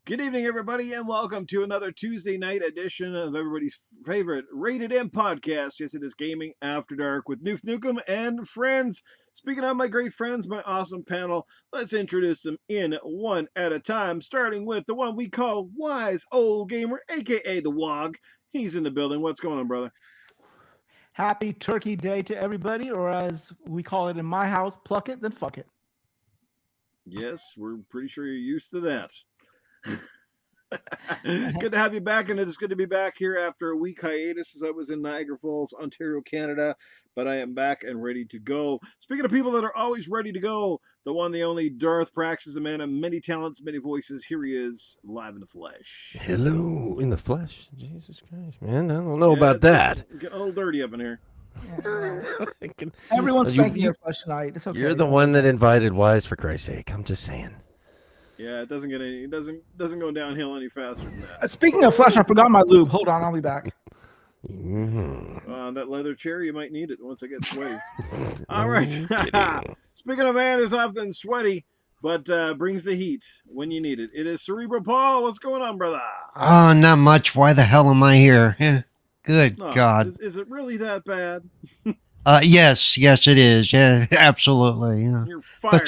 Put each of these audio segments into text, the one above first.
Good evening, everybody, and welcome to another Tuesday night edition of everybody's favorite Rated M podcast. Yes, it is Gaming After Dark with Noof Nukem and friends. Speaking of my great friends, my awesome panel, let's introduce them in one at a time, starting with the one we call Wize Old Gamer, aka the Wog. He's in the building. What's going on, brother? Happy Turkey Day to everybody, or as we call it in my house, pluck it, then fuck it. Yes, we're pretty sure you're used to that. Good to have you back, and it is good to be back here after a week hiatus as I was in Niagara Falls, Ontario, Canada, but I am back and ready to go. Speaking of people that are always ready to go, the one, the only Darth Praxis, the man of many talents, many voices. Here he is, live in the flesh. Hello, in the flesh. Jesus Christ, man, I don't know about that. Getting a little dirty up in here. Everyone's spanking your flesh tonight. It's okay. You're the one that invited Wize, for Christ's sake. I'm just saying. Yeah, it doesn't get any. It doesn't go downhill any faster than that. Speaking of flesh, I forgot my lube. Hold on, I'll be back. That leather chair, you might need it once I get sweaty. All right. Speaking of man who's often sweaty, but brings the heat when you need it, it is Cerebral Paul. What's going on, brother? Oh, not much. Why the hell am I here? Yeah. Good God. Is it really that bad? Yes, it is. Yeah, absolutely. Yeah. You're fired.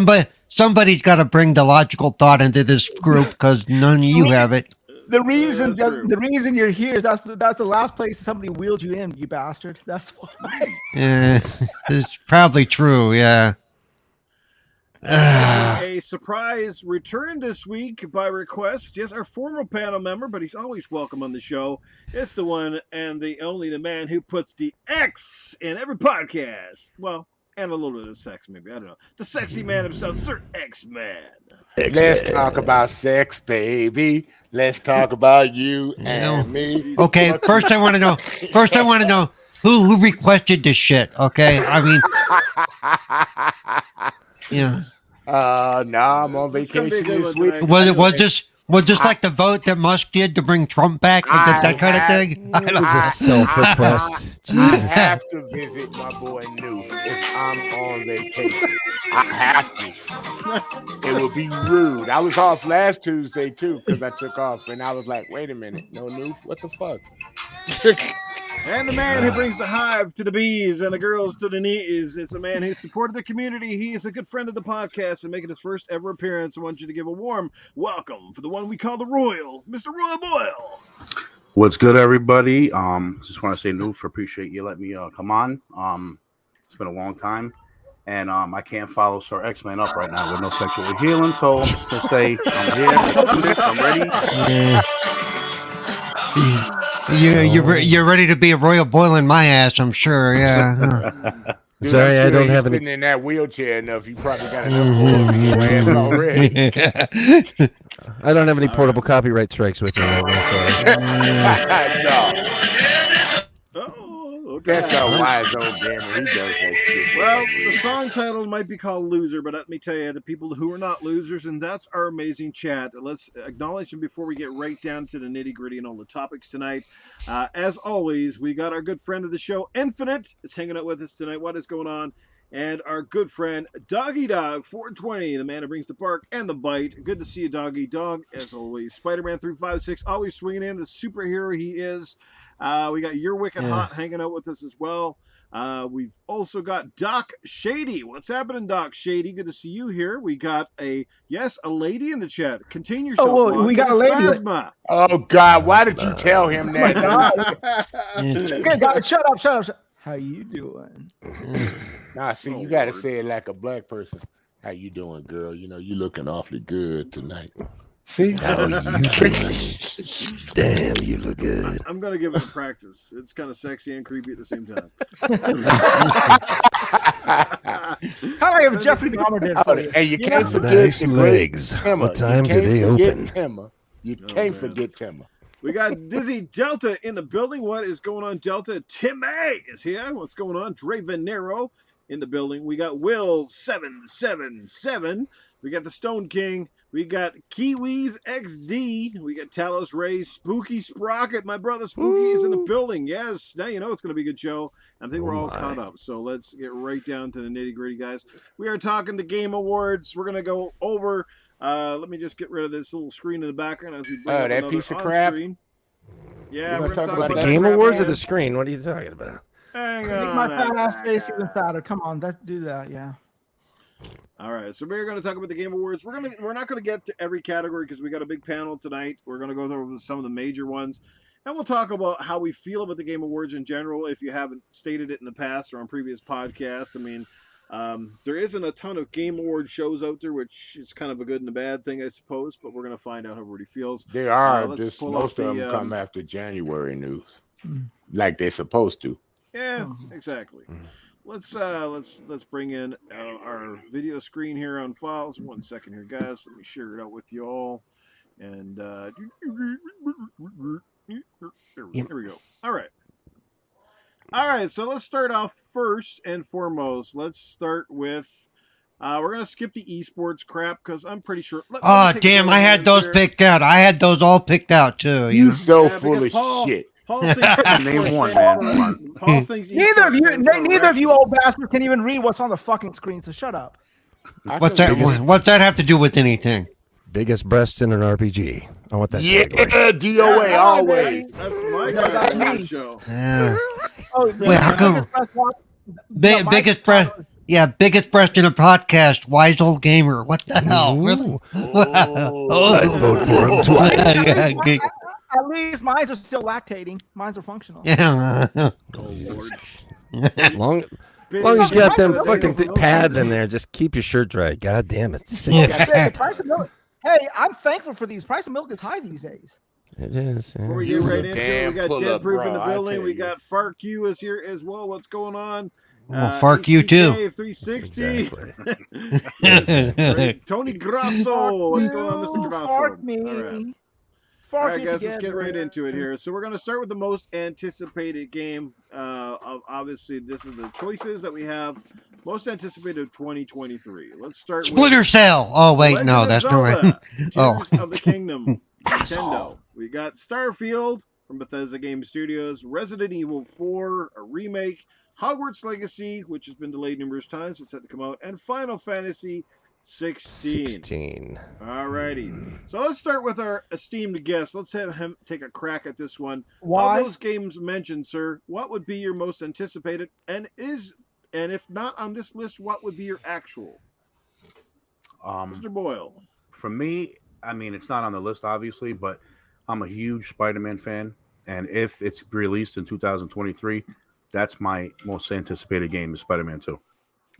But somebody's got to bring the logical thought into this group because none of you have it. The reason you're here is that's the last place somebody wheeled you in, you bastard. That's why. Yeah, it's probably true. Yeah. A surprise return this week by request. Yes, our former panel member, but he's always welcome on the show. It's the one and the only, the man who puts the X in every podcast. Well, and a little bit of sex, maybe. I don't know. The sexy man himself, Sir X-Man. Let's talk about sex, baby. Let's talk about you and me. Okay, first I want to know who requested this shit. Okay, I mean, yeah. No, I'm on vacation this week. Was this like the vote that Musk did to bring Trump back? That kind of thing? It was a self-request. I have to visit my boy New if I'm on vacation. I have to. It would be rude. I was off last Tuesday too because I took off, and I was like, "Wait a minute, no New, what the fuck?" And the man who brings the hive to the bees and the girls to the knees. It's a man who supported the community. He is a good friend of the podcast and making his first ever appearance. I want you to give a warm welcome for the one we call the Royal, Mr. Royal Boyle. What's good, everybody? Just want to say, Noof, appreciate you letting me come on. It's been a long time, and I can't follow Sir X-Man up right now with no sexual healing, so I'm just gonna say I'm here. Let's do this. I'm ready. You're ready to be a Royal Boyle in my ass, I'm sure. Yeah. Dude, Sorry, I don't have any. In that wheelchair enough, you probably got enough already. I don't have any portable copyright strikes with me right now. Oh, okay. That's a Wize Old Gamer. He does that shit. Well, the song title might be called Loser, but let me tell you, the people who are not losers, and that's our amazing chat. Let's acknowledge them before we get right down to the nitty-gritty and all the topics tonight. As always, we got our good friend of the show, Infinite, is hanging out with us tonight. What is going on? And our good friend, Doggy Dog 420, the man who brings the bark and the bite. Good to see you, Doggy Dog, as always. Spider-Man 356, always swinging in, the superhero he is. We got Your Wicked Hot hanging out with us as well. We've also got Doc Shady. What's happening, Doc Shady? Good to see you here. We got a lady in the chat. Contain yourself. Oh, well, we got a lady. Phasma. Oh God, why did you tell him that? Okay, guys, shut up. How you doing? Nah, see, you gotta say it like a black person. How you doing, girl? You know, you looking awfully good tonight. See? How you doing? Damn, you look good. I'm going to give it a practice. It's kind of sexy and creepy at the same time. How I have Jeffrey Dahmer did for you. And you can't forget Nice the great legs. Timmer. What time You do can't they forget open? Timmer. You can't forget Timmer. We got Dizzy Delta in the building. What is going on, Delta? Tim A is here. What's going on? Dre Venero in the building. We got Will 777. We got the Stone King. We got Kiwis XD. We got Talos Ray. Spooky Sprocket. My brother Spooky is in the building. Yes. Now you know it's going to be a good show. I think we're all caught up. So let's get right down to the nitty gritty, guys. We are talking the Game Awards. We're going to go over Let me just get rid of this little screen in the background as we bring Oh, up that another piece of on crap? screen. Yeah, We're we're gonna gonna talk talk about about The that Game crap Awards or man. the screen? What are you talking about? Hang Make on. my a fat ass face second. even fatter. Come on, let's do that. Yeah. All right, so we're going to talk about the Game Awards. We're not going to get to every category because we got a big panel tonight. We're going to go through some of the major ones, and we'll talk about how we feel about the Game Awards in general. If you haven't stated it in the past or on previous podcasts, I mean, there isn't a ton of Game Award shows out there, which is kind of a good and a bad thing, I suppose. But we're going to find out how everybody feels. There are let's just pull most up of the, them come after January news, Mm. like they're supposed to. Yeah, Oh. exactly. Let's bring in our video screen here on files. 1 second here, guys. Let me share it out with you all. And there we go. All right. So let's start off first and foremost. Let's start with. We're gonna skip the esports crap because I'm pretty sure. Oh, damn, I had those picked out. I had those all picked out, too. You You know? so Yeah, full of because Paul- shit. Paul thinks Name one, man. Come on. Paul thinks Neither of you, esports stands for neither of you erection. old bastards can even read what's on the fucking screen. So shut up. What's that? What's that have to do with anything? Biggest breasts in an RPG. I want that. category. Yeah, DOA Yeah, always. That's my Yeah, that's goddamn me. show. Oh, Wait, how come- Biggest breast. Yeah, biggest breast in a podcast. Wize Old Gamer. What the hell? Really? Oh. I'd vote for him twice. At least mine are still lactating. Mine are functional. Yeah. Oh Lord. Long Big- as you got them Big- fucking Big- pads in there, just keep your shirt dry. God damn it. Sick. Yeah, the price of milk. Hey, I'm thankful for these. Price of milk is high these days. It is. Yeah. Before we You get right a into it, damn we got pull-up, Dead Proof in the bro, I building. tell We you. got Fark Q is here as well. What's going on? Well, fuck you too. 360. Exactly. Yes, great. Tony Grasso. What's going on, Mr. Grasso? Fork me. All right. Fork All right, me guys, let's get together. right into it here. So we're going to start with the most anticipated game. Obviously, this is the choices that we have. Most anticipated of 2023. Let's start Splinter with Cell. Oh wait, Legend no, of that's not Zelda, right. Tears Oh. of the Kingdom. Nintendo. We got Starfield from Bethesda Game Studios, Resident Evil 4, a remake, Hogwarts Legacy, which has been delayed numerous times, it's set to come out, and Final Fantasy 16. 16. Alrighty. So let's start with our esteemed guest. Let's have him take a crack at this one. Why? Of those games mentioned, sir, what would be your most anticipated? And if not on this list, what would be your actual? Mr. Boyle. For me, I mean, it's not on the list, obviously, but I'm a huge Spider-Man fan. And if it's released in 2023, that's my most anticipated game is Spider-Man 2.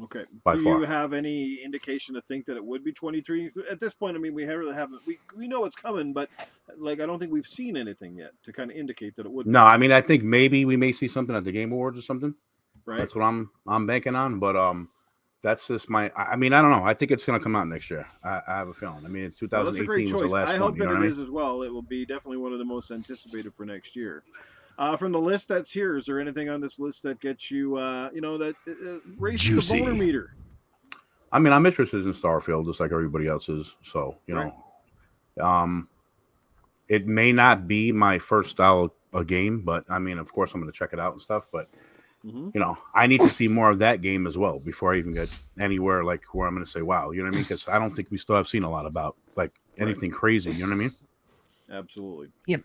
Okay. By Do far. you have any indication to think that it would be 23? At this point, I mean, we really haven't. We know it's coming, but like I don't think we've seen anything yet to kind of indicate that it would. No, I mean, I think maybe we may see something at the Game Awards or something. Right. That's what I'm banking on. But that's just I mean, I don't know. I think it's gonna come out next year. I have a feeling. I mean, it's Well, that's a 2018 great was choice. the last I one. hope You that know it what I mean? is as well. It will be definitely one of the most anticipated for next year. From the list that's here, is there anything on this list that gets you, that raises Juicy. the boner meter? I mean, I'm interested in Starfield just like everybody else is. So, you know, it may not be my first style of game, but I mean, of course, I'm going to check it out and stuff. But, you know, I need to see more of that game as well before I even get anywhere like where I'm going to say, wow, you know what I mean? Because I don't think we still have seen a lot about like anything crazy. You know what I mean? Absolutely. Yep.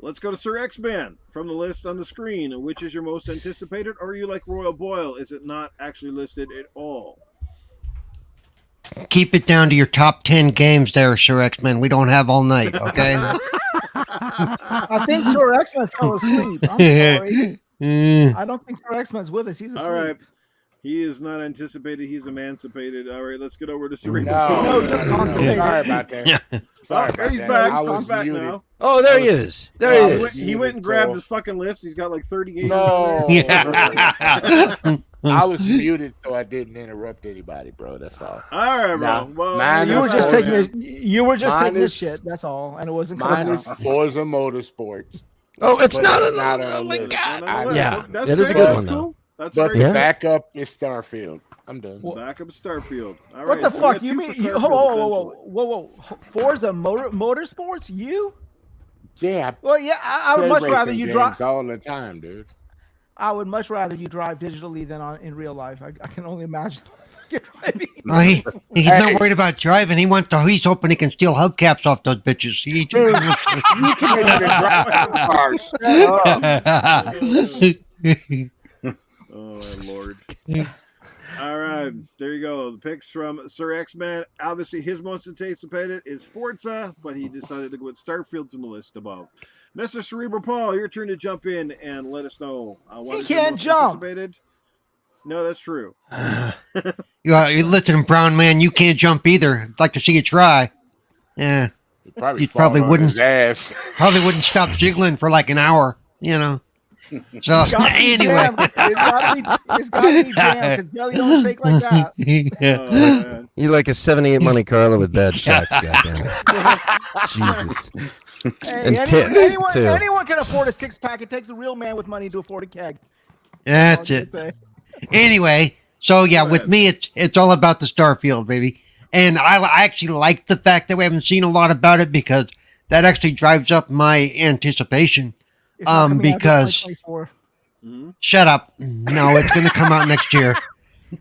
Let's go to Sir X-Man from the list on the screen. Which is your most anticipated, or are you like Royal Boyle? Is it not actually listed at all? Keep it down to your top 10 games there, Sir X-Men. We don't have all night, okay? I think Sir X-Men fell asleep. I'm sorry. I don't think Sir X-Men's with us. He's asleep. All right. He is not anticipated. He's emancipated. All right, let's get over to Cerebral No, Paul. no, sorry about that. Sorry about He's that. back. I He's was back muted. now. Oh, there he is. There he He is. went and grabbed his fucking list. He's got like 30 games. No. Yeah. I was muted so I didn't interrupt anybody, bro. That's all. All right, bro. No, Well, mine You were is- just taking taking you were just Mine taking his is- shit. That's all, and it wasn't Mine coming is out. Forza Motorsports. Oh, it's But not. it's not on Oh the my list. god. I- Yeah, That's it is a great. good That's one, though. cool. That's But great. the Yeah. backup is Starfield. I'm done. Back up Starfield. All What right, the so we fuck? got You two mean for you? Starfield, Whoa! Forza Motorsports? You? Yeah, Well, yeah. I would play much rather racing you games drive. all the time, dude. I would much rather you drive digitally than in real life. I can only imagine. You're driving. Oh, he's not worried about driving. He's hoping he can steal hubcaps off those bitches. You can't even drive cars. Oh my lord. All right, there you go. The picks from Sir X-Man. Obviously, his most anticipated is Forza, but he decided to go with Starfield from the list above. Mr. Cerebral Paul, your turn to jump in and let us know what He is your can't most jump. anticipated. No, that's true. You listen, brown man, you can't jump either. I'd like to see you try. Yeah, Probably You probably wouldn't- his ass. probably wouldn't stop jiggling for like an hour. So anyway, It's gotta be jammed because Jelly don't shake like that. Oh, man. You like a 78 Monte Carlo with bad shots, goddammit. Jesus. Hey, And tits, too. anyone can afford a 6-pack. It takes a real man with money to afford a keg. that's it. Anyway, so yeah, Go with ahead. me, it's all about the Starfield, baby. And I actually like the fact that we haven't seen a lot about it because that actually drives up my anticipation. It's not coming out until Because 2024. Mhm. shut up. No, it's going to come out next year.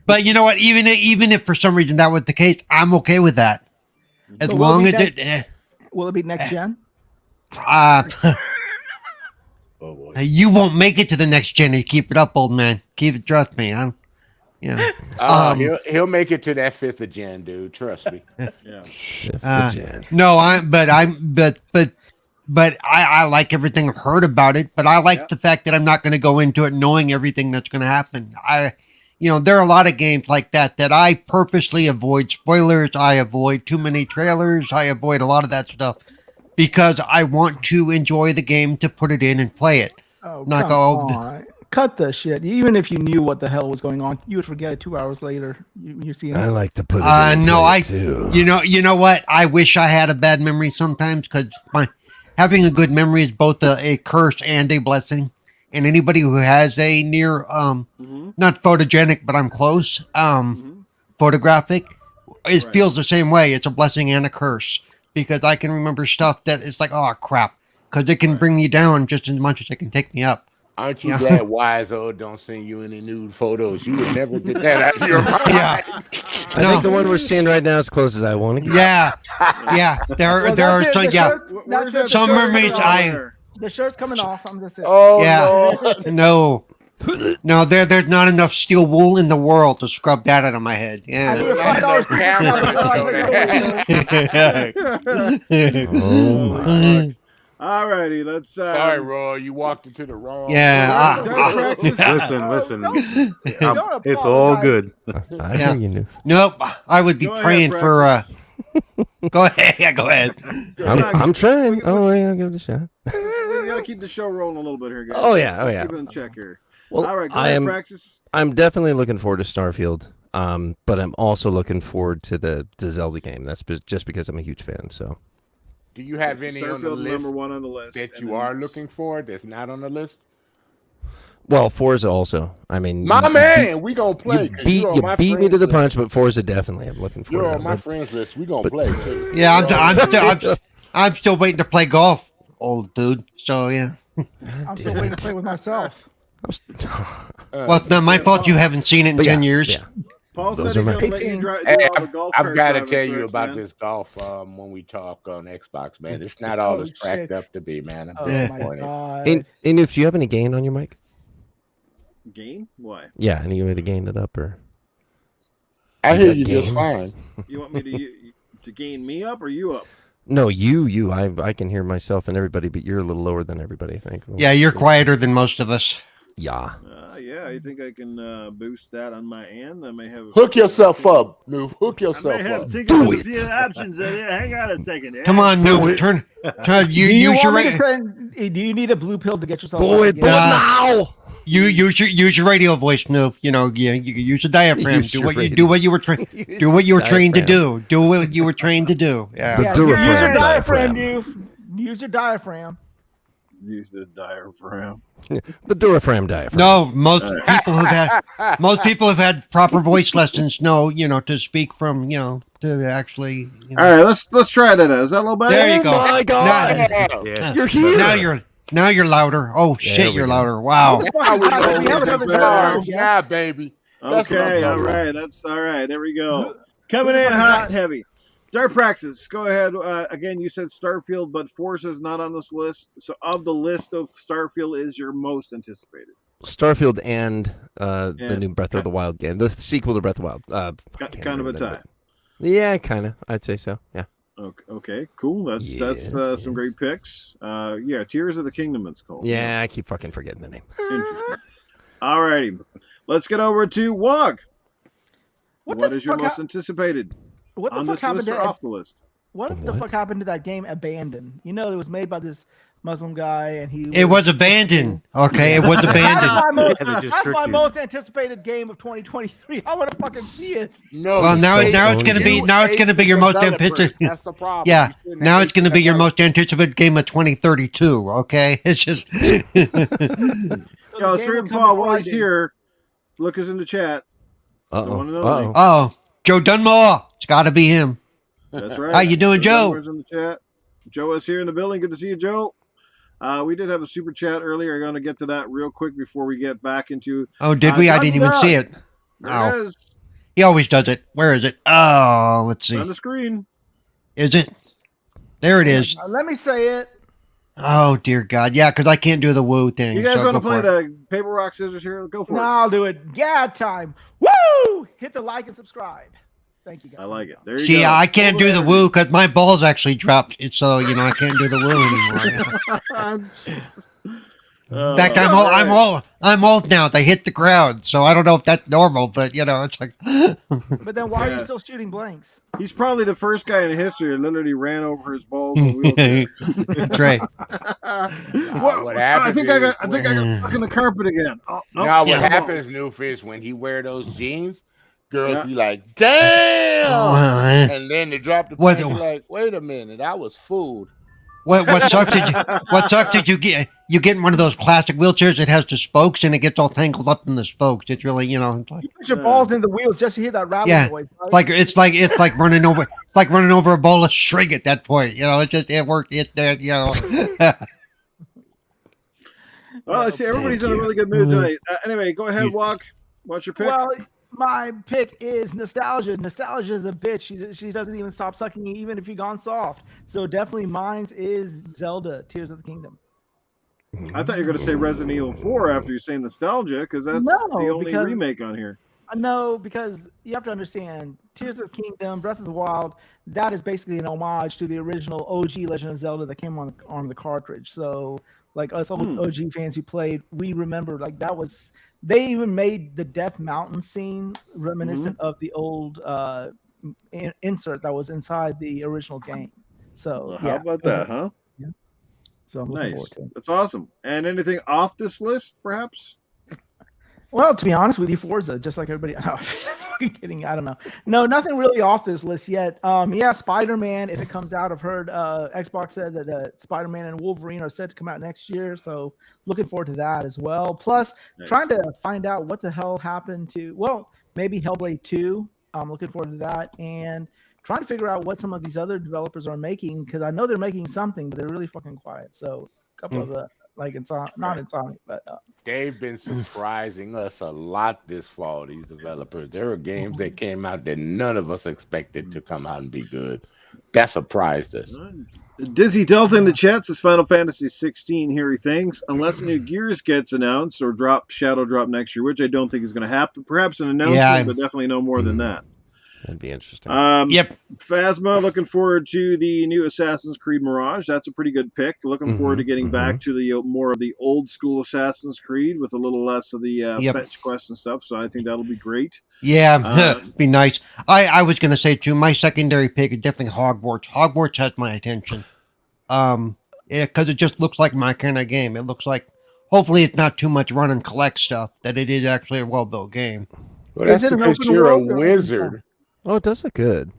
But you know what? Even if for some reason that was the case, I'm okay with that. As But will long it as be it, Will it be next gen? Oh boy. you won't make it to the next gen. You keep it up, old man. Trust me. Yeah. He'll make it to that 5th gen, dude. Trust me. Yeah. Fifth of Jan. No, but I like everything I've heard about it. But I like Yeah. the fact that I'm not going to go into it knowing everything that's going to happen. There are a lot of games like that I purposely avoid spoilers. I avoid too many trailers. I avoid a lot of that stuff because I want to enjoy the game to put it in and play it. Oh, Not come go- on. Cut the shit. Even if you knew what the hell was going on, you would forget it 2 hours later. You're seeing I it. like to put it in No, play, too. You know what? I wish I had a bad memory sometimes because having a good memory is both a curse and a blessing. And anybody who has a near, Mhm. not photogenic, but I'm close, Mhm. photographic, it Right. feels the same way. It's a blessing and a curse because I can remember stuff that it's like, oh crap, because it can Right. bring you down just as much as it can take me up. Aren't you Yeah. glad Wize Old don't send you any nude photos? You would never get that out of your mind. Yeah. I think the one we're seeing right now is close as I want to get. Yeah. There Well, are that's it. some, The yeah. shirt- Where's that's that it. Some The shirt's mermaids, coming off. The shirt's coming off. I'm just saying. Oh, Yeah. no. No, there's not enough steel wool in the world to scrub that out of my head. I Yeah. need a Not enough $5 camera to show that. Oh, my. All righty, let's. Sorry, Roy. You walked into the wrong. Yeah, Darth Praxis. Listen. Don't It's all apologize. good. I Yeah. hear you, Noof. Nope. I would be Go ahead, praying for. Praxis. Go ahead. Yeah, go ahead. I'm trying. Oh, yeah, I'll give it a shot. We gotta keep the show rolling a little bit here, guys. Oh, yeah, Let's yeah. keep it in check here. Well, All right, go I ahead, am. Praxis. I'm definitely looking forward to Starfield. But I'm also looking forward to the Zelda game. That's just because I'm a huge fan. So Do you have any on the Starfield list number one on the list that and you then are this. looking for that's not on the list? well, Forza also. I mean, My you- man, we gonna play. You 'cause beat you're on you my beat me to friends the list. punch, but Forza definitely. I'm looking You're forward on to my it. friends list. We gonna but- play too. Yeah, I'm still waiting to play golf, old dude. So yeah. I'm still waiting to play with myself. Well, it's not my fault you haven't seen it in But 10 yeah, years. yeah. Paul Those said he's are gonna my- let you do Hey, all the golf I've cart got to driving tell you tricks, about man. this golf when we talk on Xbox, man. It's not all Oh, it's cracked shit. up to be, man. I'm Oh my disappointed. god. And if you have any gain on your mic, Game? Why? yeah, any way to gain it up or I You hear got you just game? fine. You want me to gain me up or you up? no, you. I can hear myself and everybody, but you're a little lower than everybody. I think. Yeah, you're quieter than most of us. Yeah. Yeah, I think I can boost that on my end. I may have Hook yourself up, Noob. Hook I yourself may have up. to Do think of a it. few options. Hang on a second. Come on, no, turn. You do you use your want me to ra- spend, do you need a blue pill to get yourself Do out it, of the do it game? now. you use your radio voice, Noob. You know, you use a diaphragm. Use Do your what you radio. do what you were trained. Do what you were trained to Diaphragm. do. Do what you were trained to do. Yeah. Yeah, Do use it your for him, diaphragm, diaphragm. dude. Use your diaphragm. Use the diaphragm. The Durafram diaphragm. No, most people have had proper voice lessons. No, to speak from, to actually. All right, let's try that out. Is that a little better? There you go. Oh my God. Yeah. You're here. Now you're louder. Oh shit, we you're go. louder. Wow. What the Now fuck is we that? go We haven't with done the this in a while, bars yeah. now, baby. That's what I'm Okay, all talking about. right. That's all right. There we go. Coming who the in fuck hot got- and heavy. Darth Praxis, go ahead. Again, you said Starfield, but Forza's not on this list. So, of the list of Starfield, is your most anticipated? Starfield and the And- new Breath of the Wild game, the sequel to Breath of the Wild. I can't Kind of a remember the name tie. of it. Yeah, kind of. I'd say so. Yeah. Okay, cool. That's Yes, some yes. great picks. Yeah, Tears of the Kingdom. It's called. Yeah, I keep fucking forgetting the name. Interesting. All righty, let's get over to Wog. What is your most anticipated What the on fuck this happened list or to off the list? what the What? fuck happened to that game Abandoned? You know, it was made by this Muslim guy, and he. It was abandoned. Okay, it was abandoned. That's my most anticipated game of 2023. I want to fucking see it. No, Well, now so it's gonna be your most anticipated. That's the problem. Yeah, You shouldn't now have it's gonna be your developed- most anticipated game of 2032. Okay, it's just. So the Yo, game Cerebral will come Paul, while he's Friday. here, look us in the chat. Uh-oh. wanna know Uh-oh. Oh, Joe Dunmore. It's got to be him. That's right. How you doing, Joe? Dunmore's in the chat. Joe is here in the building. Good to see you, Joe. We did have a super chat earlier. I'm going to get to that real quick before we get back into. Oh, did we? I didn't even see it. There Oh. it is He always does it. Where is it? Oh, let's on see. the screen. Is it? There it is. Let me say it. Oh dear God, yeah, because I can't do the woo thing. You guys so want to go play for it. the paper rock scissors here? Go for No, it. I'll do it. Yeah, time. Woo! Hit the like and subscribe. Thank you, guys. I like it. There you See, go. I can't Over do the there. woo because my balls actually dropped. So I can't do the woo anymore. In fact, I'm old now. They hit the ground, so I don't know if that's normal, but it's like. But then why are Yeah. you still shooting blanks? He's probably the first guy in history that literally ran over his balls in a wheelchair. Trey. What I happens think I got is stuck in the carpet again. Oh, nope. Now what Yeah. happens, Newfish, when he wear those jeans, girls Yeah. be like, "Damn!" Well, and then they drop the Was pants, it- be like, "Wait a minute, I was fooled." What sucks? Did you get? You get in one of those classic wheelchairs that has the spokes and it gets all tangled up in the spokes. It's really it's like You put your balls in the wheels just to hear that rattle Yeah. noise. Right? it's like running over. It's like running over a bowl of string at that point. It worked. Well, I see everybody's in a really good mood tonight. Anyway, go ahead, Walk. What's your pick? Well, my pick is nostalgia. Nostalgia is a bitch. She doesn't even stop sucking you, even if you've gone soft. So definitely mine's is Zelda, Tears of the Kingdom. I thought you were going to say Resident Evil 4 after you say nostalgia, because that's No, the only because- remake on here. No, because you have to understand, Tears of the Kingdom, Breath of the Wild, that is basically an homage to the original OG Legend of Zelda that came on the cartridge. So, like us old OG fans who played, we remember like that was. They even made the Death Mountain scene reminiscent of the old insert that was inside the original game. So, Well, how about that, huh? So I'm looking Nice. forward to it. That's awesome. And anything off this list, perhaps? Well, to be honest with you, Forza, just like everybody. No, just fucking kidding. I don't know. No, nothing really off this list yet. Yeah, Spider-Man. If it comes out, I've heard Xbox said that Spider-Man and Wolverine are set to come out next year. So looking forward to that as well. Plus, Nice. trying to find out what the hell happened to. Well, maybe Hellblade 2. I'm looking forward to that, and trying to figure out what some of these other developers are making, because I know they're making something, but they're really fucking quiet. So a couple of the not Insomniac, but They've been surprising us a lot this fall, these developers. There are games that came out that none of us expected to come out and be good. That surprised us. Dizzy Delta in the chat says Final Fantasy 16, here he thinks. Unless a new Gears gets announced or Shadow Drop next year, which I don't think is going to happen. Perhaps an announcement, but definitely no more than that. That'd be interesting. Yep. Phasma, looking forward to the new Assassin's Creed Mirage. That's a pretty good pick. Looking forward to getting back to the more of the old school Assassin's Creed with a little less of the fetch quests and stuff. So I think that'll be great. Yeah, be nice. I was gonna say too. My secondary pick is definitely Hogwarts. Hogwarts has my attention. Because it just looks like my kind of game. It looks like. Hopefully, it's not too much run and collect stuff. That it is actually a well built game. Well, that's Is it an because open you're a world or- wizard. Oh, it does look good.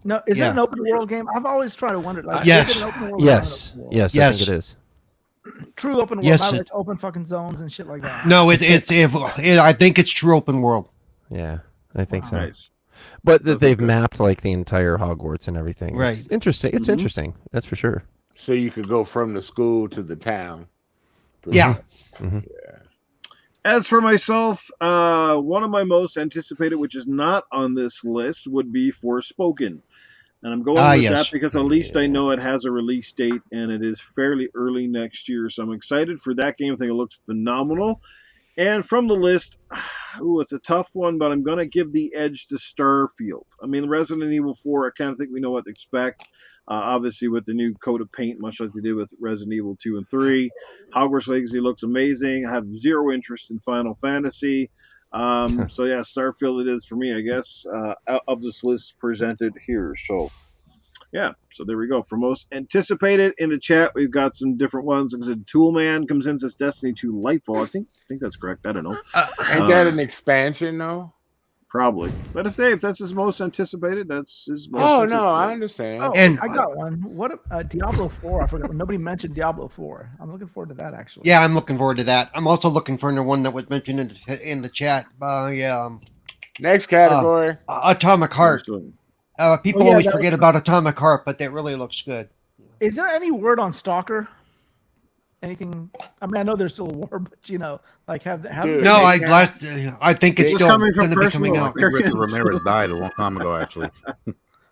no, is it Yeah. an open world game? I've always tried to wonder. Like, Yes. is it an open world or Yes. not an open world? Yes, I Yes. think it is. True open world, Yes, not it- like open fucking zones and shit like that. No, I think it's true open world. Yeah, I think so. Nice. But that Those they've look good. mapped like the entire Hogwarts and everything. It's Right. interesting. It's interesting. That's for sure. So you could go from the school to the town. Yeah. As for myself, one of my most anticipated, which is not on this list, would be Forspoken. And I'm going with that Yes. because at least I know it has a release date and it is fairly early next year. So I'm excited for that game. I think it looks phenomenal. And from the list, it's a tough one, but I'm going to give the edge to Starfield. I mean, Resident Evil 4, I kind of think we know what to expect. Obviously, with the new coat of paint, much like they did with Resident Evil 2 and 3. Hogwarts Legacy looks amazing. I have zero interest in Final Fantasy. So, yeah, Starfield it is for me, I guess, out of this list presented here. So, yeah, so there we go. For most anticipated in the chat, we've got some different ones. Like I said, Toolman comes in, says Destiny 2 Lightfall. I think that's correct. I don't know. Ain't that an expansion, though? Probably. But if that's his most anticipated, that's his most Oh, anticipated. no, I understand. Oh, And- I got one. What Diablo 4? I forgot. Nobody mentioned Diablo 4. I'm looking forward to that actually. Yeah, I'm looking forward to that. I'm also looking for the one that was mentioned in the chat. Next category. Atomic Heart. People yeah, always that forget was- about Atomic Heart, but that really looks good. Is there any word on Stalker? Anything? I mean, I know there's still a war, but like have Dude. No, Hey, I think it's It's still coming going from to be coming personal out. I think Richard Ramirez died a long time ago, actually.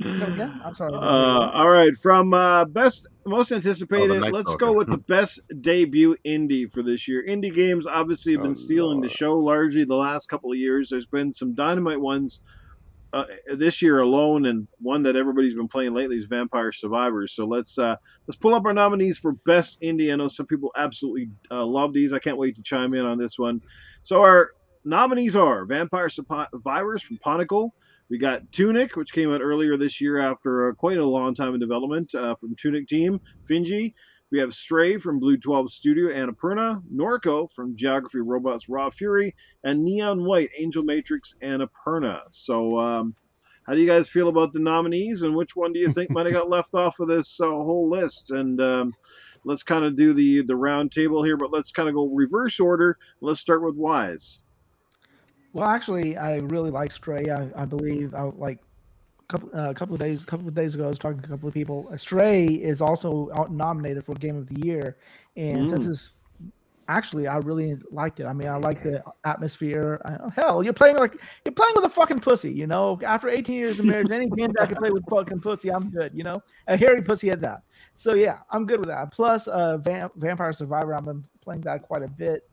yeah, I'm sorry. All right, from most anticipated, Night let's Stalker. go with the best debut indie for this year. Indie games obviously have been stealing the show largely the last couple of years. There's been some dynamite ones this year alone, and one that everybody's been playing lately is Vampire Survivors. So let's pull up our nominees for best indie. I know some people absolutely love these. I can't wait to chime in on this one. So our nominees are Vampire Survivors from Ponicle. We got Tunic, which came out earlier this year after quite a long time in development from Tunic team, Finji. We have Stray from Blue 12 Studio, Annapurna, Norco from Geography Robots, Raw Fury, and Neon White, Angel Matrix, Annapurna. So, how do you guys feel about the nominees, and which one do you think might have got left off of this whole list? And let's kind of do the round table here, but let's kind of go reverse order. Let's start with Wize. Well, actually, I really like Stray. I believe a couple of days ago, I was talking to a couple of people. Stray is also nominated for Game of the Year, and since it's actually, I really liked it. I mean, I like the atmosphere. Hell, you're playing with a fucking pussy, you know. After 18 years of marriage, any game that I can play with fucking pussy, I'm good, you know. A hairy pussy at that. So yeah, I'm good with that. Plus, Vampire Survivor, I've been playing that quite a bit.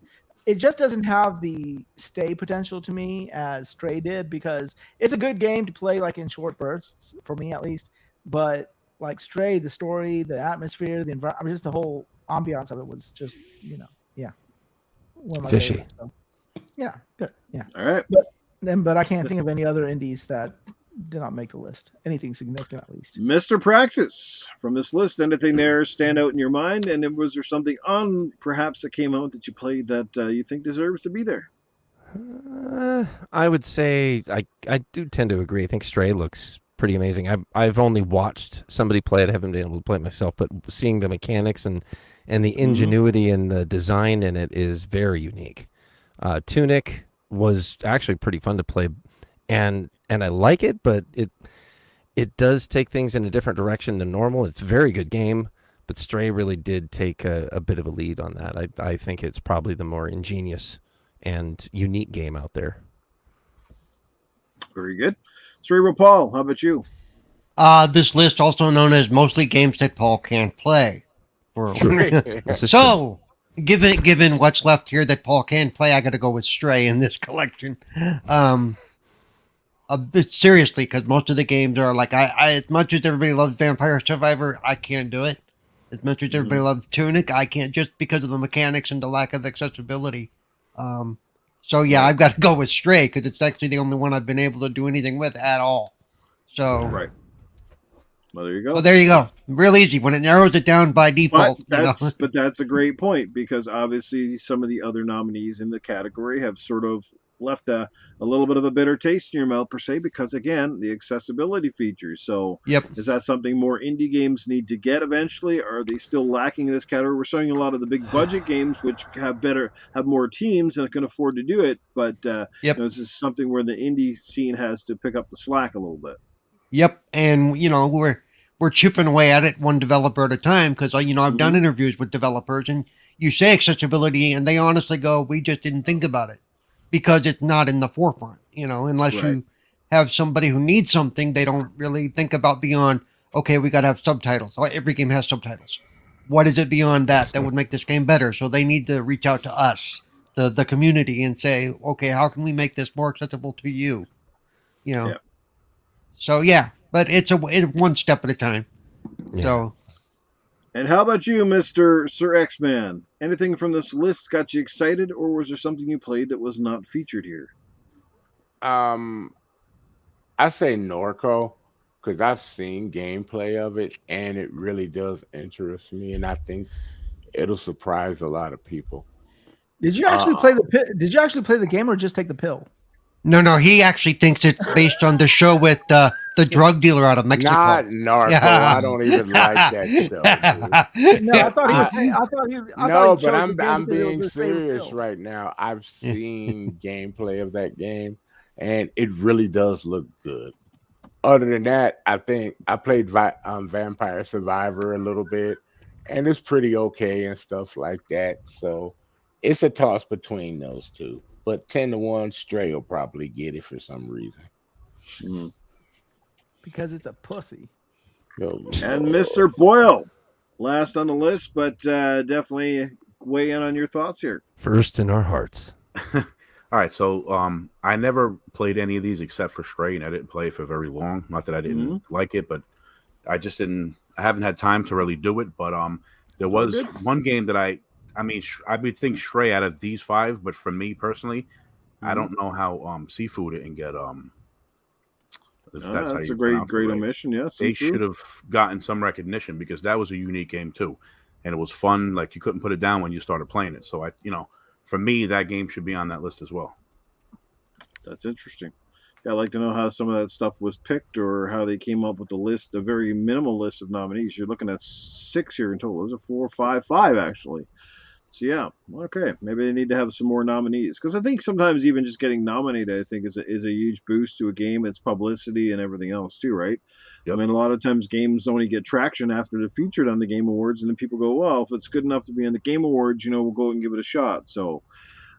It just doesn't have the stay potential to me as Stray did, because it's a good game to play like in short bursts, for me at least. But like Stray, the story, the atmosphere, the environment, just the whole ambiance of it was just, one of my Fishy. favorites, so. Yeah, good. Yeah. All right. But I can't think of any other indies that did not make the list. Anything significant, at least. Mr. Praxis, from this list, anything there stand out in your mind? And was there something on perhaps that came out that you played that you think deserves to be there? I would say I do tend to agree. I think Stray looks pretty amazing. I've only watched somebody play it. I haven't been able to play it myself, but seeing the mechanics and the ingenuity and the design in it is very unique. Tunic was actually pretty fun to play, and I like it, but it does take things in a different direction than normal. It's a very good game, but Stray really did take a bit of a lead on that. I think it's probably the more ingenious and unique game out there. Very good. Cerebral Paul, how about you? This list, also known as mostly games that Paul can't play. This is true. So, given what's left here that Paul can play, I got to go with Stray in this collection. A bit seriously, because most of the games are like I as much as everybody loves Vampire Survivor, I can't do it. As much as everybody loves Tunic, I can't, just because of the mechanics and the lack of accessibility. So yeah, I've got to go with Stray because it's actually the only one I've been able to do anything with at all. So Right. Well, there you go. Well, there you go. Real easy when it narrows it down by default. But that's a great point, because obviously some of the other nominees in the category have sort of left a little bit of a bitter taste in your mouth, per se, because again, the accessibility features. So Yep. is that something more indie games need to get eventually? Or are they still lacking in this category? We're showing a lot of the big budget games which have more teams and can afford to do it, but this is something where the indie scene has to pick up the slack a little bit. Yep, and we're chipping away at it one developer at a time. Because I've done interviews with developers, and you say accessibility, and they honestly go, "We just didn't think about it because it's not in the forefront." Unless Right. you have somebody who needs something, they don't really think about beyond. Okay, we got to have subtitles. Every game has subtitles. What is it beyond that would make this game better? So they need to reach out to us, the community, and say, okay, how can we make this more accessible to you? Yeah. So yeah, but it's one step at a time. Yeah. So. And how about you, Mr. Sir X-Man? Anything from this list got you excited, or was there something you played that was not featured here? I say Norco because I've seen gameplay of it, and it really does interest me, and I think it'll surprise a lot of people. Did you actually play Did you actually play the game or just take the pill? No, he actually thinks it's based on the show with the drug dealer out of Mexico. Not Narco. Yeah. I don't even like that show. Dude. No, I thought he was. No, but I'm being serious right now. I've seen gameplay of that game, and it really does look good. Other than that, I think I played Vampire Survivor a little bit, and it's pretty okay and stuff like that. So it's a toss between those two. But 10-1, Stray will probably get it for some reason. Because it's a pussy. And Mr. Boyle, last on the list, but definitely weigh in on your thoughts here. First in our hearts. All right, so I never played any of these except for Stray, and I didn't play for very long. Not that I didn't like it, but I just didn't. I haven't had time to really do it. But there was one game that I would think Stray out of these 5, but for me personally, I don't know how Seafood didn't get if that's how that's you a great pronounce it, right? omission. Yeah, They should have gotten some recognition because that was a unique game too, and it was fun. Like you couldn't put it down when you started playing it. So for me, that game should be on that list as well. That's interesting. Yeah, I'd like to know how some of that stuff was picked or how they came up with the list, a very minimal list of nominees. You're looking at 6 here in total. There's a 4, 5, 5 actually. So yeah, okay, maybe they need to have some more nominees because I think sometimes even just getting nominated, I think, is a huge boost to a game. It's publicity and everything else too, right? Yep. I mean, a lot of times games only get traction after they're featured on the Game Awards, and then people go, "Well, if it's good enough to be on the Game Awards, we'll go and give it a shot." So,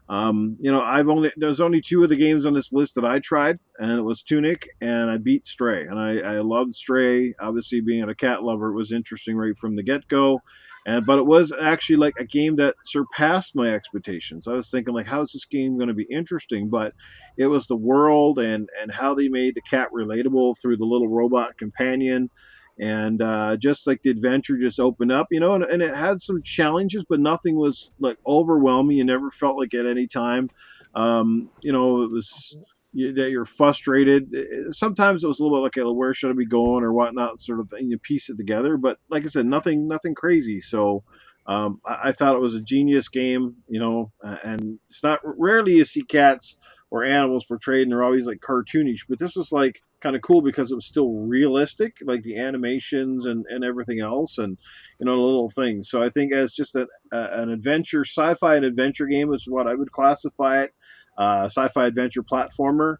there's only 2 of the games on this list that I tried, and it was Tunic and I beat Stray, and I loved Stray. Obviously, being a cat lover, it was interesting right from the get-go. But it was actually like a game that surpassed my expectations. I was thinking, like, how is this game going to be interesting? But it was the world and how they made the cat relatable through the little robot companion. And just like the adventure just opened up, and it had some challenges, but nothing was like overwhelming. You never felt like at any time, it was that you're frustrated. Sometimes it was a little bit like, where should I be going or whatnot, sort of thing. You piece it together, but like I said, nothing crazy. So I thought it was a genius game, and it's not rarely you see cats or animals portrayed and they're always like cartoonish, but this was like kind of cool because it was still realistic, like the animations and everything else, and the little things. So I think as just an adventure, sci-fi and adventure game is what I would classify it. Sci-fi adventure platformer,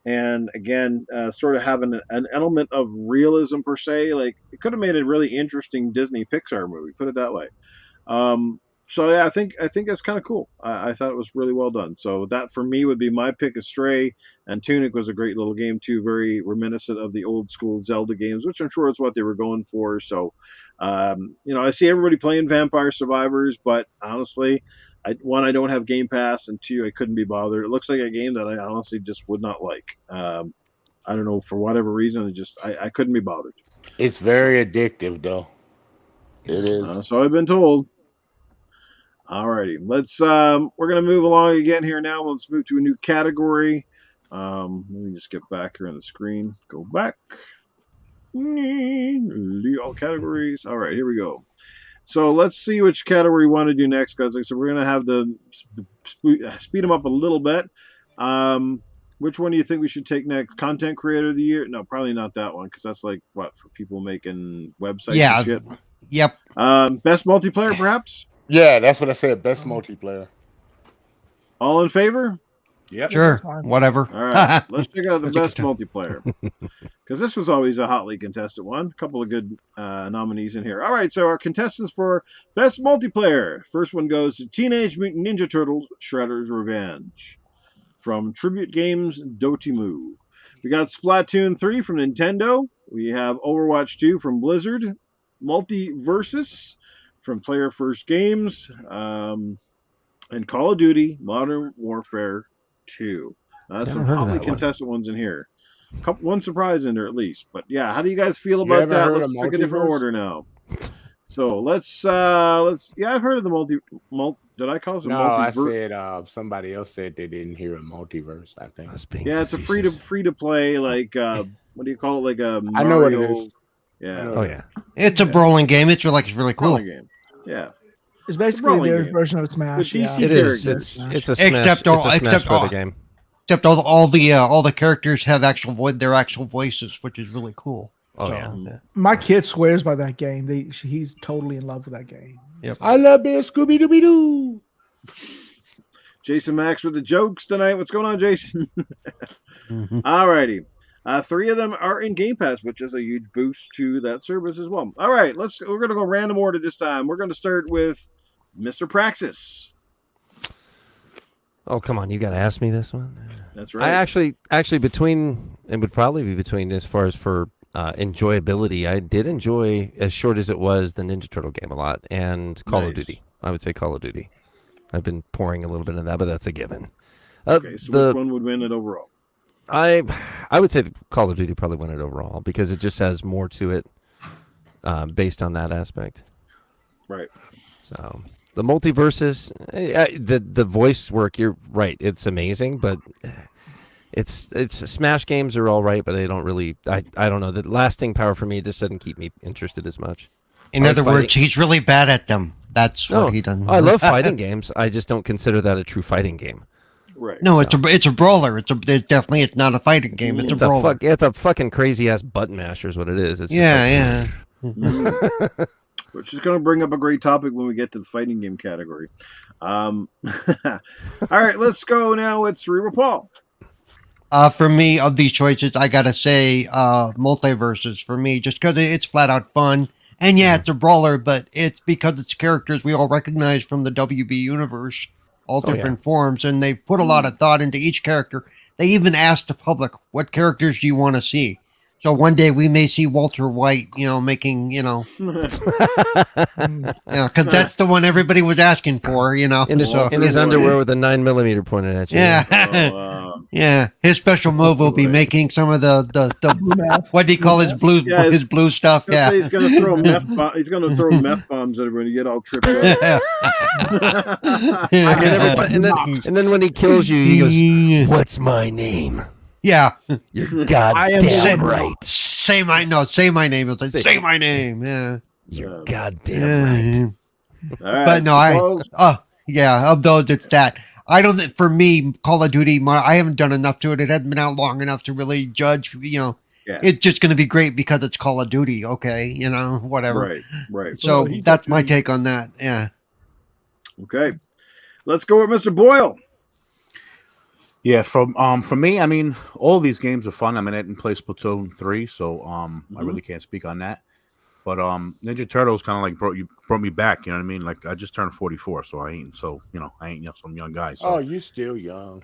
and again, sort of having an element of realism per se. Like it could have made a really interesting Disney Pixar movie, put it that way. So yeah, I think that's kind of cool. I thought it was really well done. So that for me would be my pick of Stray, and Tunic was a great little game too, very reminiscent of the old school Zelda games, which I'm sure is what they were going for. So, I see everybody playing Vampire Survivors, but honestly, I don't have Game Pass, and 2, I couldn't be bothered. It looks like a game that I honestly just would not like. I don't know, for whatever reason, I couldn't be bothered. It's very addictive, though. It is. So I've been told. Alrighty, we're gonna move along again here now. Let's move to a new category. Let me just get back here on the screen. Go back. All categories. All right, here we go. So let's see which category we want to do next, guys. So we're gonna have to speed them up a little bit. Which one do you think we should take next? Content Creator of the Year? No, probably not that one, because that's like what, for people making websites and shit. Yep. Best multiplayer, perhaps? Yeah, that's what I said. Best multiplayer. All in favor? Yep. Sure, that's fine. whatever. All right, let's check out the Let's get best to- multiplayer, because this was always a hotly contested one. A couple of good nominees in here. All right, so our contestants for best multiplayer. First one goes to Teenage Mutant Ninja Turtles: Shredder's Revenge from Tribute Games Dotemu. We got Splatoon 3 from Nintendo. We have Overwatch 2 from Blizzard. Multiversus from Player First Games. And Call of Duty Modern Warfare 2. Some Never heard of hotly that one. contested ones in here. One surprise in there at least. But yeah, how do you guys feel You about ever that? heard Let's of pick a different Multiverse? order now. So let's yeah, I've heard of the did I call it No, I multiverse? said somebody else said they didn't hear a multiverse. I think. That's being Yeah, it's a facetious. free to play, like what do you call it? Like a Mario. I know what it is. Yeah. Oh yeah. It's a brawling game. It's really cool. Brawling game. Yeah. It's basically brawling their game. version of Smash. With Yeah. DC It is. characters. It's a smash. Except all- it's a smash except brother all- game. Except all the characters have their actual voices, which is really cool. Oh, So, yeah. My kid swears by that game. He's totally in love with that game. Yep. I love being Scooby Dooby Doo. Jason Max with the jokes tonight. What's going on, Jason? Mhm. Alrighty. 3 of them are in Game Pass, which is a huge boost to that service as well. All right, we're gonna go random order this time. We're gonna start with Mr. Praxis. Oh come on, you got to ask me this one. That's right. I actually between it would probably be between as far as for enjoyability. I did enjoy, as short as it was, the Ninja Turtle game a lot, and Call of Nice. Duty. I would say Call of Duty. I've been pouring a little bit of that, but that's a given. Okay, so which one would win it overall? I would say Call of Duty probably won it overall because it just has more to it based on that aspect. Right. So the multiverses, the voice work, you're right, it's amazing, but it's Smash games are all right, but they don't really. I don't know, the lasting power for me just doesn't keep me interested as much. In Like other words, he's really bad at them. That's what he done. I love fighting games. I just don't consider that a true fighting game. Right. No, it's a brawler. It's not a fighting game. It's a brawler. It's a fucking crazy ass button masher is what it is. It's just Yeah, like, yeah. Which is going to bring up a great topic when we get to the fighting game category. All right, let's go now with Cerebral Paul. For me, of these choices, I gotta say, multiverses for me, just because it's flat out fun. And yeah, it's a brawler, but it's because it's characters we all recognize from the WB universe, all Oh, different forms, and they put a lot of thought into each character. They even asked the public, "What characters do you want to see?" So one day we may see Walter White, making, because that's the one everybody was asking for, in his, So, in his underwear with a 9mm pointed at you. yeah. Oh, wow. Yeah, his special move will be making some of the what do you call his blue Yeah, his blue stuff? He'll say Yeah, he's going to throw he's going to throw meth bombs at everyone to get all tripped up. And then when he kills you, he goes, "What's my name?" yeah. You're I am goddamn the- right. Say my name. It's like, say my name. Yeah, You're Yeah. goddamn right. All right, But no, of those, it's that. I don't. For me, Call of Duty, I haven't done enough to it. It hasn't been out long enough to really judge. Yeah. It's just going to be great because it's Call of Duty. Okay, whatever. Right. So Well, that's my take on that. Yeah. Okay. Let's go with Mr. Boyle. Yeah, for me, I mean, all these games are fun. I mean, I didn't play Splatoon 3, so I really can't speak on that. But Ninja Turtles kind of like brought me back. You know what I mean? Like I just turned 44, so I ain't some young guy. So. Oh, you still young.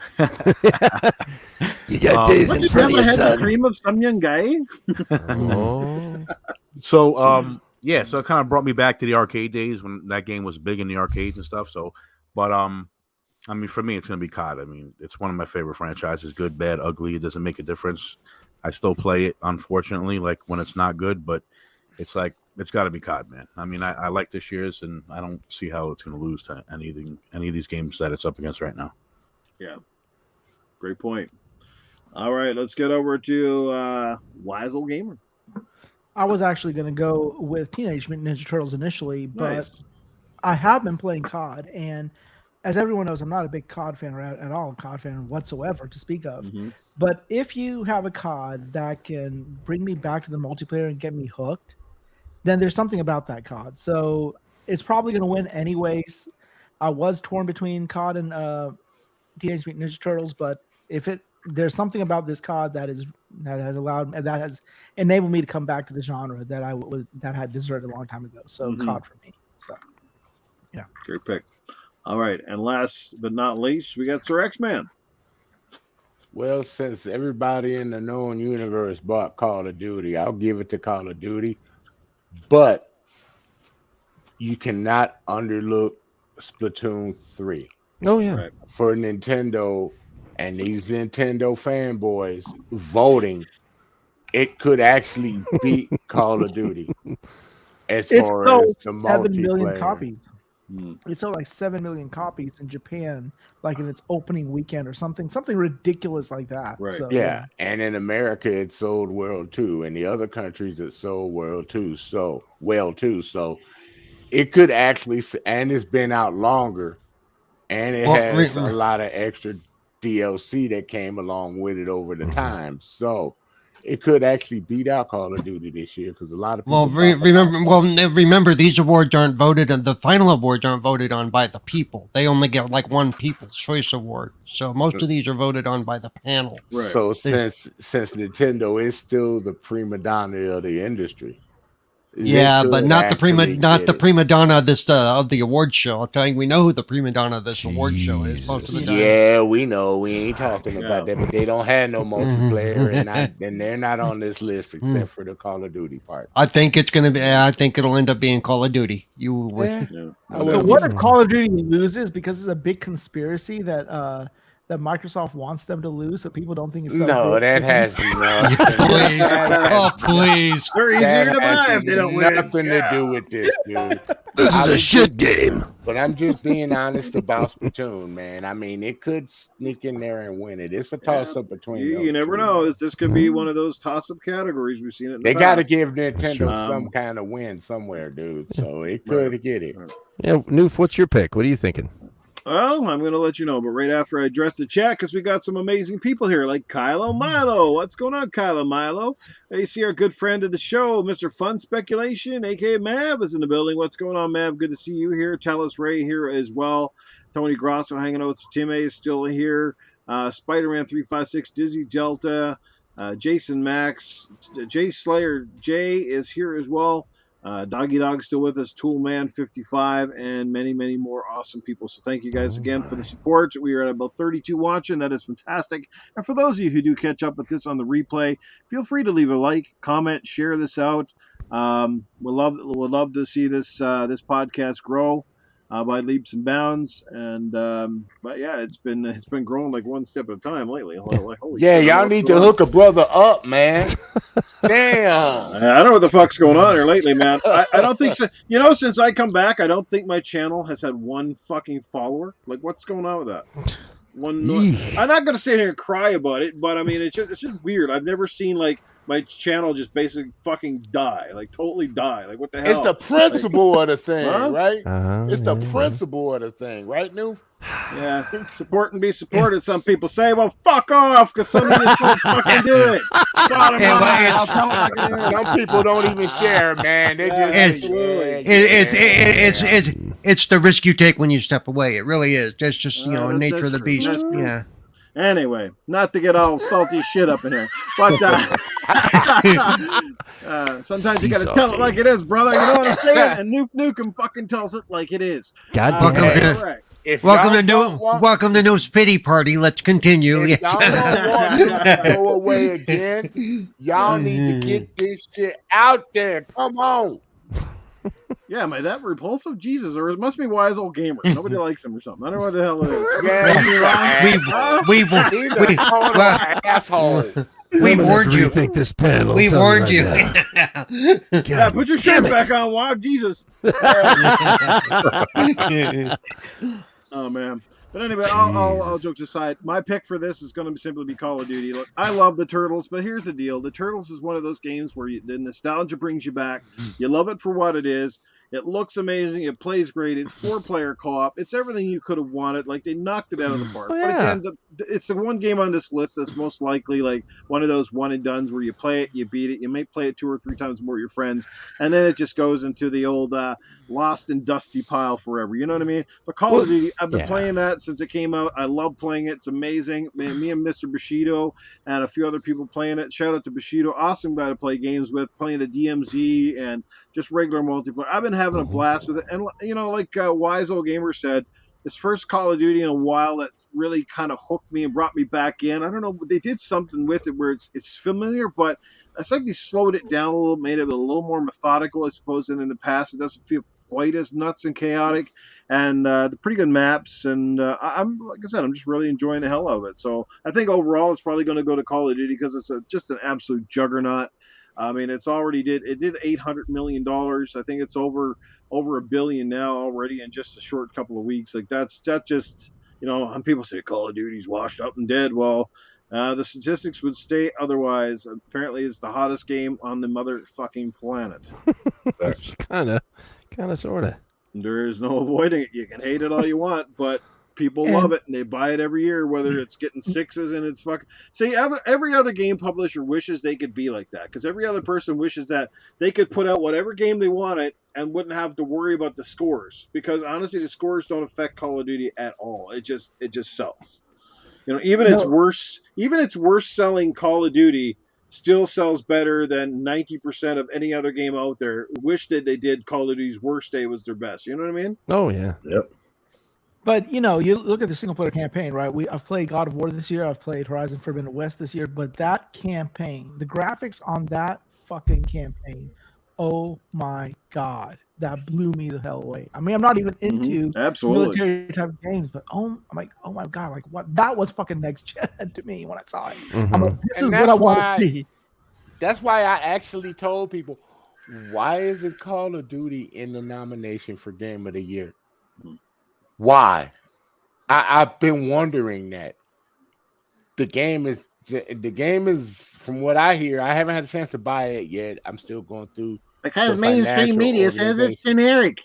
You got days in front of you, the son. cream of some young guy? Oh. So yeah, so it kind of brought me back to the arcade days when that game was big in the arcades and stuff. So, but I mean, for me, it's gonna be COD. I mean, it's one of my favorite franchises. Good, bad, ugly, it doesn't make a difference. I still play it, unfortunately, like when it's not good, but it's like it's got to be COD, man. I mean, I like this year's, and I don't see how it's gonna lose to any of these games that it's up against right now. Yeah. Great point. All right, let's get over to Wize Old Gamer. I was actually going to go with Teenage Mutant Ninja Turtles initially, but Nice. I have been playing COD, and as everyone knows, I'm not a big COD fan or at all COD fan whatsoever to speak of. Mhm. But if you have a COD that can bring me back to the multiplayer and get me hooked, then there's something about that COD. So it's probably going to win anyways. I was torn between COD and Teenage Mutant Ninja Turtles, but there's something about this COD that has enabled me to come back to the genre that I had deserted a long time ago. So COD for me. So yeah, great pick. All right, and last but not least, we got Sir X-Man. Well, since everybody in the known universe bought Call of Duty, I'll give it to Call of Duty. But you cannot underlook Splatoon 3. Oh yeah. Right. For Nintendo and these Nintendo fanboys voting, it could actually beat Call of Duty as far as the 7 million multiplayer. copies. It sold like 7 million copies in Japan, like in its opening weekend or something ridiculous like that. Right. So, Yeah, and in America it sold World 2, and the other countries it sold World 2, so it could actually, and it's been out longer, and it has a lot of extra DLC that came along with it over the time, so it could actually beat out Call of Duty this year because a lot of people. Remember, these awards aren't voted, and the final awards aren't voted on by the people. They only get like one People's Choice Award. So most of these are voted on by the panel. Right. So since Nintendo is still the prima donna of the industry. Yeah, but not the prima donna of this of the award show. I'll tell you, we know who the prima donna of this award show is most of the time. Yeah, we know. We ain't talking about that, but they don't have no multiplayer, and they're not on this list except for the Call of Duty part. I think it's gonna be. I think it'll end up being Call of Duty. So what if Call of Duty loses because it's a big conspiracy that Microsoft wants them to lose, so people don't think it's no. That has please. They're easier to buy if they don't win. Nothing to do with this, dude. This is a shit game. But I'm just being honest about Splatoon, man. I mean, it could sneak in there and win it. It's a toss-up between. You never know. This could be one of those toss-up categories we've seen it. They got to give Nintendo some kind of win somewhere, dude. So it could get it. Yeah, Noof, what's your pick? What are you thinking? Well, I'm going to let you know, but right after I address the chat, because we got some amazing people here, like Kylo Milo. What's going on, Kylo Milo? You see our good friend of the show, Mr. Fun Speculation, a.k.a. Mav, is in the building. What's going on, Mav? Good to see you here. Talis Ray here as well. Tony Grosso hanging out with Tim A is still here. Spider-Man 356, Dizzy Delta, Jason Max, Jay Slayer Jay is here as well. Doggy Dog still with us, Toolman 55, and many, many more awesome people. So thank you guys again for the support. We are at about 32 watching. That is fantastic. And for those of you who do catch up with this on the replay, feel free to leave a like, comment, share this out. We'll love to see this podcast grow by leaps and bounds. And but yeah, it's been growing like one step at a time lately. Like, holy shit, y'all need to hook a brother up, man. Damn. I don't know what the fuck's going on here lately, man. I don't think so. You know, since I come back, I don't think my channel has had one fucking follower. Like, what's going on with that? I'm not gonna sit here and cry about it, but I mean, it's just weird. I've never seen like my channel just basically fucking die, like totally die. Like, what the hell? It's the principle of the thing, right? It's the yeah. principle of the thing, right, New? Yeah, support and be supported. Some people say, "Well, fuck off," because some of you don't fucking do it. Some people don't even share, man. They just it's the risk you take when you step away. It really is. That's just nature of the beast. Yeah. Anyway, not to get all salty shit up in here, but sometimes you gotta tell it like it is, brother. You know what I'm saying? And Nukem fucking tells it like it is. God damn. Welcome to Noof's pity party. Let's continue. If y'all don't want to go away again, y'all need to get this shit out there. Come on. Yeah, am I that repulsive? Jesus, or it must be Wize Old Gamer. Nobody likes him or something. I don't know what the hell it is. Asshole. We warned you. Think this panel. We warned you. Yeah, put your shirt back on. Wow, Jesus. Oh man. But anyway, all jokes aside, my pick for this is going to simply be Call of Duty. Look, I love the Turtles, but here's the deal: the Turtles is one of those games where the nostalgia brings you back. You love it for what it is. It looks amazing. It plays great. It's 4-player co-op. It's everything you could have wanted. Like, they knocked it out of the park. Oh, But again, it's the one game on this list that's most likely like one of those one and dones where you play it, you beat it, you may play it 2 or 3 times more with your friends, and then it just goes into the old lost in dusty pile forever. You know what I mean? But Call of Duty, I've been playing that since it came out. I love playing it. It's amazing. Me and Mr. Bushido and a few other people playing it. Shout out to Bushido. Awesome guy to play games with, playing the DMZ and just regular multiplayer. I've been having a blast with it. And, like Wize Old Gamer said, this first Call of Duty in a while that really kind of hooked me and brought me back in. I don't know, but they did something with it where it's familiar, but it's like they slowed it down a little, made it a little more methodical, I suppose, than in the past. It doesn't feel quite as nuts and chaotic, and they're pretty good maps. And I'm like I said, I'm just really enjoying the hell out of it. So I think overall, it's probably going to go to Call of Duty because it's just an absolute juggernaut. I mean, it did $800 million. I think it's over $1 billion now already in just a short couple of weeks. Like that just, and people say Call of Duty's washed up and dead. Well, the statistics would state otherwise. Apparently, it's the hottest game on the motherfucking planet. Kind of, sort of. There is no avoiding it. You can hate it all you want, but people love it and they buy it every year, whether it's getting sixes and it's fucking. See, every other game publisher wishes they could be like that, because every other person wishes that they could put out whatever game they wanted and wouldn't have to worry about the scores, because honestly, the scores don't affect Call of Duty at all. It just sells. Even its worst selling Call of Duty still sells better than 90% of any other game out there. Wish that they did Call of Duty's worst day was their best. You know what I mean? Oh yeah. Yep. But you look at the single player campaign, right? I've played God of War this year. I've played Horizon Forbidden West this year. But that campaign, the graphics on that fucking campaign, oh my god, that blew me the hell away. I mean, I'm not even into military type of games, but I'm like, oh my god, like what? That was fucking next gen to me when I saw it. I'm like, this is what I want to see. That's why I actually told people, why isn't Call of Duty in the nomination for Game of the Year? Why? I've been wondering that. The game is, from what I hear, I haven't had a chance to buy it yet. I'm still going through. Because mainstream media says it's generic.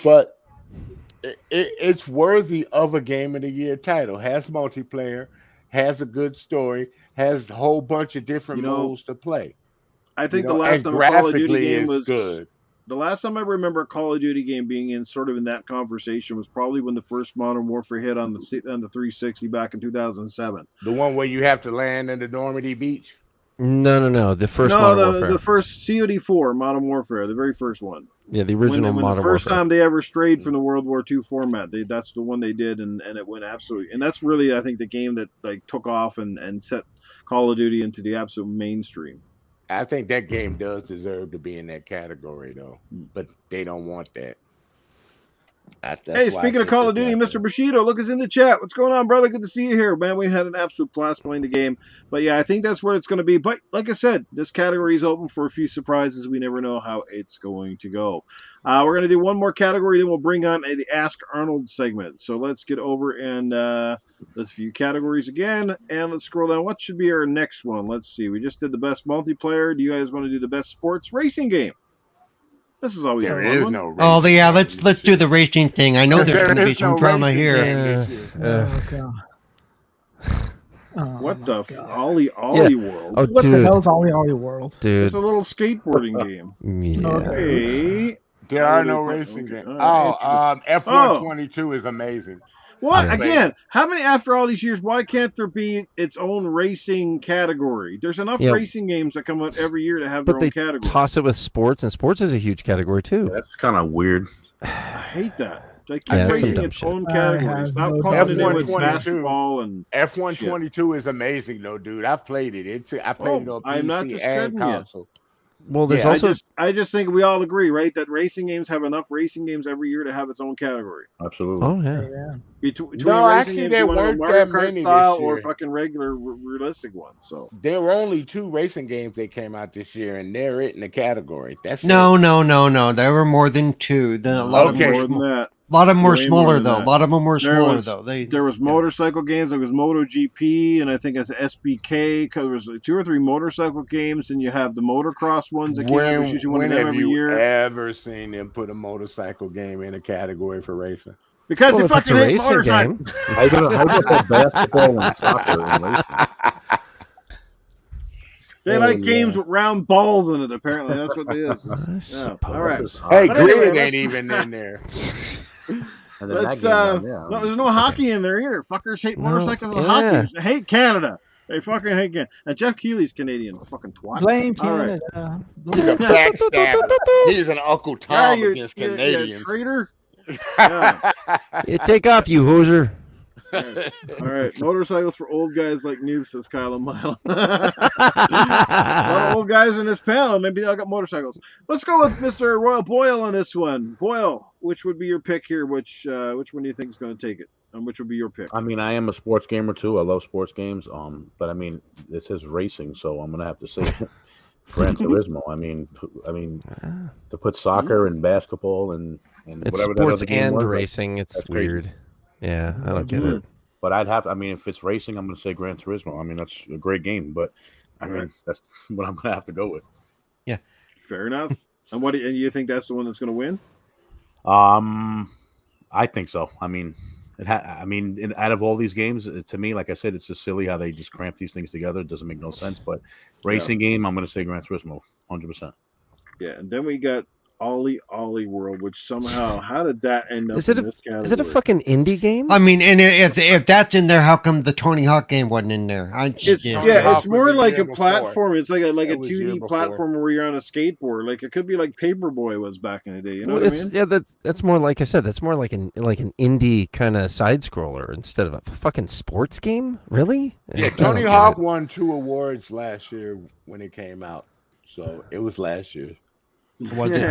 But it's worthy of a Game of the Year title. Has multiplayer, has a good story, has a whole bunch of different modes to play. I think the last time a Call of Duty game was good. The last time I remember a Call of Duty game being in sort of in that conversation was probably when the first Modern Warfare hit on the 360 back in 2007. The one where you have to land in the Normandy beach? No. The first Modern Warfare. The first COD4 Modern Warfare, the very first one. Yeah, the original when Modern the first Warfare. time they ever strayed from the World War II format. That's the one they did, and it went absolutely. And that's really, I think, the game that like took off and set Call of Duty into the absolute mainstream. I think that game does deserve to be in that category, though, but they don't want that. Hey, speaking of Call of Duty, Mr. Bushido, look us in the chat. What's going on, brother? Good to see you here, man. We had an absolute blast playing the game. But yeah, I think that's where it's going to be. But like I said, this category is open for a few surprises. We never know how it's going to go. We're going to do one more category, then we'll bring on the Ask Arnold segment. So let's get over and let's view categories again, and let's scroll down. What should be our next one? Let's see. We just did the best multiplayer. Do you guys want to do the best sports racing game? This is always there is no. Oh yeah, let's do the racing thing. I know there's going to be some drama here. What the Ollie World? Oh, what the hell is Ollie World? Dude, it's a little skateboarding game. Yeah. Okay. There are no racing games. F122 is amazing. What? Again, how many, after all these years, why can't there be its own racing category? There's enough racing games that come out every year to have their own category. Toss it with sports, and sports is a huge category too. That's kind of weird. I hate that. They keep racing its own category. Stop calling it F122 basketball and F122 is amazing, though, dude. I've played it. I played it on PC and console. Well, there's also. I just think we all agree, right, that racing games have enough racing games every year to have its own category. Absolutely. Oh yeah. Between actually, there weren't that many this year. Or fucking regular realistic ones. So there were only 2 racing games that came out this year, and they're in the category. That's no. There were more than 2. A lot of them were smaller though. There was motorcycle games. There was MotoGP, and I think it's SBK. There was 2 or 3 motorcycle games, and you have the motocross ones that came out usually one of them every year. Ever seen them put a motorcycle game in a category for racing? Because they fucking hate motorcycles. How about basketball and soccer and racing? They like games with round balls in it. Apparently, that's what it is. I suppose. All right. Hey, But Grid anyway, ain't even in there. And then Let's. that game down there, No, there's no hockey in there either. Fuckers hate No, motorcycles and yeah. hockey. They hate Canada. They fucking hate Canada. And Jeff Keighley's Canadian. Fucking twat. Blame All right. Canada. He's a backstabber. He's an Uncle Yeah, Tom against Canadians. traitor. Yeah. Yeah, take off, you hoser. All right. Motorcycles for old guys like Noob, says Kyle and Mile. A lot of old guys in this panel. Maybe I got motorcycles. Let's go with Mr. Royal Boyle on this one. Boyle, which would be your pick here? Which one do you think is going to take it? And which would be your pick? I mean, I am a sports gamer too. I love sports games. But I mean, this is racing, so I'm gonna have to say Gran Turismo. I mean, to put soccer and basketball and It's whatever that sports other game and was, racing. It's that's crazy. weird. Yeah, I don't get it. But I'd have. I mean, if it's racing, I'm gonna say Gran Turismo. I mean, that's a great game. But I mean, that's what I'm gonna have to go with. Fair enough. And what? And you think that's the one that's going to win? I think so. I mean, out of all these games, to me, like I said, it's just silly how they just cramp these things together. It doesn't make no sense. But racing game, I'm gonna say Gran Turismo, 100%. Yeah. And then we got Ollie World, which somehow, how did that end up Is it in this category? Is it a fucking indie game? I mean, and if that's in there, how come the Tony Hawk game wasn't in there? It's Yeah. it's more was the like a year before. platform. It's like a It was year 2D before. platform where you're on a skateboard. Like it could be like Paperboy was back in the day. You know Well, what I mean? yeah, that's more like I said. That's more like an indie kind of side scroller instead of a fucking sports game. Really? Yeah, I Tony don't Hawk get it. won 2 awards last year when it came out. So it was last year. Was it?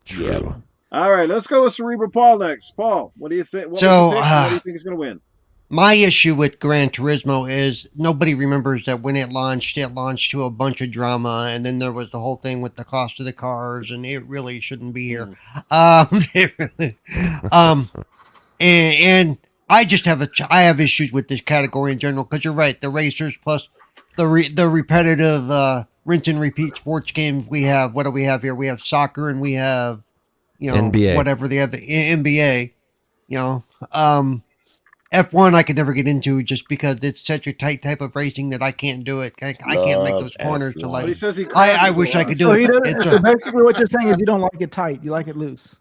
True. Yeah. All right, let's go with Cerebral Paul next. Paul, what do you think? What do you think is going to win? My issue with Gran Turismo is nobody remembers that when it launched to a bunch of drama, and then there was the whole thing with the cost of the cars, and it really shouldn't be here. And I just I have issues with this category in general because you're right, the racers plus the repetitive rinse and repeat sports games we have. What do we have here? We have soccer and we have NBA. whatever the other NBA. F1 I could never get into just because it's such a tight type of racing that I can't do it. I can't make those corners to F1. But he like. says he I wish I could do So, it. so basically, what you're saying is you don't like it tight. You like it loose.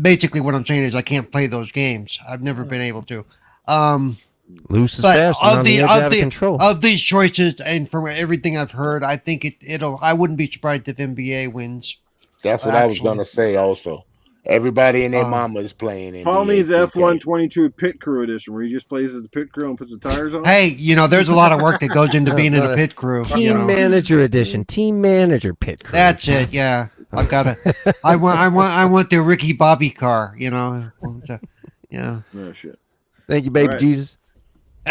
Basically, what I'm saying is I can't play those games. I've never been able to. Loose is But fast and on the edge out of control. of these choices, and from everything I've heard, I think it'll. I wouldn't be surprised if NBA wins. That's what I was Actually. going to say also. Everybody and their mama is playing NBA. Paul needs 2K. F1 22 Pit Crew Edition, where he just plays as the pit crew and puts the tires on. Hey, there's a lot of work that goes into being in a pit crew. Team manager edition. Team manager pit crew. That's it. Yeah, I've got to. I want the Ricky Bobby car. Yeah. Oh shit. Thank you, baby All right. Jesus.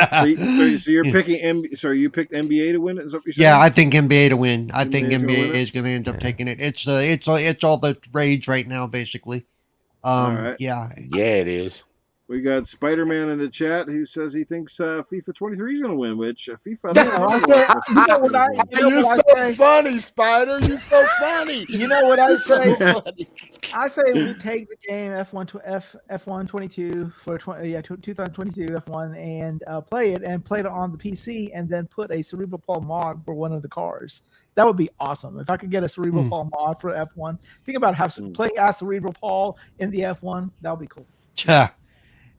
So you're picking So you picked NBA to win it? Is that what you're saying? Yeah, I think NBA to win. I think NBA 's gonna win NBA it? is going to end up taking it. It's all the rage right now, basically. All right. Yeah. Yeah, it is. We got Spider-Man in the chat who says he thinks FIFA 23 is going to win, which FIFA. You know what I say? Funny, Spider. You so funny. You know what I say? Funny. I say we take the game F1 22 for 2022 F1 and play it on the PC and then put a Cerebral Paul mod for one of the cars. That would be awesome. If I could get a Cerebral Paul mod for F1, think about playing as Cerebral Paul in the F1. That would be cool. Yeah.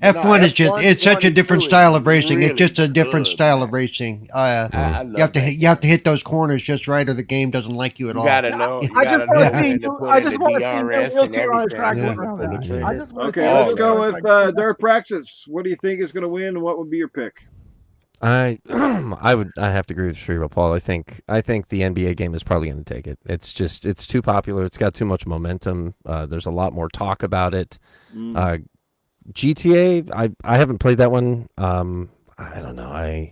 F1 is just, it's such a different 22 style of racing. really It's just a different good, style man. of racing. I love You have to that. you have to hit those corners just right, or the game doesn't like you at You all. gotta know. You I just gotta want know to see. when to put I in just the want to see DRS the and wheelchair on the track everything. going around Pull the that. trigger. I just want to Okay, see let's the go wheelchair with on the track. Darth Praxis. What do you think is going to win, and what would be your pick? I have to agree with Cerebral Paul. I think the NBA game is probably going to take it. It's too popular. It's got too much momentum. There's a lot more talk about it. GTA, I haven't played that one. I don't know.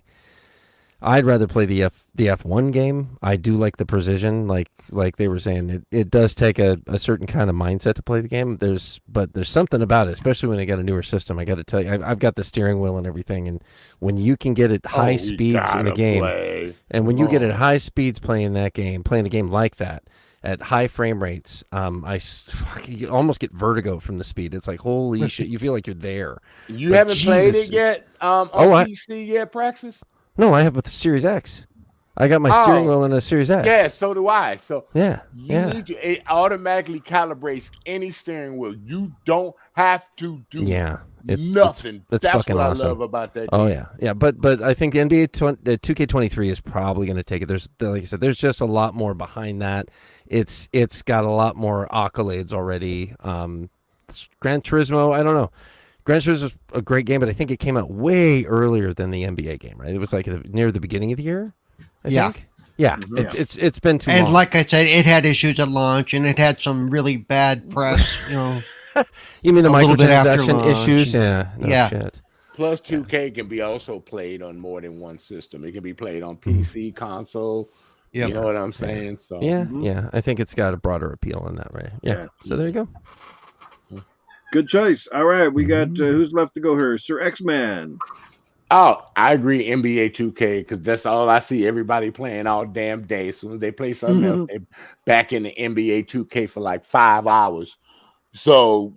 I'd rather play the F1 game. I do like the precision, like they were saying. It does take a certain kind of mindset to play the game. But there's something about it, especially when I got a newer system. I got to tell you, I've got the steering wheel and everything, and when you can get at high speeds in a game, and when you get at high speeds playing a game like that at high frame rates, you almost get vertigo from the speed. It's like, holy shit, you feel like you're there. You It's like, haven't played Jesus. it yet on I- PC yet, Praxis? No, I have with the Series X. I got my steering wheel in a Series X. Yeah, so do I. So yeah, it automatically calibrates any steering wheel. You don't have to do nothing. It's That's fucking what awesome. I love about that. Oh game. yeah. But I think the NBA 2K23 is probably going to take it. There's, like I said, there's just a lot more behind that. It's got a lot more accolades already. Gran Turismo, I don't know. Gran Turismo is a great game, but I think it came out way earlier than the NBA game, right? It was like near the beginning of the year. I think. Yeah, it's been too long. And like I said, it had issues at launch, and it had some really bad press. You know, you mean the a little bit after microtransaction launch. issues? Yeah, Yeah. Shit. Plus, 2K can be also played on more than one system. It can be played on PC, console. Yep. You know what I'm saying? So Yeah. I think it's got a broader appeal in that way. Yeah. So there you go. Good choice. All right, we got who's left to go here? Sir X-Man. Oh, I agree. NBA 2K, because that's all I see everybody playing all damn day. As soon as they play something else, they back in the NBA 2K for like 5 hours. So,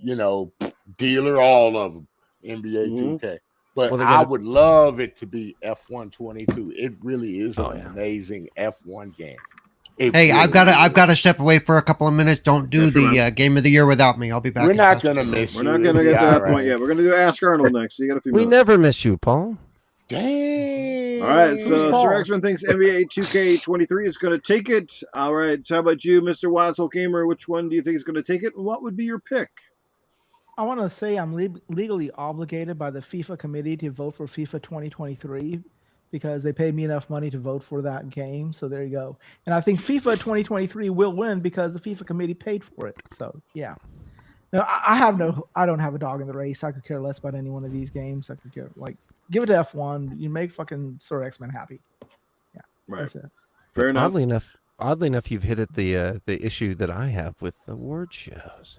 dealer, all of them, NBA 2K. But I would love it to be F122. It really is an amazing F1 game. Hey, I've got to step away for a couple of minutes. Don't do the game of the year without me. I'll be back. We're not gonna miss you. We're not gonna get to that point yet. We're gonna do Ask Arnold next. So you got a few minutes. We never miss you, Paul. Dang. All right, so Sir X-Man thinks NBA 2K23 is going to take it. All right, so how about you, Mr. Wize Old Gamer? Which one do you think is going to take it? And what would be your pick? I want to say I'm legally obligated by the FIFA committee to vote for FIFA 2023 because they paid me enough money to vote for that game. So there you go. And I think FIFA 2023 will win because the FIFA committee paid for it. So yeah. No, I don't have a dog in the race. I could care less about any one of these games. I could care give it to F1. You make fucking Sir X-Men happy. Yeah, right. That's it. Fair enough. Oddly enough, you've hit at the issue that I have with award shows.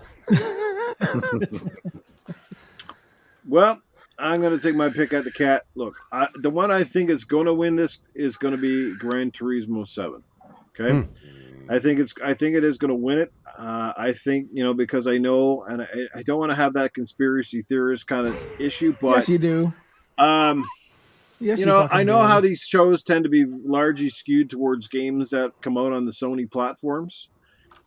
Well, I'm going to take my pick at the cat. Look, the one I think is going to win this is going to be Gran Turismo 7. Okay. I think it is going to win it. I think, because I know, and I don't want to have that conspiracy theorist kind of issue, but yes, you do. Yes, I know how these shows tend to be largely skewed towards games that come out on the Sony platforms.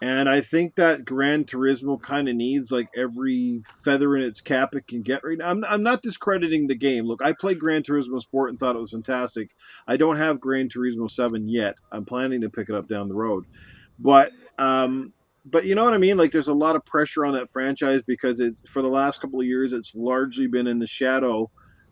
And I think that Gran Turismo kind of needs like every feather in its cap it can get right now. I'm not discrediting the game. Look, I played Gran Turismo Sport and thought it was fantastic. I don't have Gran Turismo 7 yet. I'm planning to pick it up down the road. But you know what I mean? Like there's a lot of pressure on that franchise because for the last couple of years, it's largely been in the shadow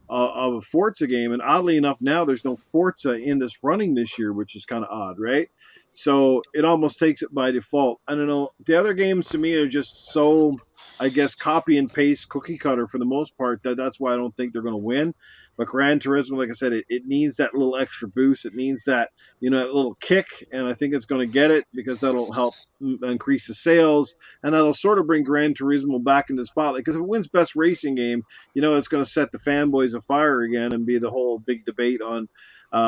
of a Forza game. And oddly enough, now there's no Forza in this running this year, which is kind of odd, right? So it almost takes it by default. I don't know. The other games to me are just so, I guess, copy and paste cookie cutter for the most part. That's why I don't think they're going to win. But Gran Turismo, like I said, it needs that little extra boost. It needs that, that little kick. And I think it's going to get it because that'll help increase the sales. And that'll sort of bring Gran Turismo back into the spotlight. Because if it wins Best Racing Game, it's going to set the fanboys afire again and be the whole big debate on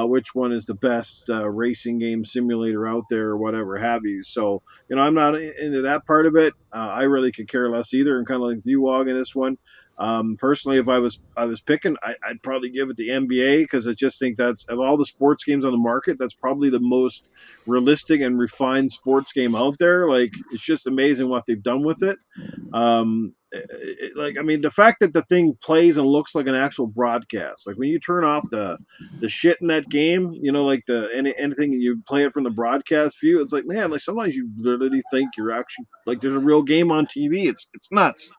which one is the best racing game simulator out there or whatever have you. So, I'm not into that part of it. I really could care less either. I'm kind of like you, Wog, in this one. Personally, if I was picking, I'd probably give it the NBA because I just think that's, of all the sports games on the market, that's probably the most realistic and refined sports game out there. Like, it's just amazing what they've done with it. The fact that the thing plays and looks like an actual broadcast, like when you turn off the shit in that game, anything you play it from the broadcast view, it's like, man, like sometimes you literally think you're actually like there's a real game on TV. It's nuts.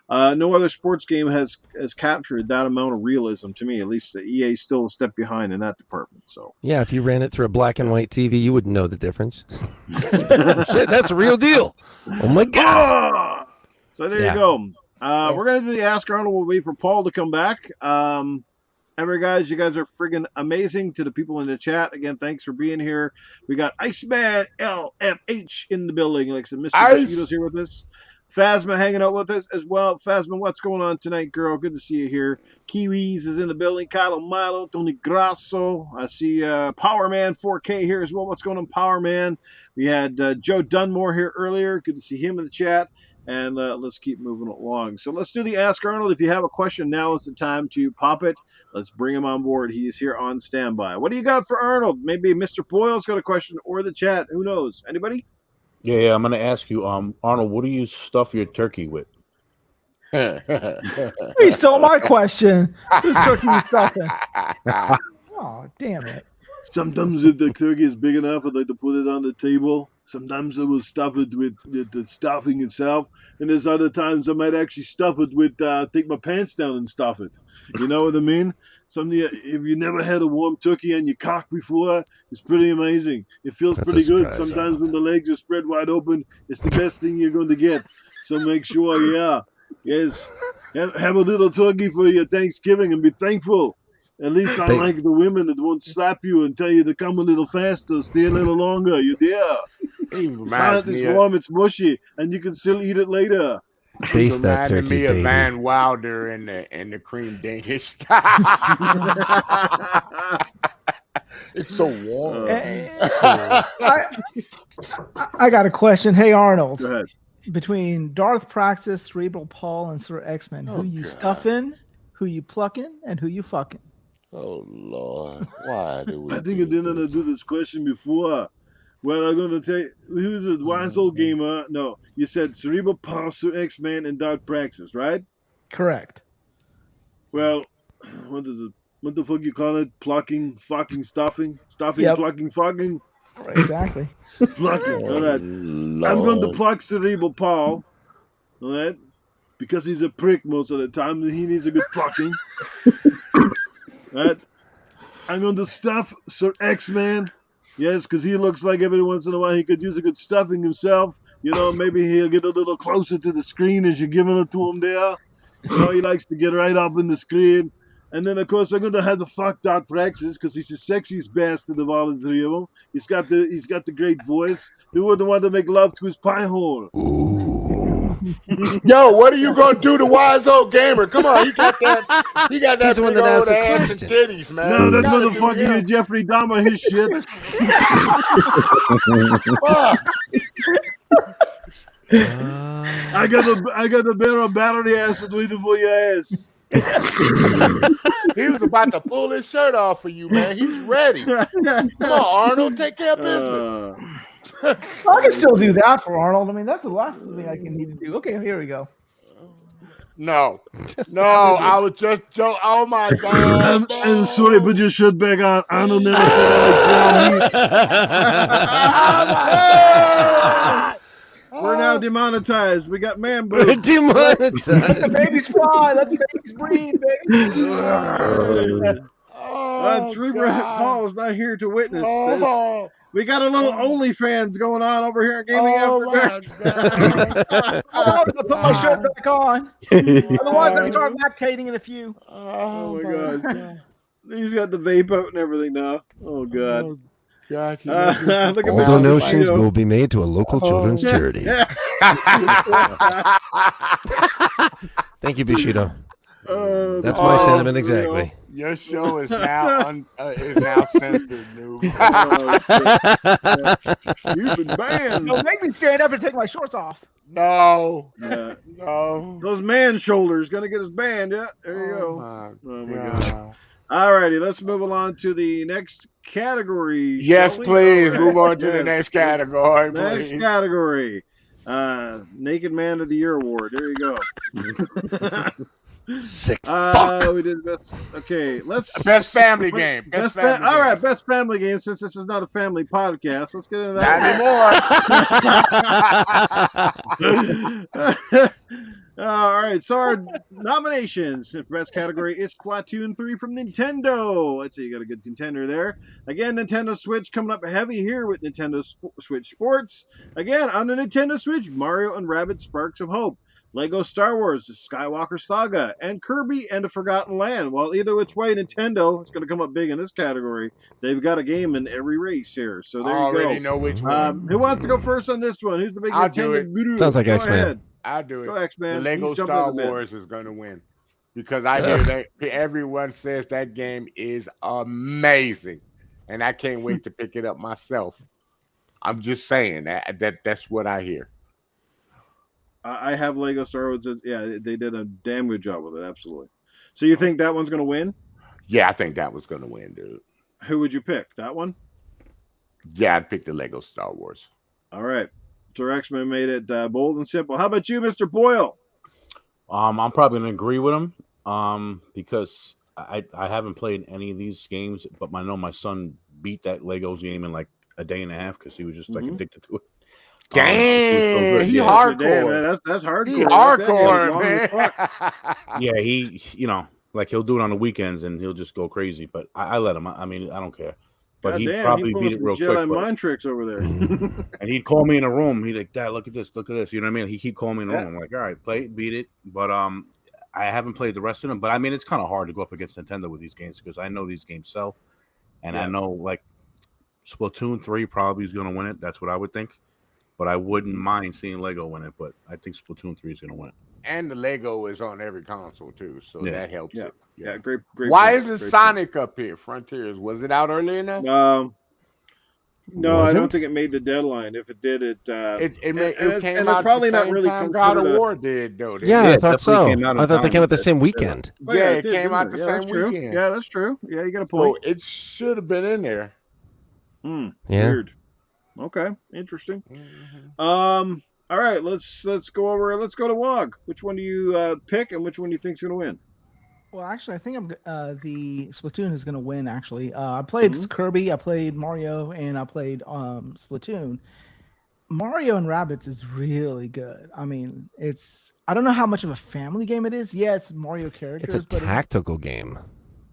No other sports game has captured that amount of realism to me. At least the EA is still a step behind in that department. So yeah, if you ran it through a black and white TV, you wouldn't know the difference. Shit, that's a real deal. Oh my god! So there you go. We're gonna do the Ask Arnold. We'll wait for Paul to come back. Guys, you guys are friggin' amazing. To the people in the chat, again, thanks for being here. We got Iceman LFH in the building. Like I said, Mr. Mosquito's here with us. Phasma hanging out with us as well. Phasma, what's going on tonight, girl? Good to see you here. Kiwis is in the building. Kylo Milo, Tony Grasso. I see Power Man 4K here as well. What's going on, Power Man? We had Joe Dunmore here earlier. Good to see him in the chat. And let's keep moving along. So let's do the Ask Arnold. If you have a question, now is the time to pop it. Let's bring him on board. He's here on standby. What do you got for Arnold? Maybe Mr. Boyle's got a question or the chat. Who knows? Anybody? Yeah. I'm gonna ask you, Arnold, what do you stuff your turkey with? He stole my question. Who's turkey you stuffing? Oh, damn it. Sometimes if the turkey is big enough, I'd like to put it on the table. Sometimes I will stuff it with the stuffing itself. And there's other times I might actually stuff it with, take my pants down and stuff it. You know what I mean? If you never had a warm turkey on your cock before, it's pretty amazing. It feels That's a pretty good. surprise, Sometimes Arnold. when the legs are spread wide open, it's the best thing you're going to get. So make sure, yes, have a little turkey for your Thanksgiving and be thankful. At least I like the women that won't slap you and tell you to come a little faster, stay a little longer. You're there. He It's reminds hot, me it's of, warm, it's mushy, and you can still eat it later. Base that reminded turkey, me of baby. Van Wilder and the cream Danish. It's so warm. I got a question. Hey, Arnold. Go ahead. Between Darth Praxis, Cerebral Paul, and Sir X-Men, who you stuffing, who you plucking, and who you fucking? Oh Lord, why do we? I think I didn't do this question before. Well, I'm going to tell you, who's the Wize Old Gamer? No, you said Cerebral Paul, Sir X-Man, and Darth Praxis, right? Correct. Well, what the fuck you call it? Plucking, fucking, stuffing, Yep. plucking, fucking, Exactly. plucking. All right. I'm going to pluck Cerebral Paul, all right? Because he's a prick most of the time, and he needs a good plucking. Right? I'm going to stuff Sir X-Man. Yes, because he looks like every once in a while he could use a good stuffing himself. You know, maybe he'll get a little closer to the screen as you're giving it to him there. You know, he likes to get right up in the screen. And then, of course, I'm going to have to fuck Darth Praxis because he's the sexiest bastard of all the three of them. He's got the great voice. Who wouldn't want to make love to his pie hole? Yo, what are you gonna do to Wize Old Gamer? Come on, he got that. He got that He's the one big that old asked the ass and question. titties, man. No, that You gotta do motherfucker, him. you Jeffrey Dahmer, his shit. Fuck. I got a barrel of battery acid waiting for your ass. He was about to pull his shirt off for you, man. He's ready. Come on, Arnold, take care of business. I can still do that for Arnold. I mean, that's the last thing I can need to do. Okay, here we go. No, I was just joking. Oh my God! I'm sorry, put your shirt back on. Arnold never said I like brown meat. We're now demonetized. We got man boob. Demonetized. Let the babies fly. Let the babies breathe, baby. Cerebral Paul is not here to witness this. Oh, We got a little OnlyFans going on over here at Gaming oh After my God! I'm going to put my shirt back on. Otherwise, I start lactating in a few. Oh my God. He's got the vape out and everything now. Oh God. Oh, God, you Look at All Mr. donations Bushido. will be made to a local children's charity. Thank you, Bushido. That's my sentiment exactly. Your show is now censored, noob. You've been banned. Don't make me stand up and take my shorts off. No, Yeah. no. Those man shoulders gonna get us banned. Yeah, there you go. Oh my God. Alrighty, let's move along to the next category. Yes, shall we? please. All right. Move on to the Yes. next category, Next please. category. Naked Man of the Year award. There you go. Sick fuck. We did best. Okay, let's Best family game. Best family game. All right, best family game. Since this is not a family podcast, let's get into Not that. anymore. All right, so our nominations for best category is Splatoon 3 from Nintendo. Let's see, you got a good contender there. Again, Nintendo Switch coming up heavy here with Nintendo Switch Sports. Again, on the Nintendo Switch, Mario and Rabbids Sparks of Hope. Lego Star Wars, The Skywalker Saga, and Kirby and the Forgotten Land. Well, either which way, Nintendo is going to come up big in this category. They've got a game in every race here, so there I already you go. know which one. Who wants to go first on this one? Who's the big I'll do Nintendo it. guru? Sounds like Go X-Man. ahead. I'll do it. Go X-Man. The Lego You jump Star in the bed. Wars is going to win because I hear that everyone says that game is amazing, and I can't wait to pick it up myself. I'm just saying that's what I hear. I have Lego Star Wars. Yeah, they did a damn good job with it. Absolutely. So you think that one's going to win? Yeah, I think that was going to win, dude. Who would you pick? That one? Yeah, I'd pick the Lego Star Wars. All right. So X-Men made it bold and simple. How about you, Mr. Boyle? I'm probably gonna agree with him. Because I haven't played any of these games, but I know my son beat that Legos game in like a day and a half because he was just like addicted to it. Damn, he Yeah. hardcore. Damn, man, that's hardcore. He Like that. hardcore, Long as fuck. man. Yeah, he like he'll do it on the weekends and he'll just go crazy. But I let him. I mean, I don't care. But God he damn, probably pulling beat it some real Jedi quick. mind tricks over there. And he'd call me in a room. He'd like, Dad, look at this, look at this. You know what I mean? He keep calling me in a Yeah. room. I'm like, all right, play it, beat it. But I haven't played the rest of them. But I mean, it's kind of hard to go up against Nintendo with these games because I know these games sell, and I know like Splatoon 3 probably is going to win it. That's what I would think. But I wouldn't mind seeing Lego win it. But I think Splatoon 3 is going to win it. And the Lego is on every console too, so Yeah. that helps Yeah. it. Yeah, great. Why point, isn't great Sonic up here? Frontiers, was it out early enough? point. No, I don't Wasn't? think it made the deadline. If it did, It and came it's out probably the not same really time come God true of to- War did, though. didn't Yeah, it? I it thought definitely so. came out in I thought they time came out the with same that. weekend. Oh, Yeah, it it did, came didn't out it? the Yeah, same that's true. weekend. Yeah, that's true. Yeah, you got a So point. it should have been in there. Yeah. Weird. Okay, interesting. All right, let's go to Wog. Which one do you pick, and which one do you think's going to win? Well, actually, I think the Splatoon is going to win. Actually, I played Kirby, I played Mario, and I played Splatoon. Mario and Rabbids is really good. I mean, I don't know how much of a family game it is. Yeah, it's Mario characters, It's a but tactical game.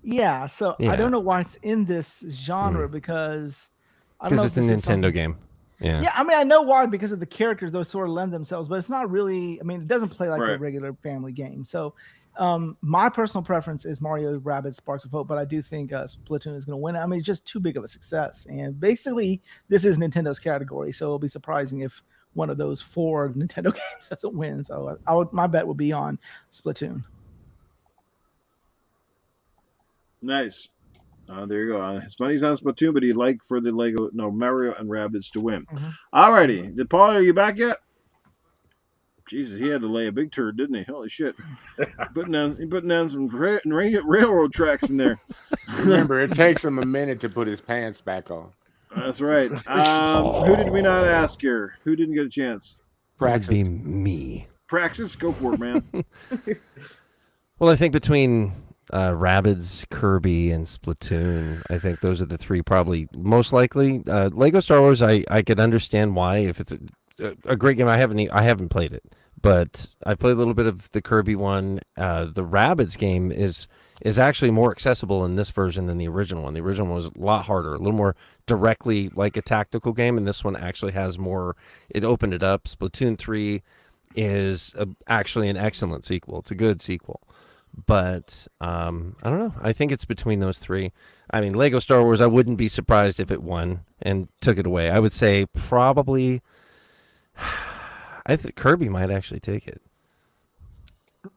yeah. So Yeah. I don't know why it's in this genre because I don't know Because if it's a this is Nintendo something- game. Yeah. Yeah, I mean, I know why because of the characters; those sort of lend themselves, but it's not really. I mean, it doesn't play like a Right. regular family game. So, my personal preference is Mario, Rabbids, Sparks of Hope, but I do think Splatoon is going to win. I mean, it's just too big of a success, and basically, this is Nintendo's category, so it'll be surprising if one of those 4 Nintendo games doesn't win. So, my bet would be on Splatoon. Nice. There you go. His money's on Splatoon, but he'd like for the Mario and Rabbids to win. All righty. Paul, are you back yet? Jesus, he had to lay a big turd, didn't he? Holy shit. Putting down some railroad tracks in there. Remember, it takes him a minute to put his pants back on. That's right. Who did we not ask here? Who didn't get a chance? That would be me. Praxis, go for it, man. Well, I think between Rabbids, Kirby, and Splatoon, I think those are the 3 probably most likely. Lego Star Wars, I could understand why if it's a great game. I haven't played it, but I played a little bit of the Kirby one. The Rabbids game is actually more accessible in this version than the original one. The original one was a lot harder, a little more directly like a tactical game, and this one actually has more. It opened it up. Splatoon 3 is actually an excellent sequel. It's a good sequel. But I don't know. I think it's between those 3. I mean, Lego Star Wars, I wouldn't be surprised if it won and took it away. I would say probably I think Kirby might actually take it.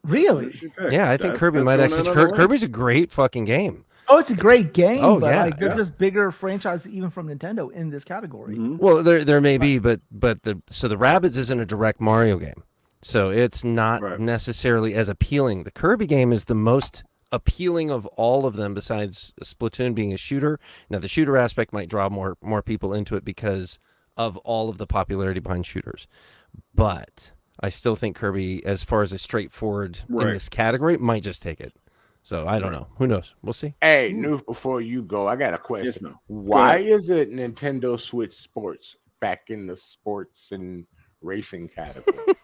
Really? Yeah, I think Kirby might actually. Kirby's a great fucking game. Oh, it's a great game. Oh, but yeah, like, there's just bigger franchises even from Nintendo in this category. Well, there may be, but the Rabbids isn't a direct Mario game, so it's not necessarily as appealing. The Kirby game is the most appealing of all of them, besides Splatoon being a shooter. Now, the shooter aspect might draw more people into it because of all of the popularity behind shooters, but I still think Kirby, as far as a straightforward in this category, might just take it. So I don't know. Who knows? We'll see. Hey, Noof, before you go, I got a question. Yes, no. Why is it Nintendo Switch Sports back in the sports and racing category?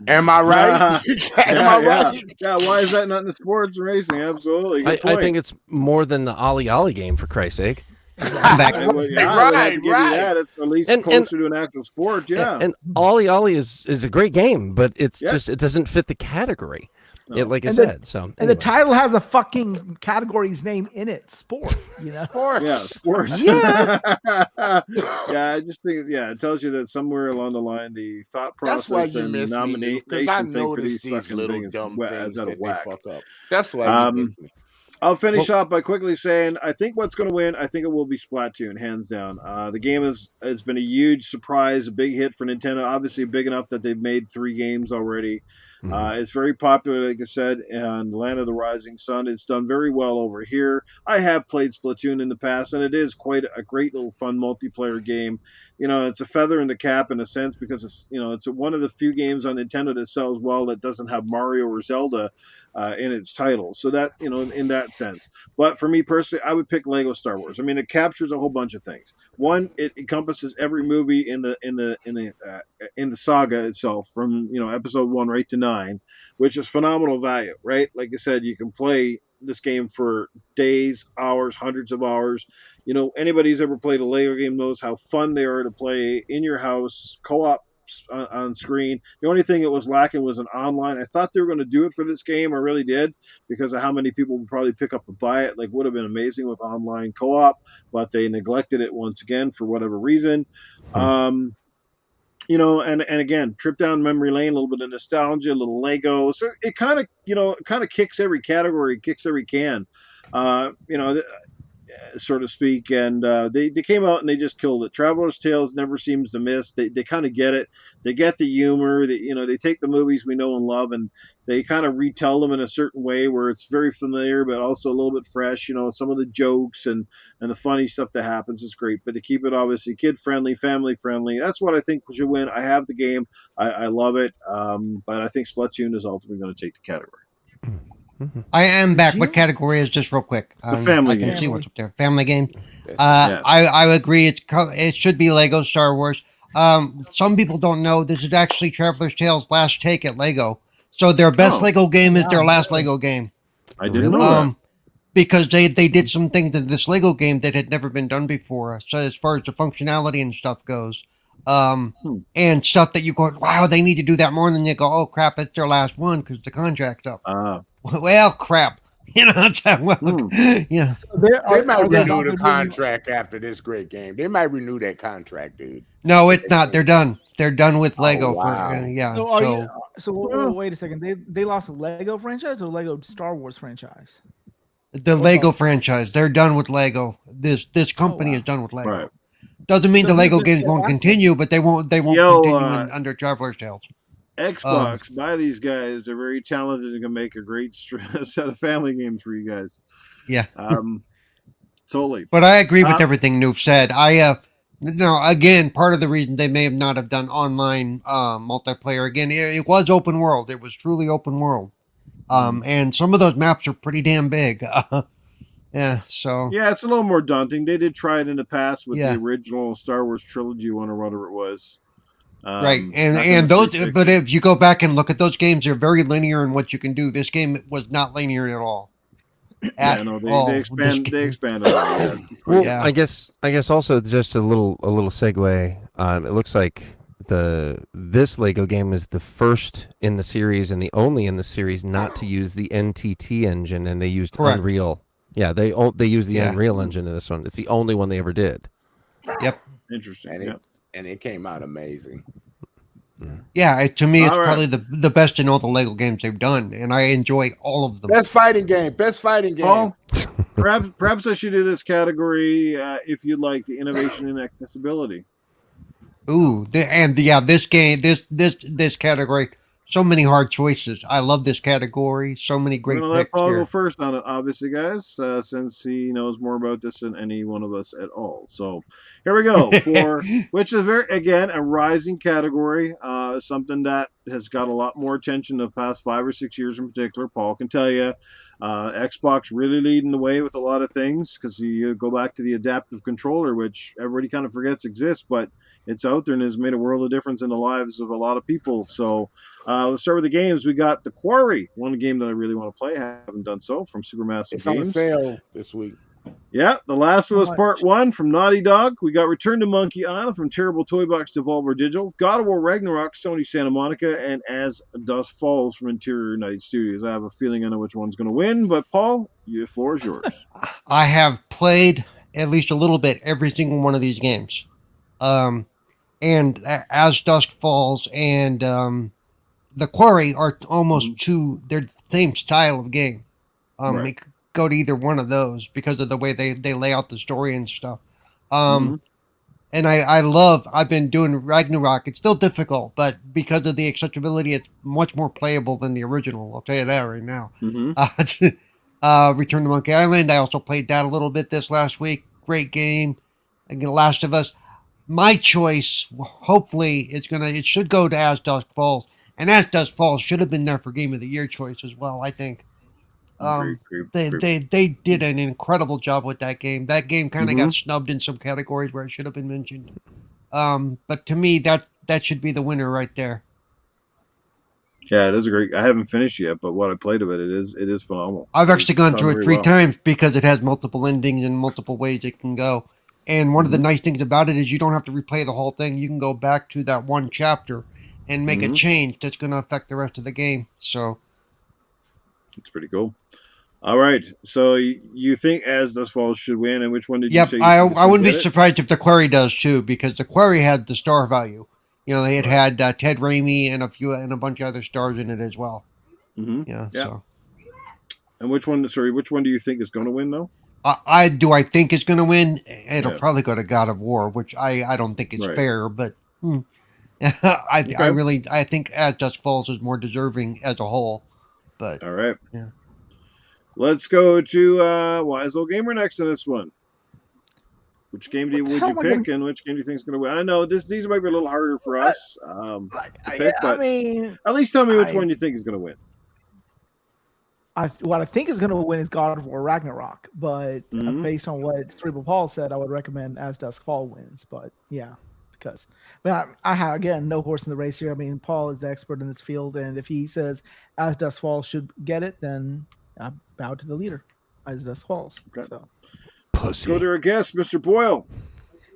Am I right? Am I right? Yeah, why is that not in the sports and racing? Absolutely. I think it's more than the Ollie Ollie game, for Christ's sake. Right. It's at least closer to an actual sport. Yeah. And Ollie Ollie is a great game, but it's just it doesn't fit the category. No. Like I And said. And the title has a fucking category's name in it. Sport. You know? Sports. Yeah, sports. Yeah. Yeah, I just think it tells you that somewhere along the line the thought That's why process you and miss me, nomination because I thing for notice these these fucking little things dumb is things out of that they whack. fuck up. That's why you miss me. I'll finish off by quickly saying I think what's going to win. I think it will be Splatoon, hands down. The game has been a huge surprise, a big hit for Nintendo. Obviously, big enough that they've made 3 games already. It's very popular, like I said, and Land of the Rising Sun. It's done very well over here. I have played Splatoon in the past, and it is quite a great little fun multiplayer game. It's a feather in the cap in a sense because it's one of the few games on Nintendo that sells well that doesn't have Mario or Zelda in its title. So that, in that sense. But for me personally, I would pick Lego Star Wars. I mean, it captures a whole bunch of things. One, it encompasses every movie in the saga itself, from episode 1 right to 9, which is phenomenal value, right? Like I said, you can play this game for days, hours, hundreds of hours. Anybody who's ever played a Lego game knows how fun they are to play in your house, co-op on screen. The only thing it was lacking was an online. I thought they were going to do it for this game. I really did, because of how many people would probably pick up and buy it. Like, would have been amazing with online co-op, but they neglected it once again for whatever reason. And again, trip down memory lane, a little bit of nostalgia, a little Lego. So it kind of kicks every category, kicks every can. So to speak, and they came out and they just killed it. Traveler's Tales never seems to miss. They kind of get it. They get the humor. They take the movies we know and love, and they kind of retell them in a certain way where it's very familiar, but also a little bit fresh. Some of the jokes and the funny stuff that happens is great, but to keep it obviously kid friendly, family friendly. That's what I think should win. I have the game. I love it, but I think Splatoon is ultimately going to take the category. I am back. What category is just real quick? The family I can game. see what's up there. Family game. I agree. It should be Lego Star Wars. Some people don't know this is actually Traveler's Tales' last take at Lego. So their best Lego game is their last Lego game. I didn't know that. Because they did some things in this Lego game that had never been done before. So as far as the functionality and stuff goes, and stuff that you go, wow, they need to do that more. And then you go, oh crap, it's their last one because the contract's up. Well, crap. Yeah. They might renew the contract after this great game. They might renew that contract, dude. No, it's not. They're done. They're done with Lego. So wait a second. They lost a Lego franchise or Lego Star Wars franchise? The Lego franchise. They're done with Lego. This company is done with Lego. Right. Doesn't mean the Lego games won't continue, but they won't continue under Traveler's Tales. Xbox, buy these guys. They're very talented and can make a great set of family games for you guys. Yeah. Totally. But I agree with everything Noof said. Again, part of the reason they may have not have done online multiplayer, again, it was open world. It was truly open world. And some of those maps are pretty damn big. So. Yeah, it's a little more daunting. They did try it in the past with the original Star Wars trilogy one or whatever it was. Right, and those, but if you go back and look at those games, they're very linear in what you can do. This game was not linear at all. They expanded. I guess also just a little segue. It looks like this Lego game is the first in the series and the only in the series not to use the NTT engine, and they used Unreal. Yeah, they used the Unreal engine in this one. It's the only one they ever did. Yep. Interesting. And it came out amazing. Yeah, to me, it's probably the best in all the Lego games they've done, and I enjoy all of them. Best fighting game. Paul, perhaps I should do this category if you'd like, the innovation and accessibility. Ooh, this category. So many hard choices. I love this category. So many great I'm gonna picks let Paul here. go first on it, obviously, guys, since he knows more about this than any one of us at all. So here we go for which is a rising category, something that has got a lot more attention the past 5 or 6 years in particular. Paul can tell you, Xbox really leading the way with a lot of things, because you go back to the adaptive controller, which everybody kind of forgets exists, but it's out there and has made a world of difference in the lives of a lot of people. So let's start with the games. We got The Quarry, one game that I really want to play. I haven't done so, from Supermassive It's Games. on sale this week. Yeah, The Last of Us Part 1 from Naughty Dog. We got Return to Monkey Island from Terrible Toy Box Devolver Digital. God of War Ragnarok, Sony Santa Monica. And As Dusk Falls from Interior Night Studios. I have a feeling I know which one's going to win, but Paul, the floor is yours. I have played at least a little bit every single one of these games. And As Dusk Falls and The Quarry are almost they're the same style of game. Right. go to either one of those because of the way they lay out the story and stuff. And I've been doing Ragnarok. It's still difficult, but because of the accessibility, it's much more playable than the original. I'll tell you that right now. Return to Monkey Island. I also played that a little bit this last week. Great game. Again, Last of Us. My choice, hopefully, it should go to As Dusk Falls. And As Dusk Falls should have been there for Game of the Year choice as well, I think. They did an incredible job with that game. That game kind of got snubbed in some categories where it should have been mentioned. But to me, that should be the winner right there. Yeah, it is a great. I haven't finished yet, but what I played of it, it is phenomenal. I've actually gone through it 3 times because it has multiple endings and multiple ways it can go. And one of the nice things about it is you don't have to replay the whole thing. You can go back to that one chapter and make a change that's going to affect the rest of the game. So it's pretty cool. All right. So you think As Dusk Falls should win, and which one did you say? I wouldn't be surprised if the Quarry does too, because the Quarry had the star value. You know, they had Ted Raimi and a bunch of other stars in it as well. Yeah. So. And which one? Sorry, which one do you think is going to win though? I think it's going to win. It'll probably go to God of War, which I don't think it's fair, but I think As Dusk Falls is more deserving as a whole. But all right, yeah. Let's go to Wize Old Gamer next in this one. Which game would you pick, and which game do you think is going to win? I know these might be a little harder for us to pick, but at least tell me which one you think is going to win. What I think is going to win is God of War Ragnarok, but based on what Cerebral Paul said, I would recommend As Dusk Fall wins. But yeah, but I have, again, no horse in the race here. I mean, Paul is the expert in this field, and if he says As Dusk Fall should get it, then I bow to the leader, As Dusk Falls. Okay. So. Pussy. Go to our guest, Mr. Boyle.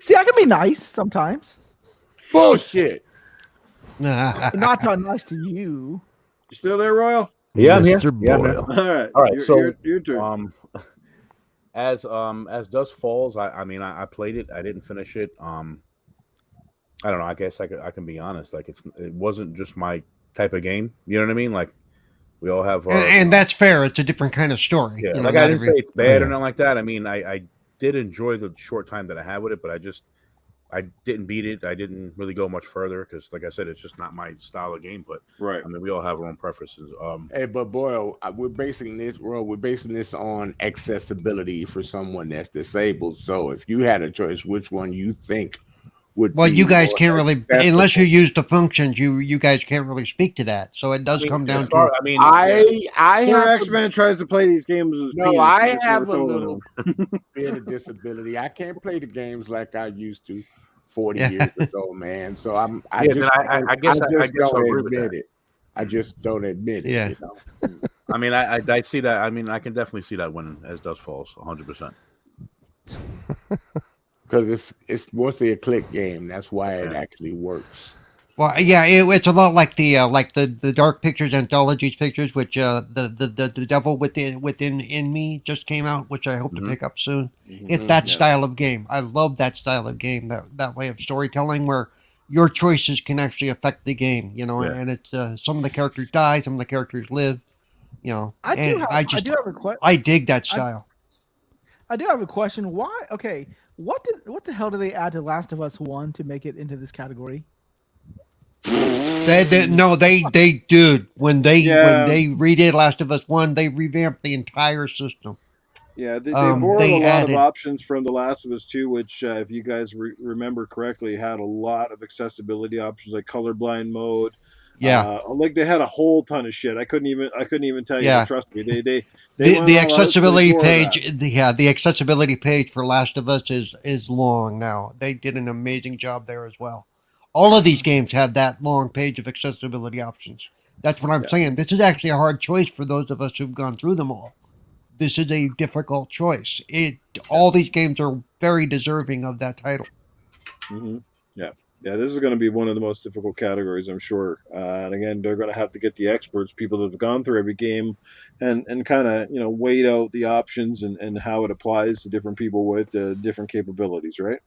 See, I can be nice sometimes. Bullshit. Not nice to you. You still there, Royal? Yeah, Mr. Yeah, Boyle. All right. So your turn. As Dusk Falls, I played it. I didn't finish it. I don't know. I guess I can be honest. Like it wasn't just my type of game. You know what I mean? Like we all have, and that's fair. It's a different kind of story. Yeah, like I didn't say it's bad or nothing like that. I mean, I did enjoy the short time that I had with it, but I didn't beat it. I didn't really go much further because, like I said, it's just not my style of game. But I mean, we all have our own preferences. Hey, but Boyle, we're basing this on accessibility for someone that's disabled. So, if you had a choice, which one you think would? Well, you guys can't really, unless you use the functions. You guys can't really speak to that. So it does come down to. I mean, I X-Man tries to play these games. I have a little bit of disability. I can't play the games like I used to 40 years ago, man. So I guess don't admit it. I just don't admit it. Yeah. You know? I mean, I see that. I mean, I can definitely see that winning As Dusk Falls 100%. Because it's mostly a click game. That's why it actually works. Well, yeah, it's a lot like the Dark Pictures Anthologies pictures, which the Devil Within Me just came out, which I hope to pick up soon. It's that style of game. I love that style of game, that way of storytelling where your choices can actually affect the game, you know. And it's some of the characters die, some of the characters live, you know. I dig that style. I do have a question. Why? Okay, what the hell did they add to Last of Us 1 to make it into this category? They dude, when they redid Last of Us 1, they revamped the entire system. Yeah, they borrowed a lot of options from The Last of Us 2, which, if you guys remember correctly, had a lot of accessibility options like colorblind mode. Yeah, like they had a whole ton of shit. I couldn't even tell you. Yeah. Trust me, they the accessibility page. The accessibility page for Last of Us is long now. They did an amazing job there as well. All of these games have that long page of accessibility options. That's what I'm saying. This is actually a hard choice for those of us who've gone through them all. This is a difficult choice. All these games are very deserving of that title. Mm-hmm. Yeah, this is going to be one of the most difficult categories, I'm sure. And again, they're going to have to get the experts, people that have gone through every game, and kind of weigh out the options and how it applies to different people with different capabilities, right?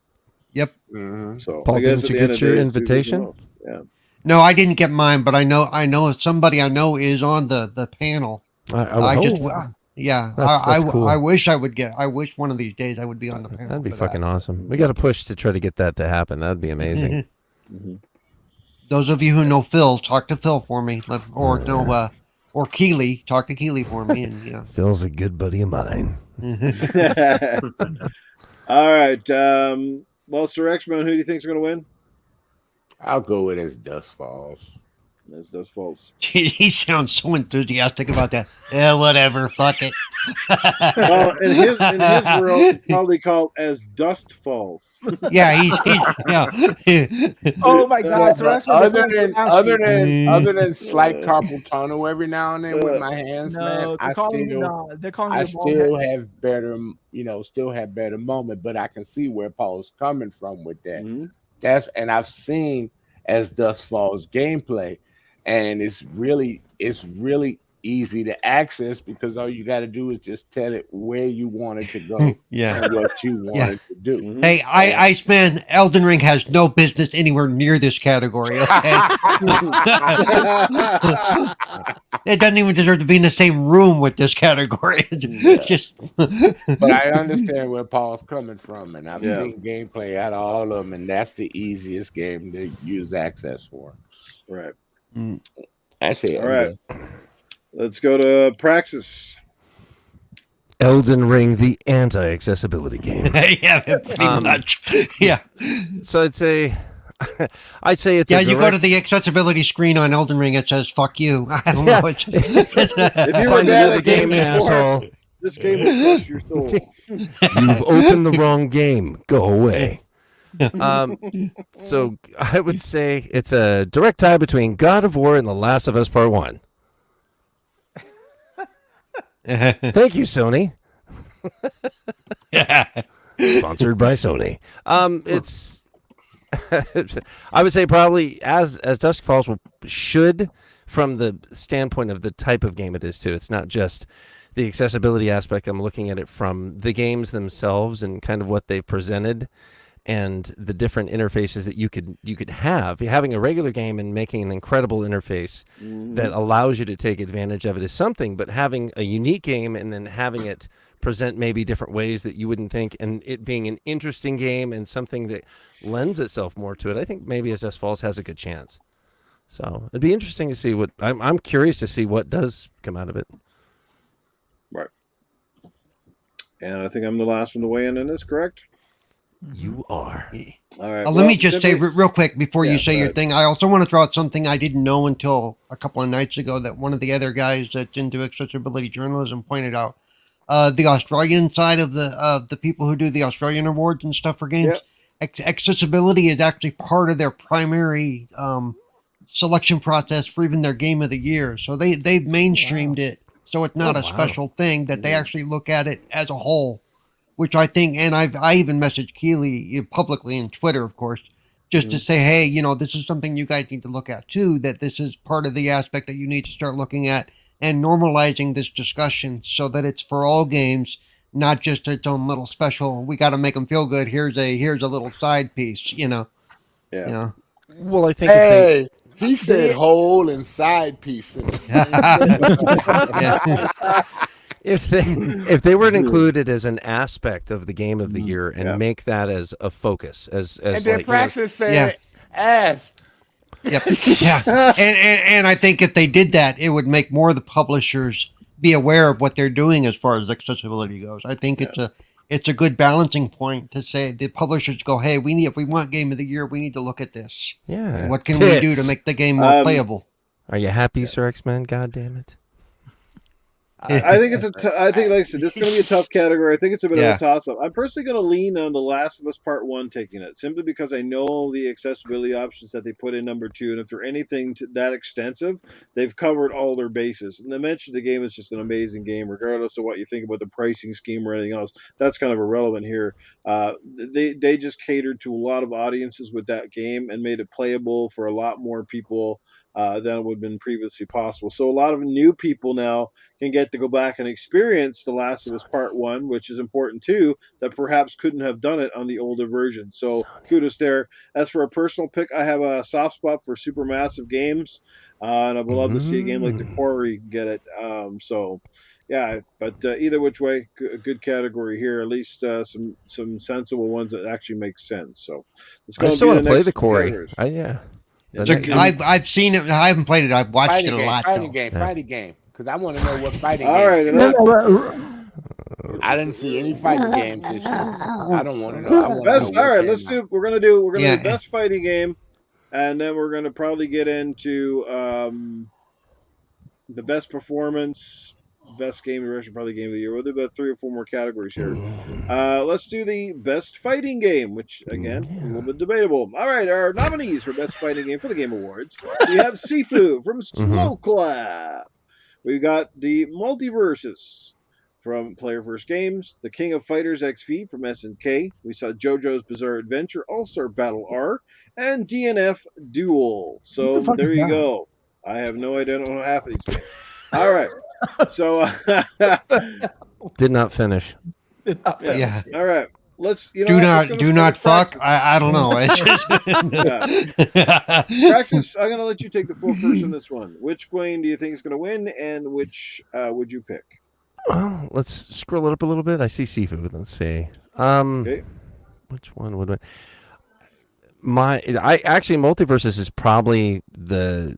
Yep. Mm-hmm. So, Paul, didn't you get your invitation? Yeah. No, I didn't get mine, but I know somebody I know is on the panel. Yeah, That's cool. I wish I would get. I wish one of these days I would be on the panel. That'd be for fucking that. awesome. We got to push to try to get that to happen. That'd be amazing. Those of you who know Phil, talk to Phil for me. Or Keeley, talk to Keeley for me. And yeah, Phil's a good buddy of mine. All right. Well, Sir X-Men, who do you think's going to win? I'll go with As Dust Falls. As Dust Falls. he sounds so enthusiastic about that. Yeah, whatever, fuck it. Well, in his world, it's probably called As Dust Falls. Yeah, he's yeah. Oh my God! So that's what Other than slight carpal tunnel every now and then with my hands, man, they're calling still have better, still have better moment. But I can see where Paul's coming from with that. Mm-hmm. And I've seen As Dust Falls gameplay, and it's really easy to access because all you got to do is just tell it where you want it to go and what you want it to do. Mm-hmm. Hey, Iceman, Elden Ring has no business anywhere near this category. Okay? It doesn't even deserve to be in the same room with this category. But I understand where Paul's coming from, and I've seen gameplay out of all of them, and that's the easiest game to use access for. Right. That's it. All right. Let's go to Praxis. Elden Ring, the anti-accessibility game. Yeah, pretty much. Yeah. So I'd say it's you go to the accessibility screen on Elden Ring. It says "fuck you." I don't know. If you were bad at game asshole, this game will crush your soul. You've opened the wrong game. Go away. So I would say it's a direct tie between God of War and The Last of Us Part 1. Thank you, Sony. Sponsored by Sony. It's I would say probably as Dusk Falls should, from the standpoint of the type of game it is too. It's not just the accessibility aspect. I'm looking at it from the games themselves and kind of what they've presented and the different interfaces that you could have. Having a regular game and making an incredible interface that allows you to take advantage of it is something, but having a unique game and then having it present maybe different ways that you wouldn't think, and it being an interesting game and something that lends itself more to it, I think maybe As Dust Falls has a good chance. So it'd be interesting to see what I'm curious to see what does come out of it. Right. And I think I'm the last one to weigh in on this, correct? You are. All right. Let me just say real quick before you say your thing. I also want to throw out something I didn't know until a couple of nights ago that one of the other guys that's into accessibility journalism pointed out. The Australian side of the people who do the Australian awards and stuff for games, accessibility is actually part of their primary selection process for even their game of the year. So they've mainstreamed it, so it's not a special thing that they actually look at it as a whole. Which I think, and I even messaged Keeley publicly on Twitter, of course, just to say, hey, this is something you guys need to look at too, that this is part of the aspect that you need to start looking at and normalizing this discussion so that it's for all games, not just its own little special, we got to make them feel good. Here's a little side piece, Yeah. Well, I think he said whole and side pieces. If they were included as an aspect of the game of the year and make that as a focus, as and then like, Praxis said as. Yep. Yeah. And I think if they did that, it would make more of the publishers be aware of what they're doing as far as accessibility goes. I think it's a good balancing point to say the publishers go, hey, if we want game of the year, we need to look at this. Yeah. What can we do to make the game more playable? Are you happy, Sir X-Men? God damn it. I think I think, like I said, this is going to be a tough category. I think it's a bit of a toss-up. I'm personally going to lean on The Last of Us Part 1 taking it, simply because I know the accessibility options that they put in number 2, and if they're anything that extensive, they've covered all their bases. And I mentioned the game is just an amazing game, regardless of what you think about the pricing scheme or anything else. That's kind of irrelevant here. They just catered to a lot of audiences with that game and made it playable for a lot more people than would have been previously possible. So a lot of new people now can get to go back and experience The Last of Us Part 1, which is important too, that perhaps couldn't have done it on the older version. So kudos there. As for a personal pick, I have a soft spot for supermassive games, and I would love to see a game like The Quarry get it. So Yeah, but either which way, a good category here. At least some sensible ones that actually make sense. So let's go I and still do want the to play next the Corey. categories. Yeah. Yeah, So next- I've seen it. I haven't played it. I've watched it a lot though. Fighting game. Because I want to know what fighting all game. right, No, I didn't see any fighting games this year. I don't want to know. I want to best. know. All right, let's do. We're gonna do Yeah. the best fighting game, and then we're gonna probably get into the best performance, best game direction, probably game of the year. We'll do about 3 or 4 more categories here. Let's do the best fighting game, which again a little bit debatable. All right, our nominees for best fighting game for the Game Awards. We have Sifu from Slow Clap. We got the Multiverses from Player First Games, the King of Fighters XV from SNK. We saw JoJo's Bizarre Adventure, All-Star Battle R, and DNF Duel. So What the fuck there is you that? go. I have no idea. I don't know half of these games. All right. So Did not finish. Yeah. All right. Let's Do not fuck. I don't know. It's just Praxis, I'm going to let you take the full first on this one. Which Wayne do you think is going to win, and which would you pick? Well, let's scroll it up a little bit. I see seafood. Let's see. Okay. Which one would I actually Multiverses is probably the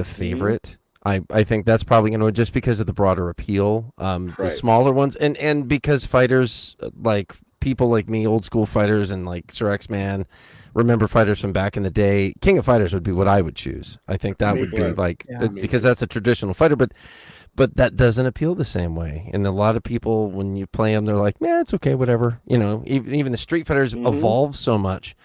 favorite. I think that's probably going to just because of the broader appeal. The Right. smaller ones and because fighters like people like me, old school fighters and like Sir X-Man, remember fighters from back in the day. King of Fighters would be what I would choose. I think that would be Right. like Yeah. because that's a traditional fighter, but that doesn't appeal the same way. And a lot of people, when you play them, they're like, "Man, it's okay, whatever." You know, even the Street Fighters evolve so much.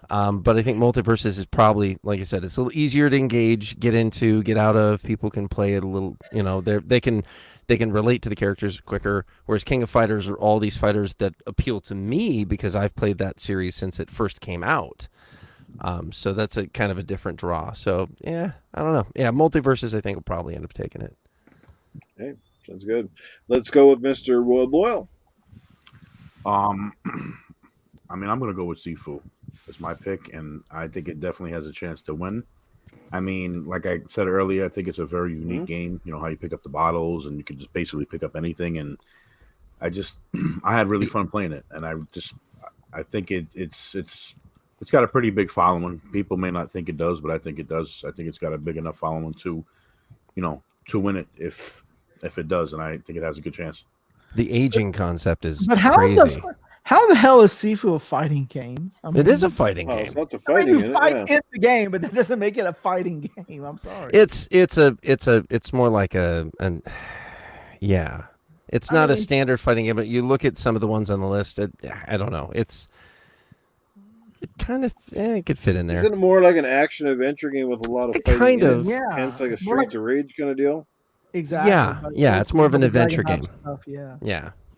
But I think Multiverses is probably, like I said, it's a little easier to engage, get into, get out of. People can play it a little, you know, they can relate to the characters quicker. Whereas King of Fighters are all these fighters that appeal to me because I've played that series since it first came out. So that's a kind of a different draw. So yeah, I don't know. Yeah, Multiverses I think will probably end up taking it. Okay, sounds good. Let's go with Mr. Royal Boyle. I mean, I'm gonna go with Sifu. It's my pick, and I think it definitely has a chance to win. I mean, like I said earlier, I think it's a very unique game. You know how you pick up the bottles, and you can just basically pick up anything. And I had really fun playing it, and I think it's got a pretty big following. People may not think it does, but I think it does. I think it's got a big enough following to win it if it does, and I think it has a good chance. The aging concept is But crazy. how the hell is Sifu a fighting game? I It is a fighting Oh, game. it's lots of I mean, fighting you in fight it. Yeah. in the game, but that doesn't make it a fighting game. I'm sorry. It's more like yeah. It's not a mean- standard fighting game, but you look at some of the ones on the list. I don't know. It kind of it could fit in there. Isn't it more like an action adventure game with a lot of It fighting? kind in it? of. Yeah. Hence, like a More like- Streets of Rage kind of deal. Exactly. Yeah, but yeah, it's more of an Double Dragon adventure type game. Stuff, yeah.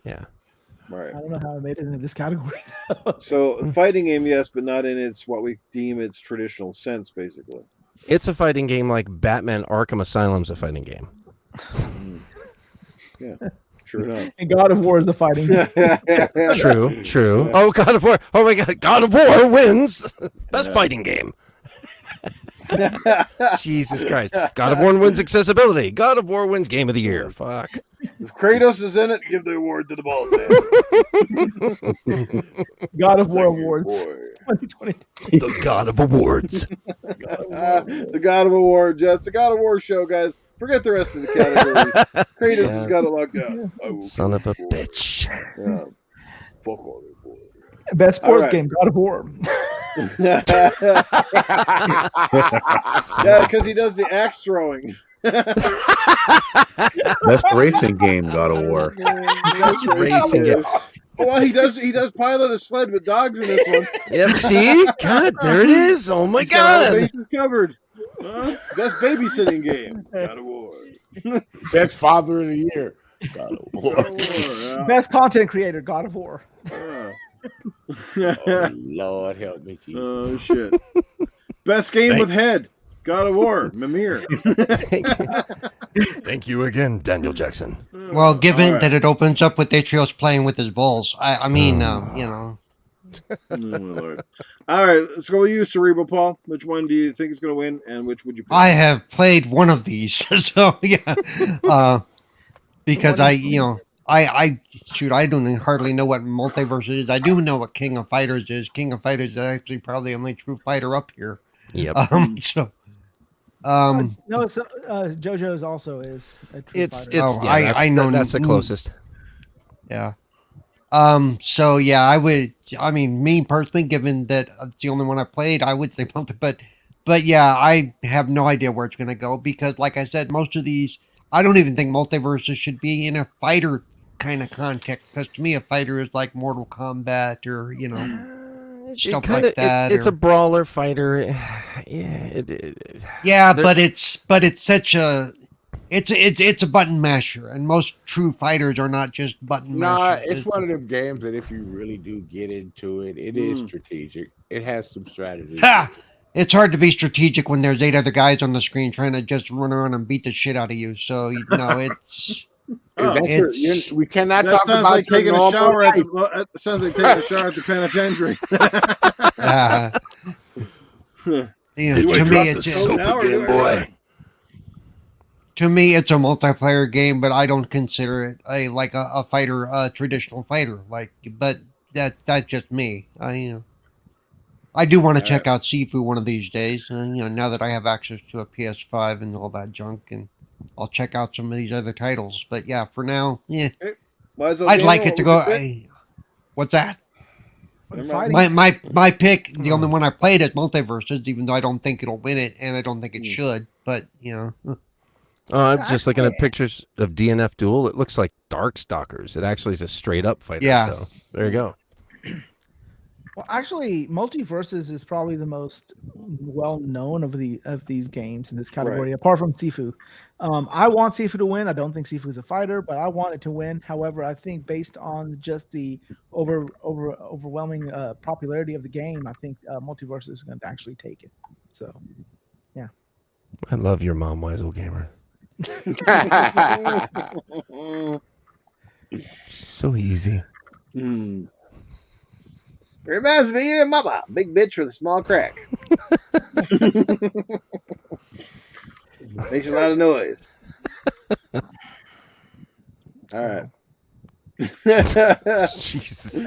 Yeah. Right. I don't know how I made it into this category. So fighting game, yes, but not in its what we deem its traditional sense, basically. It's a fighting game like Batman Arkham Asylum's a fighting game. Yeah, true enough. And God of War is the fighting game. True. Oh, God of War. Oh my God, God of War wins. Best fighting game. Jesus Christ. God of War wins accessibility. God of War wins game of the year. Fuck. If Kratos is in it, give the award to the ball man. God of War Thank you, Awards boy. 2022. The God of Awards. The God of Awards. Yeah, it's the God of War show, guys. Forget the rest of the category. Kratos has got it locked up. I will Son kill of a you, boy. bitch. Yeah. Fuck all that, boy. Best sports right. game, God of War. Yeah, because he does the axe throwing. Best racing game, God of War. Best racing game. Well, he does pilot a sled with dogs in this one. Yep, see? God, there it is. Oh my He's got all the God. bases covered. Best babysitting game. God of War. Best father of the year. God of War. God of War, yeah. Best content creator, God of War. Yeah. Oh, Lord help me, Jesus. Oh shit! Best game with head. God of War. Mimir. Thank you again, Daniel Jackson. well, given All right. that it opens up with Atreus playing with his balls, I mean, you know, Oh, my Lord. All right, let's go with you, Cerebral Paul. Which one do you think is going to win, and which would you pick? I have played one of these, so yeah. because I shoot, I don't hardly know what Multiverse is. I do know what King of Fighters is. King of Fighters is actually probably the only true fighter up here. Yep. No, it's JoJo's also is a true fighter. I know that's the closest. Yeah. So yeah, I mean, me personally, given that it's the only one I played, I would say Multi, but yeah, I have no idea where it's gonna go because, like I said, most of these, I don't even think multiverses should be in a fighter kind of context. Because to me, a fighter is like Mortal Kombat or stuff like that. It's a brawler fighter. Yeah, but it's such a. It's a button masher, and most true fighters are not just button mashers. It's one of them games that if you really do get into it, it is strategic. It has some strategy. It's hard to be strategic when there's 8 other guys on the screen trying to just run around and beat the shit out of you. So it's. We cannot talk about like taking a shower life. it sounds like taking a shower at the penitentiary. To me, it's boy. To me, it's a multiplayer game, but I don't consider it a fighter, a traditional fighter. But that's just me. I do want to check out Sifu one of these days. Now that I have access to a PS5 and all that junk, and I'll check out some of these other titles. But yeah, for now, I'd like it to go. What's that? My pick, the only one I played is Multiverses, even though I don't think it'll win it, and I don't think it should. But I'm just looking at pictures of DNF Duel. It looks like Darkstalkers. It actually is a straight up fighter. Yeah. So there you go. Well, actually, Multiverses is probably the most well known of these games in this category, apart from Sifu. I want Sifu to win. I don't think Sifu is a fighter, but I want it to win. However, I think based on just the overwhelming popularity of the game, I think Multiverses is going to actually take it. So, yeah. I love your mom, Wize Old Gamer. So easy. Reminds me of your mama, big bitch with a small crack. Makes a lot of noise. All right. Jesus.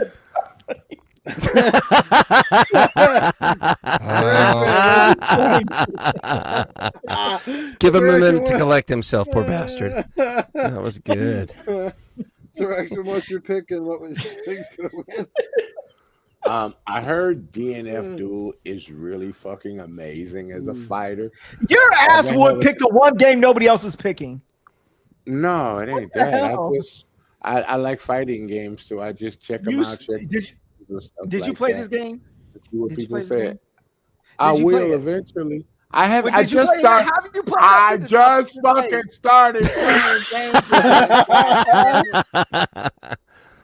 Give him a minute to collect himself, poor bastard. That was good. So, actually, what's your pick and what was you think's gonna win? I heard DNF Duel is really fucking amazing as a fighter. Your ass would pick the one game nobody else is picking. No, it ain't that. I like fighting games too. I just check them out. Did you play this game? See what people say. I will eventually. I haven't. I just started. I just fucking started playing games.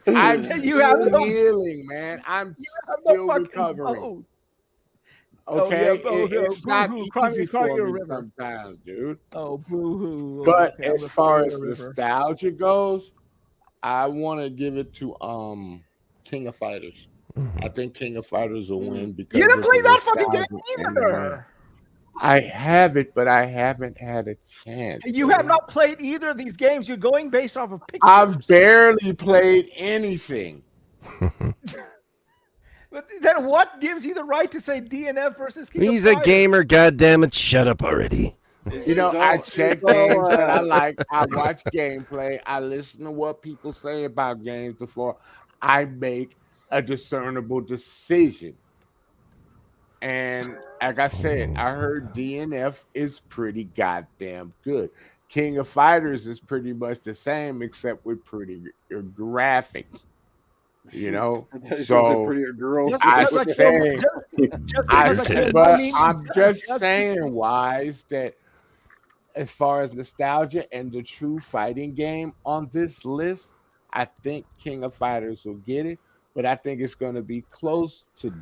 I'm still healing, man. I'm still recovering. Okay, it's not easy for me sometimes, dude. Oh, boo-hoo. But as far as nostalgia goes, I want to give it to King of Fighters. I think King of Fighters will win because you didn't play that fucking game either. I have it, but I haven't had a chance. You have not played either of these games. You're going based off of pictures. I've barely played anything. But then what gives you the right to say DNF versus King He's of a Fighters? gamer, goddammit. Shut up already. I check games that I like. I watch gameplay. I listen to what people say about games before I make a discernible decision. And like I said, I heard DNF is pretty goddamn good. King of Fighters is pretty much the same, except with prettier graphics. So prettier girls. I'm just saying, Wize, that as far as nostalgia and the true fighting game on this list, I think King of Fighters will get it. But I think it's going to be close to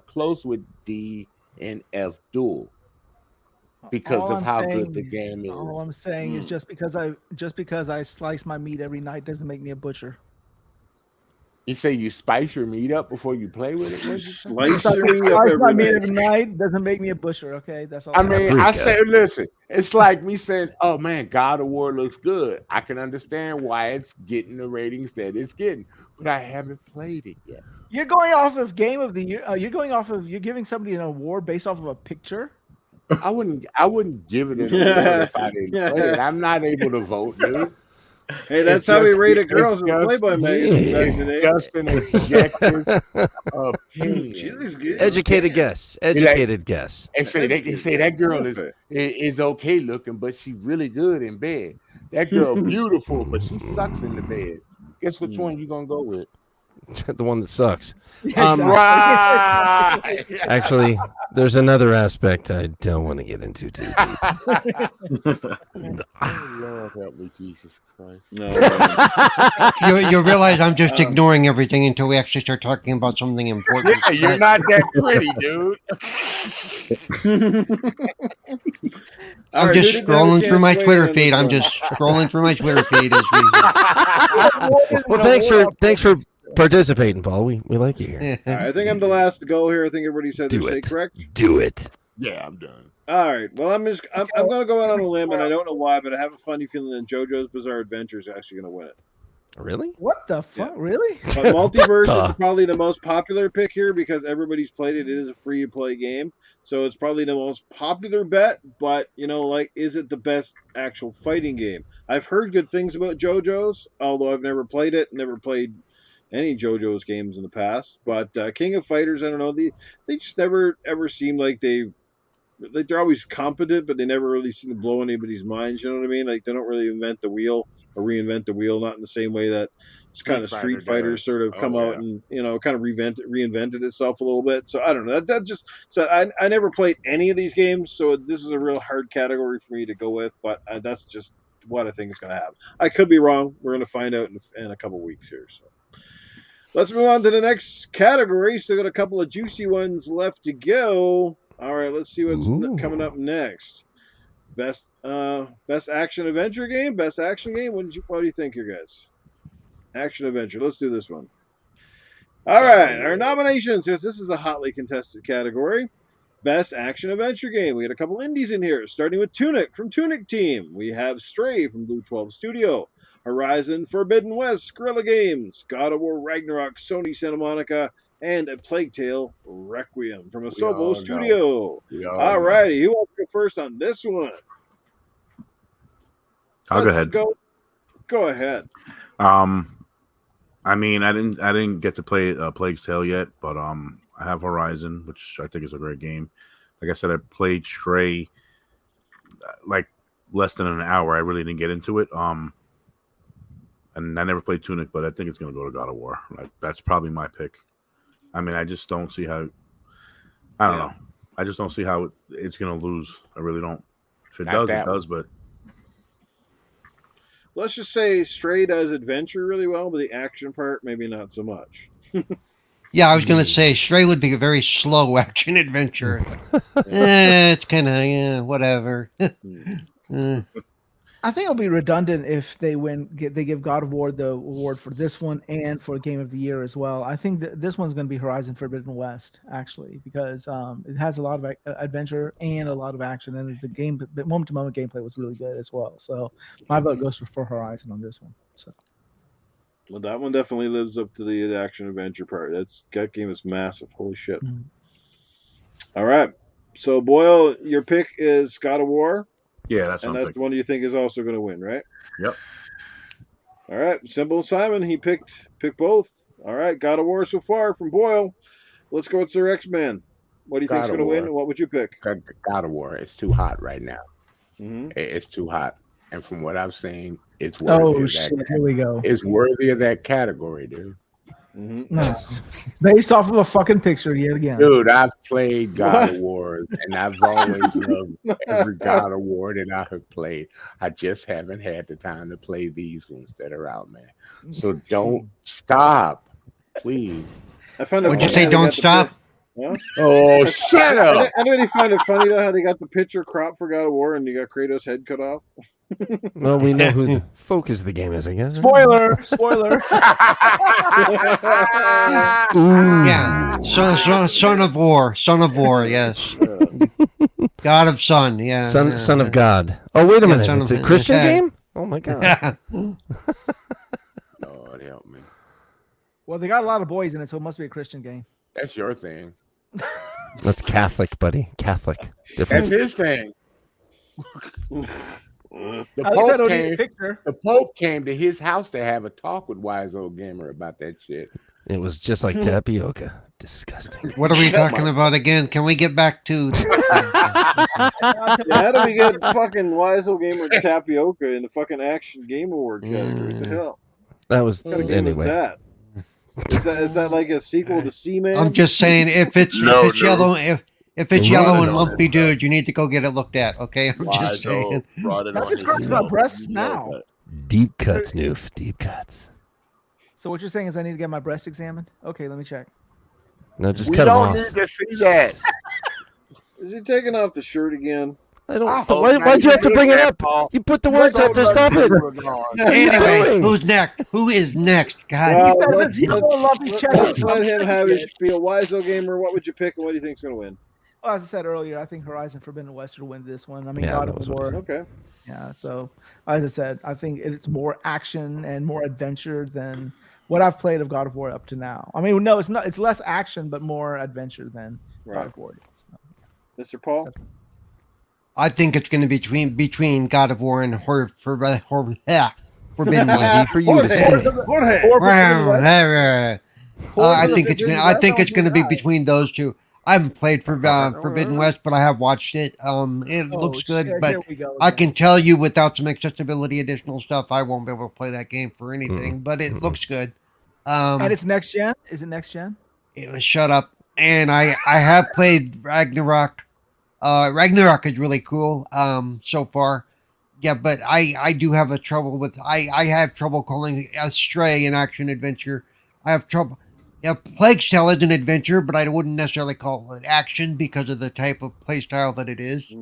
close with D and F Duel because of how good the game is. All I'm saying is just because I slice my meat every night doesn't make me a butcher. You say you spice your meat up before you play with it? What'd you say? Slice your meat up Slice my every meat day. every night doesn't make me a busher. Okay, that's all. I mean, I Paprika. say, listen, it's like me saying, "Oh man, God of War looks good." I can understand why it's getting the ratings that it's getting, but I haven't played it yet. You're going off of Game of the Year. You're giving somebody an award based off of a picture. I wouldn't give it an award if I didn't play it. I'm not able to vote, dude. Hey, that's It's how we just- rated it's girls in the just- Playboy magazine back It's today. just an objective She opinion. looks good. Educated guess. Educated guess. They say that girl is okay looking, but she's really good in bed. That girl beautiful, but she sucks in the bed. Guess which one you gonna go with? The one that sucks. Exactly. Right. Actually, there's another aspect I don't want to get into too deep. Lord help me, Jesus Christ. No, You realize I'm just ignoring everything until we actually start talking about something important. Yeah, you're not that pretty, dude. I'm just scrolling through my Twitter feed. I'm just scrolling through my Twitter feed as we. Well, thanks for participating, Paul. We like you here. I think I'm the last to go here. I think everybody said Do their say it. correct. Do it. Yeah, I'm done. All right. Well, I'm going to go out on a limb, and I don't know why, but I have a funny feeling that JoJo's Bizarre Adventure is actually going to win it. Really? What the fuck? Really? But Multiverse the- is probably the most popular pick here because everybody's played it. It is a free-to-play game, so it's probably the most popular bet. But is it the best actual fighting game? I've heard good things about JoJo's, although I've never played it. Never played any JoJo's games in the past. But King of Fighters, I don't know. They just never ever seem like they're always competent, but they never really seem to blow anybody's minds. You know what I mean? Like they don't really invent the wheel or reinvent the wheel, not in the same way that it's kind of Street Fighter does. sort of Oh, come yeah. out and kind of reinvented itself a little bit. So I don't know. That just so I never played any of these games, so this is a real hard category for me to go with. But that's just what I think is going to happen. I could be wrong. We're going to find out in a couple weeks here. So. Let's move on to the next category. Still got a couple of juicy ones left to go. All right, let's see what's coming up next. Best action adventure game, best action game. What do you think, here, guys? Action adventure. Let's do this one. All right, our nominations. Yes, this is a hotly contested category. Best action adventure game. We got a couple indies in here, starting with Tunic from Tunic Team. We have Stray from Blue 12 Studio. Horizon Forbidden West, Guerrilla Games, God of War Ragnarok, Sony Santa Monica, and A Plague Tale Requiem from Asobo Studio. All righty, who wants to go first on this one? I'll go ahead. Go ahead. I mean, I didn't get to play Plague's Tale yet, but I have Horizon, which I think is a great game. Like I said, I played Stray like less than an hour. I really didn't get into it. And I never played Tunic, but I think it's going to go to God of War. Like that's probably my pick. I mean, I just don't see how. I don't know. I just don't see how it's going to lose. I really don't. If it does, it does. But let's just say Stray does adventure really well, but the action part maybe not so much. Yeah, I was going to say Stray would be a very slow action adventure. It's kind of whatever. I think it'll be redundant if they give God of War the award for this one and for Game of the Year as well. I think that this one's going to be Horizon Forbidden West, actually, because it has a lot of adventure and a lot of action, and the moment-to-moment gameplay was really good as well. So my vote goes for Horizon on this one. So. Well, that one definitely lives up to the action adventure part. That game is massive. Holy shit! Mm-hmm. All right, so Boyle, your pick is God of War. Yeah, that's the one you think is also going to win, right? Yep. All right, Simple Simon, he picked both. All right, God of War so far from Boyle. Let's go with Sir X-Man. What do you think is going to win? What would you pick? God of War. It's too hot right now. Mm-hmm. It's too hot, and from what I've seen, it's worthy. Oh shit! Here we go. It's worthy of that category, dude. Mm-hmm. No. Based off of a fucking picture yet again. Dude, I've played God of War, and I've always loved every God of War that I have played. I just haven't had the time to play these ones that are out, man. So don't stop, please. Would you say don't stop? Huh? Oh, shut up! Anybody find it funny though how they got the picture crop for God of War and you got Kratos' head cut off? Well, we know who the focus of the game is, I guess. Spoiler. Yeah, son of war, yes. God of Sun, yeah. Son of God. Oh, wait a minute. Son It's of- a Christian yeah. game? Oh, my God. Lord help me. Well, they got a lot of boys in it, so it must be a Christian game. That's your thing. That's Catholic, buddy. Catholic. That's Different. his thing. The At least I Pope don't need a came. picture. The Pope came to his house to have a talk with Wize Old Gamer about that shit. It was just like tapioca. Disgusting. What are we talking about again? Can we get back to? How do we get fucking Wize Old Gamer tapioca in the fucking action game award category? What the hell? That was What kind of game is anyway. that? Is that like a sequel to Seaman? I'm just saying, if it's yellow, if it's yellow and lumpy, dude, you need to go get it looked at. Okay, I'm just saying. Not describing about breasts now. Deep cuts, Noof. Deep cuts. So what you're saying is I need to get my breast examined? Okay, let me check. No, just We cut them don't off. need to see that. Is he taking off the shirt again? I don't. I hope Why, not. why'd you have to You bring did it that, up? Paul. You put the words out there. Stop it. Anyway, doing? who's next? Who is next? God, Well, said let's, let's go love each other. let's let him have his spiel. Wize Old Gamer, what would you pick and what do you think's going to win? Well, as I said earlier, I think Horizon Forbidden West will win this one. I mean, Yeah, God that of was what I War. said. Okay. Yeah, so as I said, I think it's more action and more adventure than what I've played of God of War up to now. I mean, no, it's not. It's less action, but more adventure than God Right. of War. So. Mr. Paul? I think it's going to be between God of War and Forbidden West. Easy for you to say. Jorge. I think it's going to be between those two. I haven't played Forbidden West, but I have watched it. It looks good, shit, but here we go I again. can tell you without some accessibility additional stuff, I won't be able to play that game for anything. But it looks good. And it's next gen. Is it next gen? Shut up. And I have played Ragnarok. Ragnarok is really cool so far. Yeah, but I do have a trouble with I have trouble calling Stray an action adventure. I have trouble. Yeah, Plague Tale is an adventure, but I wouldn't necessarily call it action because of the type of play style that it is.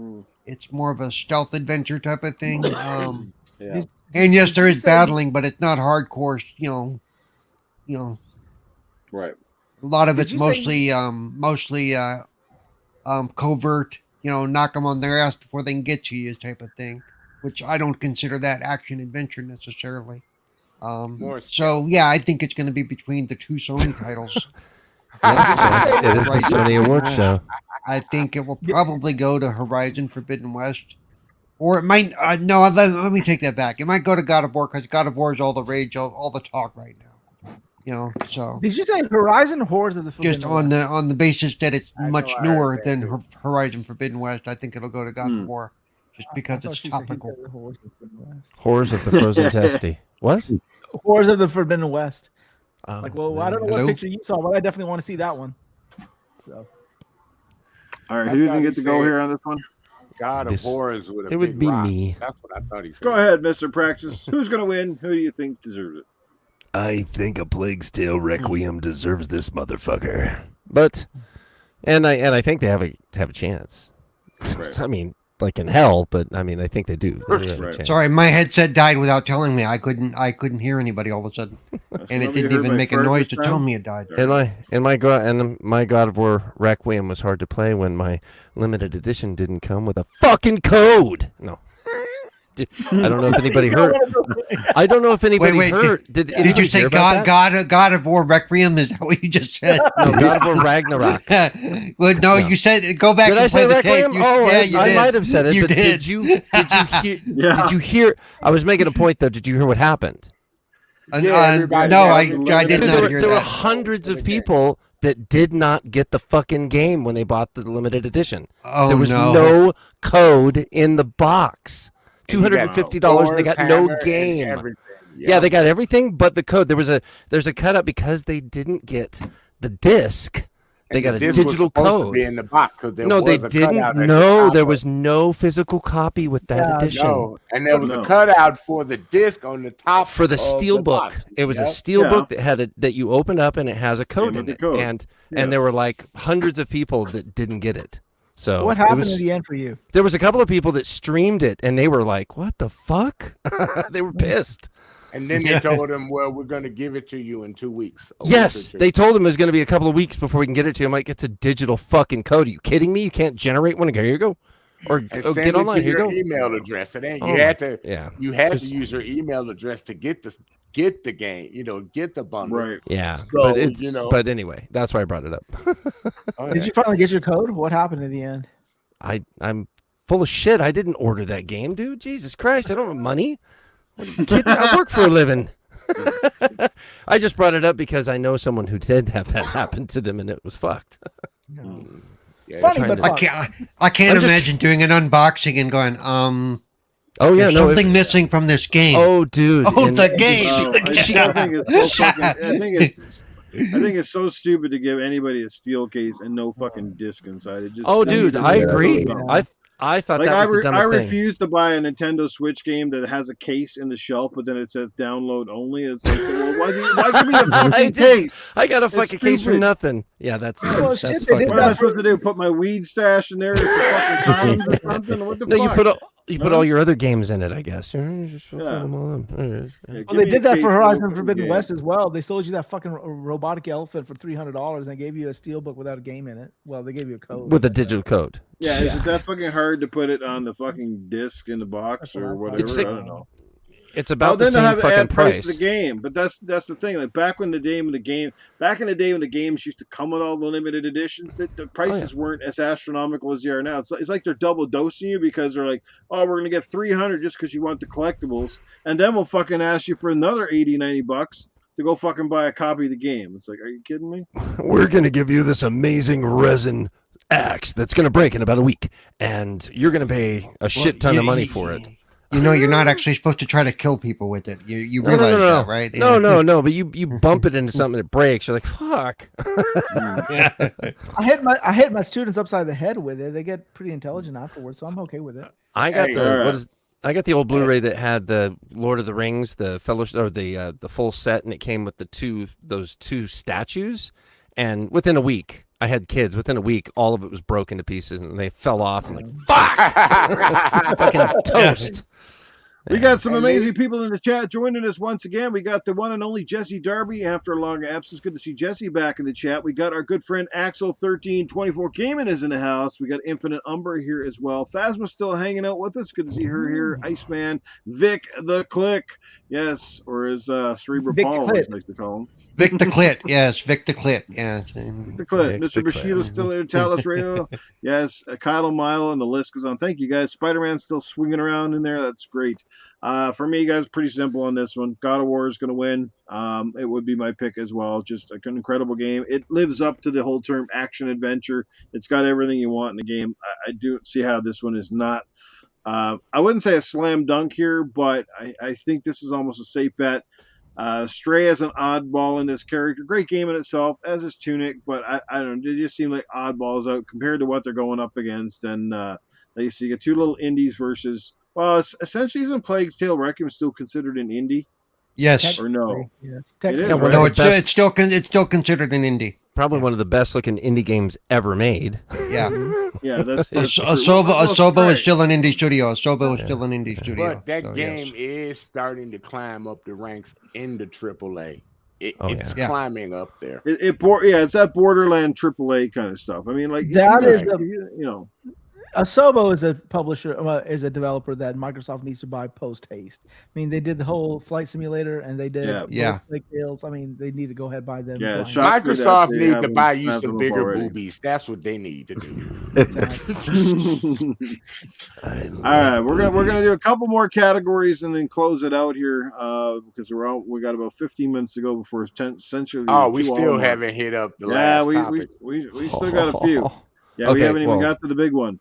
It's more of a stealth adventure type of thing. Yeah. And yes, there is battling, but it's not hardcore. You know, Right. a lot of Did it's you say- mostly covert. Knock them on their ass before they can get to you, type of thing. Which I don't consider that action adventure necessarily. So yeah, I think it's going to be between the two Sony titles. Yeah, it is the Sony Awards show. I think it will probably go to Horizon Forbidden West, or it might. No, let me take that back. It might go to God of War because God of War is all the rage, all the talk right now. So Did you say Horizon Horrors of the Forbidden just on the basis that it's much know, I newer heard that than too. Horizon Forbidden West, I think it'll go to God of War just because I thought it's you said he topical. said Horrors of the Forbidden West. Horrors of the Frozen Testy. What? Horrors of the Forbidden West. Oh, Like, well, I don't know Hello? what picture you saw, but I definitely want to see that one. So All right. I Who didn't thought get he to go said- here on this one? God of This- War is with a it would big be rock. me. That's what I thought he said. Go ahead, Mr. Praxis. Who's going to win? Who do you think deserves it? I think a Plague's Tale Requiem deserves this motherfucker. But, and I think they have a chance. Right. I mean, like in hell, but I mean, I think they do. They do have a Right. chance. Sorry, my headset died without telling me. I couldn't hear anybody all of a sudden, That's and it nobody didn't heard even my make a fart noise this to tell time? me it died. My God of War Requiem was hard to play when my limited edition didn't come with a fucking code. No. I don't know if anybody heard. I don't know if anybody Wait, heard. Did Did anybody you say hear about God of War Requiem? Is that what you just said? that? No, God of War Ragnarok. Well, no, No. you said go back Did and I say play the tape. Requiem? You, Oh, yeah, you I did. might have said it. You but did. did you hear? Yeah. Did you hear? I was making a point though. Did you hear what happened? everybody No, has I limited did There not were- hear there were that. hundreds of people that did not get the fucking game when they bought the limited edition. Oh There was no. no code in the box. $250 and they got no Hammer and game. everything. Yeah, they got everything but the code. There's a cut up because they didn't get the disc. They got a disc was digital supposed to code. be in the box because there No, was they a cutout didn't. at the No, top there of- was no physical copy with that Yeah, edition. No, and there was No. a cutout for the disc on the top For the of steel the book. box. It was a Yep. steel Yeah. book that had that you open up and it has a code Came in with it. the code. And Yes. there were like hundreds of people that didn't get it. So What it happened was- in the end for you? There was a couple of people that streamed it and they were like, "What the fuck?" They were pissed. And then they told him, "Well, we're going to give it to you in 2 weeks." Yes, they told him it was going to be a couple of weeks before we can get it to you. I'm like, it's a digital fucking code. Are you kidding me? You can't generate one. Here you go. Or and get send it online. to Here your you go. email address. It ain't. Oh You my- had to. Yeah. You had to Just- use your email address to get the game. Get the bundle. Right. Yeah. So, but it's but anyway, that's why I brought it up. Did you finally get your code? What happened in the end? I'm full of shit. I didn't order that game, dude. Jesus Christ. I don't have money. What are you kidding? I work for a living. I just brought it up because I know someone who did have that happen to them and it was fucked. No. yeah, Funny, trying but to- fuck. I can't I'm just- imagine doing an unboxing and going, Oh yeah, there's no. something missing from this game. Oh dude. Oh, and- the game. Oh, I think it's so stupid to give anybody a steel case and no fucking disc inside. It just Oh dude, I agree. Yeah. I thought Like that was the I dumbest thing. refuse to buy a Nintendo Switch game that has a case in the shelf, but then it says download only. It's like, well, why give me a I fucking just- case? I got a fucking case for stupid. nothing. Yeah, that's Oh, that's shit, they fucking. did What am I that supposed to do? Put my weed stash in there for fucking times or something? What the No, fuck? you put all your other games in it, I guess. Just fill Yeah. them all in. Yeah, Well, give they me a did that case for of Horizon open Forbidden game. West as well. They sold you that fucking robotic elephant for $300 and they gave you a steelbook without a game in it. Well, they gave you a code. With a digital code. Yeah, is it that fucking hard to put it on the fucking disc in the box That's what I or thought. whatever? It's I like- don't know. It's about the then they same have fucking add price price. to the game, but that's the thing. Like back in the day when the games used to come with all the limited editions, that the prices weren't as astronomical as they are now. It's like they're double dosing you because they're like, oh, we're gonna get 300 just because you want the collectibles, and then we'll fucking ask you for another 80-90 bucks to go fucking buy a copy of the game. It's like, are you kidding me? We're gonna give you this amazing resin axe that's gonna break in about a week, and you're gonna pay a shit ton of money for it. You know, you're not actually supposed to try to kill people with it. You No, realize no, no, that, right? No, but you bump it into something that breaks. You're like, fuck. Yeah. I hit my students upside the head with it. They get pretty intelligent afterwards, so I'm okay with it. I got Hey, I got the old Blu-ray that had the Lord of the Rings, the Fellowship, or the full set, and it came with those two statues. And within a week, I had kids. Within a week, all of it was broken to pieces, and they fell off. And like, fuck, fucking toast. We got some And amazing people in the chat joining us once again. We got the one and only Jesse Darby after a long absence. Good to see Jesse back in the chat. We got our good friend Axel1324 Gaming is in the house. We got Infinite Umber here as well. Phasma's still hanging out with us. Good to see her here. Iceman, Vic the Click, yes, or as Cerebral Vic the Paul Clit. always likes to call him. Vic the Clit. Yes, Vic the Clit. Yeah. The Clit. Vic Mr. the Bushido's Clit. still in Talos Radio. Yes, Kyle Milo, and the list goes on. Thank you guys. Spider-Man's still swinging around in there. That's great. For me, guys, pretty simple on this one. God of War is going to win. It would be my pick as well. Just an incredible game. It lives up to the whole term action adventure. It's got everything you want in the game. I do see how this one is not. I wouldn't say a slam dunk here, but I think this is almost a safe bet. Stray as an oddball in this character. Great game in itself, as is Tunic, but I don't know. They just seem like oddballs out compared to what they're going up against. And like you see, you got two little indies versus. Well, it's essentially, isn't Plague's Tale Requiem still considered an indie Yes. or no? Yes. It is, Yeah, right? No, One of the it's still considered an indie. Probably one of the best looking indie games ever made. Yeah. Yeah, that's Asobo is still an indie studio. Asobo is still an indie studio. But that So, game yes. is starting to climb up the ranks in the AAA. It's Yeah. climbing up there. It's that Borderland AAA kind of stuff. I mean, like That you is know, a- you know, Asobo is a publisher, is a developer that Microsoft needs to buy post haste. I mean, they did the whole flight simulator and they did Yeah. Plague Tales. I mean, they need to go ahead and buy them. Yeah, blind. shot- Shocks me that Microsoft they needs to haven't buy you snapped some them up bigger already. boobies. That's what they need to do. All right, we're gonna do a couple more categories and then close it out here because we got about 15 minutes to go before essentially. Oh, we 2 still hour mark. haven't hit up the Yeah, last topic. we still got a few. Yeah, we Okay, haven't even well- got to the big one.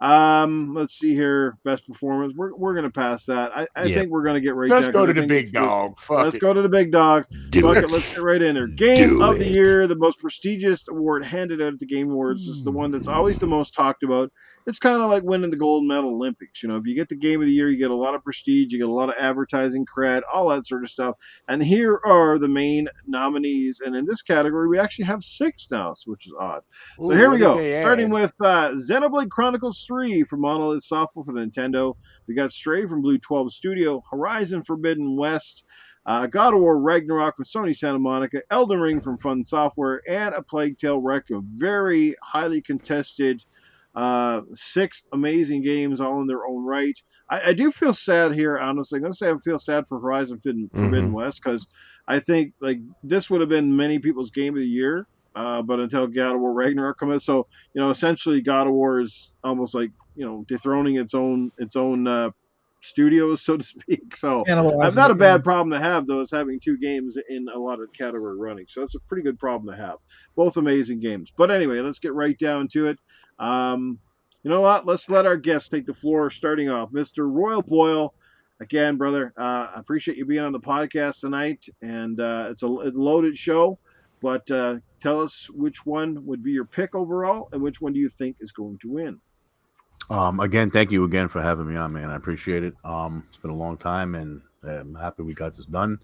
Let's see here. Best performance. We're gonna pass that. I Yeah. think we're gonna get right Let's down. go 'Cause to I the think big it's dog. Fuck Let's it. go to the big dog. Do Fuck it. it. Let's get right in there. Game Do of the it. year, the most prestigious award handed out at the Game Awards. This is the one that's always the most talked about. It's kind of like winning the gold medal Olympics. You know, if you get the Game of the Year, you get a lot of prestige, you get a lot of advertising cred, all that sort of stuff. And here are the main nominees. And in this category, we actually have 6 now, which is odd. So Ooh, here what we did go. they Starting add? with Xenoblade Chronicles 3 from Monolith Software for the Nintendo. We got Stray from Blue 12 Studio, Horizon Forbidden West, God of War Ragnarok from Sony Santa Monica, Elden Ring from Fun Software, and A Plague Tale Requiem. Very highly contested 6 amazing games all in their own right. I do feel sad here, honestly. I'm going to say I feel sad for Horizon Forbidden West because I think like this would have been many people's game of the year. But until God of War Ragnarok come out, so essentially God of War is almost like dethroning its own studios, so to speak. So Cannibalizing not a it, bad yeah. problem to have, though, is having 2 games in a lot of category running. So that's a pretty good problem to have. Both amazing games. But anyway, let's get right down to it. You know what? Let's let our guests take the floor. Starting off, Mr. Royal Boyle. Again, brother, I appreciate you being on the podcast tonight, and it's a loaded show. But tell us which one would be your pick overall, and which one do you think is going to win? Again, thank you again for having me on, man. I appreciate it. It's been a long time, and I'm happy we got this done.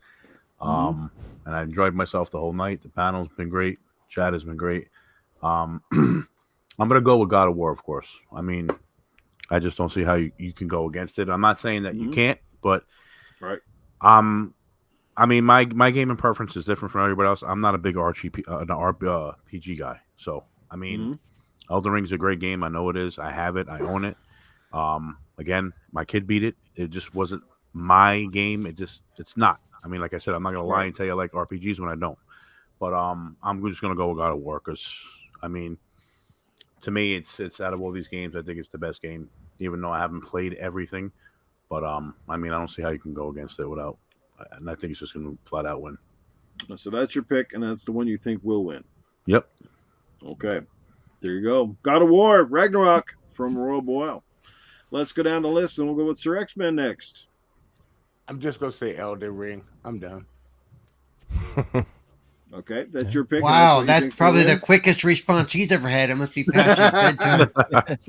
And I enjoyed myself the whole night. The panel's been great. Chat has been great. I'm gonna go with God of War, of course. I mean, I just don't see how you can go against it. I'm not saying that you can't, but right. I mean, my gaming preference is different from everybody else. I'm not a big RPG guy, so I mean, Elden Ring's a great game. I know it is. I have it. I own it. Again, my kid beat it. It just wasn't my game. It's not. I mean, like I said, I'm not gonna lie and tell you I like RPGs when I don't. But I'm just gonna go with God of War because I mean, to me, it's out of all these games, I think it's the best game. Even though I haven't played everything, but I mean, I don't see how you can go against it without. And I think it's just going to flat out win. So that's your pick, and that's the one you think will win. Yep. Okay. There you go. God of War, Ragnarok from Royal Boyle. Let's go down the list, and we'll go with Sir X-Men next. I'm just going to say Elden Ring. I'm done. Okay, that's your pick. Wow, that's probably the quickest response he's ever had. It must be past his bedtime.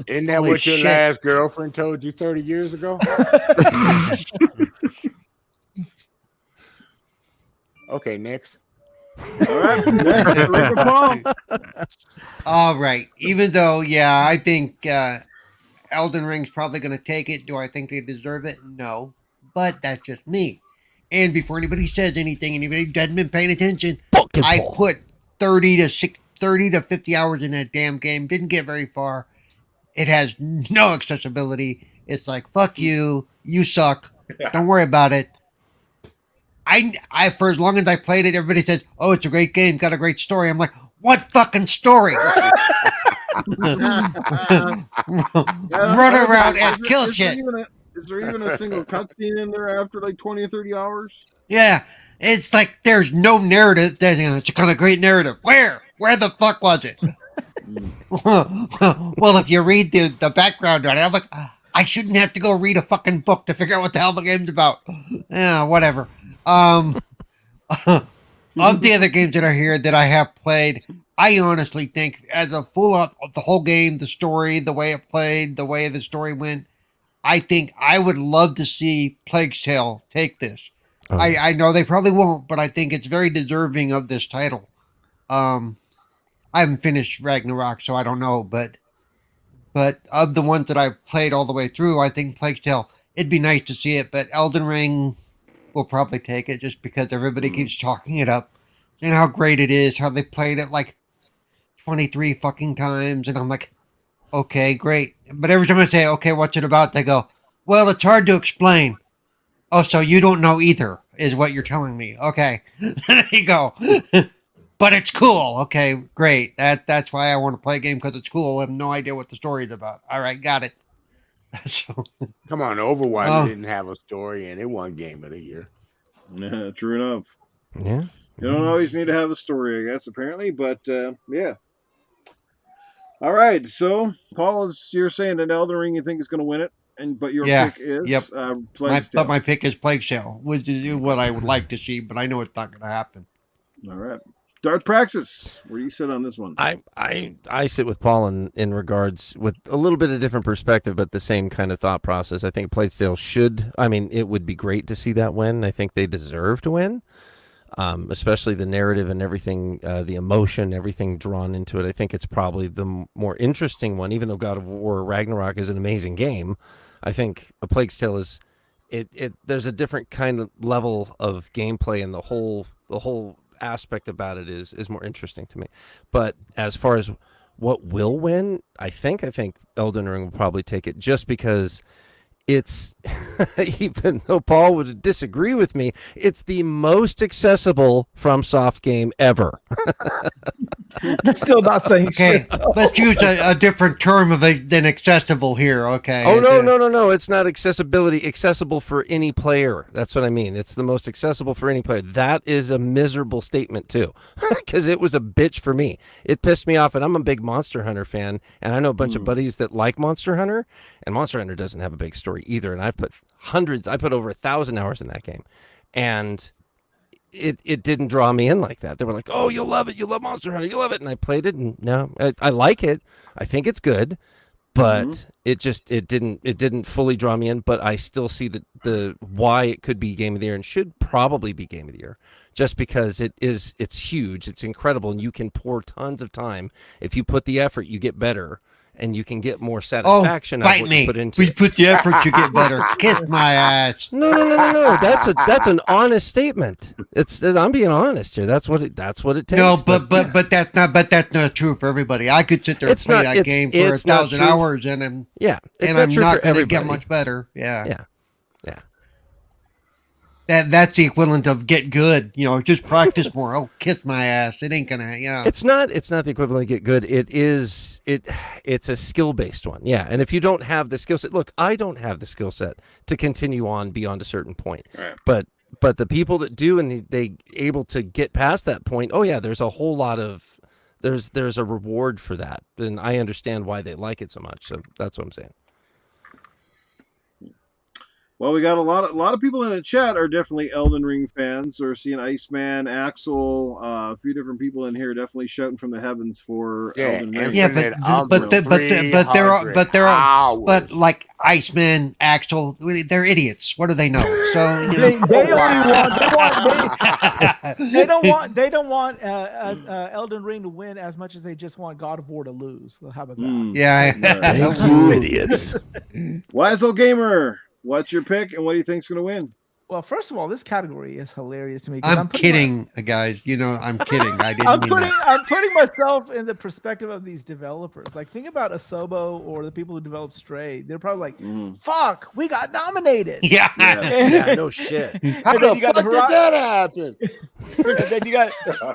Isn't that Holy what your shit. last girlfriend told you 30 years ago? Okay, next. All right, next, Cerebral Paul. All right. Even though, yeah, I think Elden Ring's probably going to take it. Do I think they deserve it? No. But that's just me. And before anybody says anything, anybody who hasn't been paying attention, I put 30 to 50 hours in that damn game. Didn't get very far. It has no accessibility. It's like, fuck you. You suck. Don't worry about it. I for as long as I played it, everybody says, "Oh, it's a great game, got a great story." I'm like, "What fucking story?" Run around and kill shit. Is there even a single cutscene in there after like 20 or 30 hours? Yeah, it's like there's no narrative. It's a kind of great narrative. Where the fuck was it? Well, if you read the background on it, I'm like, I shouldn't have to go read a fucking book to figure out what the hell the game's about. Yeah, whatever. Of the other games that are here that I have played, I honestly think as a full up of the whole game, the story, the way it played, the way the story went, I think I would love to see Plague's Tale take this. Oh. I know they probably won't, but I think it's very deserving of this title. I haven't finished Ragnarok, so I don't know, but of the ones that I've played all the way through, I think Plague's Tale, it'd be nice to see it, but Elden Ring will probably take it just because everybody keeps talking it up and how great it is, how they played it like 23 fucking times, and I'm like, okay, great. But every time I say, okay, what's it about? They go, well, it's hard to explain. Oh, so you don't know either, is what you're telling me. Okay. There you go. But it's cool. Okay, great. That's why I want to play a game, because it's cool. I have no idea what the story is about. All right, got it. So, come on, Overwatch didn't have a story, and it won Game of the Year. Yeah, true enough. Yeah. You don't always need to have a story, I guess, apparently, but yeah. All right, so Paul, you're saying that Elden Ring you think is going to win it, but your Yeah, pick is yep. Plague's But Tale. my pick is Plague Tale, which is what I would like to see, but I know it's not going to happen. All right, Darth Praxis, where do you sit on this one? I sit with Paul in regards with a little bit of different perspective, but the same kind of thought process. I think Plague's should. I mean, it would be great to see that win. I think they deserve to win. Especially the narrative and everything, the emotion, everything drawn into it. I think it's probably the more interesting one, even though God of War Ragnarok is an amazing game. I think A Plague's Tale is, there's a different kind of level of gameplay, and the whole aspect about it is more interesting to me. But as far as what will win, I think Elden Ring will probably take it, just because it's, even though Paul would disagree with me, it's the most accessible FromSoft game ever. That's still not saying Okay, shit, though. let's use a different term than accessible here. Okay. Oh, no. It's not accessible for any player. That's what I mean. It's the most accessible for any player. That is a miserable statement, too, because it was a bitch for me. It pissed me off, and I'm a big Monster Hunter fan, and I know a bunch of buddies that like Monster Hunter, and Monster Hunter doesn't have a big story either, and I put over 1,000 hours in that game, and it didn't draw me in like that. They were like, "Oh, you'll love it. You love Monster Hunter. You love it." And I played it, and no, I like it. I think it's good, but it didn't fully draw me in. But I still see the why it could be Game of the Year and should probably be Game of the Year, just because it's huge, it's incredible, and you can pour tons of time. If you put the effort, you get better. And you can get more satisfaction out of what you put into it. Put the effort, you get better. Kiss my ass. No. That's an honest statement. I'm being honest here. That's what it takes. No, but that's not true for everybody. I could sit there and play that game for 1,000 hours, and I'm not going to get much better. Yeah. That's the equivalent of get good. Just practice more. Oh, kiss my ass. It ain't gonna. Yeah. It's not the equivalent of get good. It's a skill based one. Yeah. And if you don't have the skill set, look, I don't have the skill set to continue on beyond a certain point. Right. But the people that do, and they able to get past that point. Oh yeah, there's a whole lot of there's a reward for that, and I understand why they like it so much. So that's what I'm saying. Well, we got a lot of people in the chat are definitely Elden Ring fans. We're seeing Iceman, Axel, a few different people in here definitely shouting from the heavens for Elden Ring. Yeah, but like Iceman, Axel, they're idiots. What do they know? So they don't want Elden Ring to win as much as they just want God of War to lose. So how about that? Yeah, thank you, idiots. Wize Old Gamer, what's your pick, and what do you think's going to win? Well, first of all, this category is hilarious to me. I'm kidding, guys. I'm kidding. I didn't I'm putting myself in the perspective of these developers. Like, think about Asobo or the people who developed Stray. They're probably like, "Fuck, we got nominated." Yeah, no shit. How the fuck did that happen?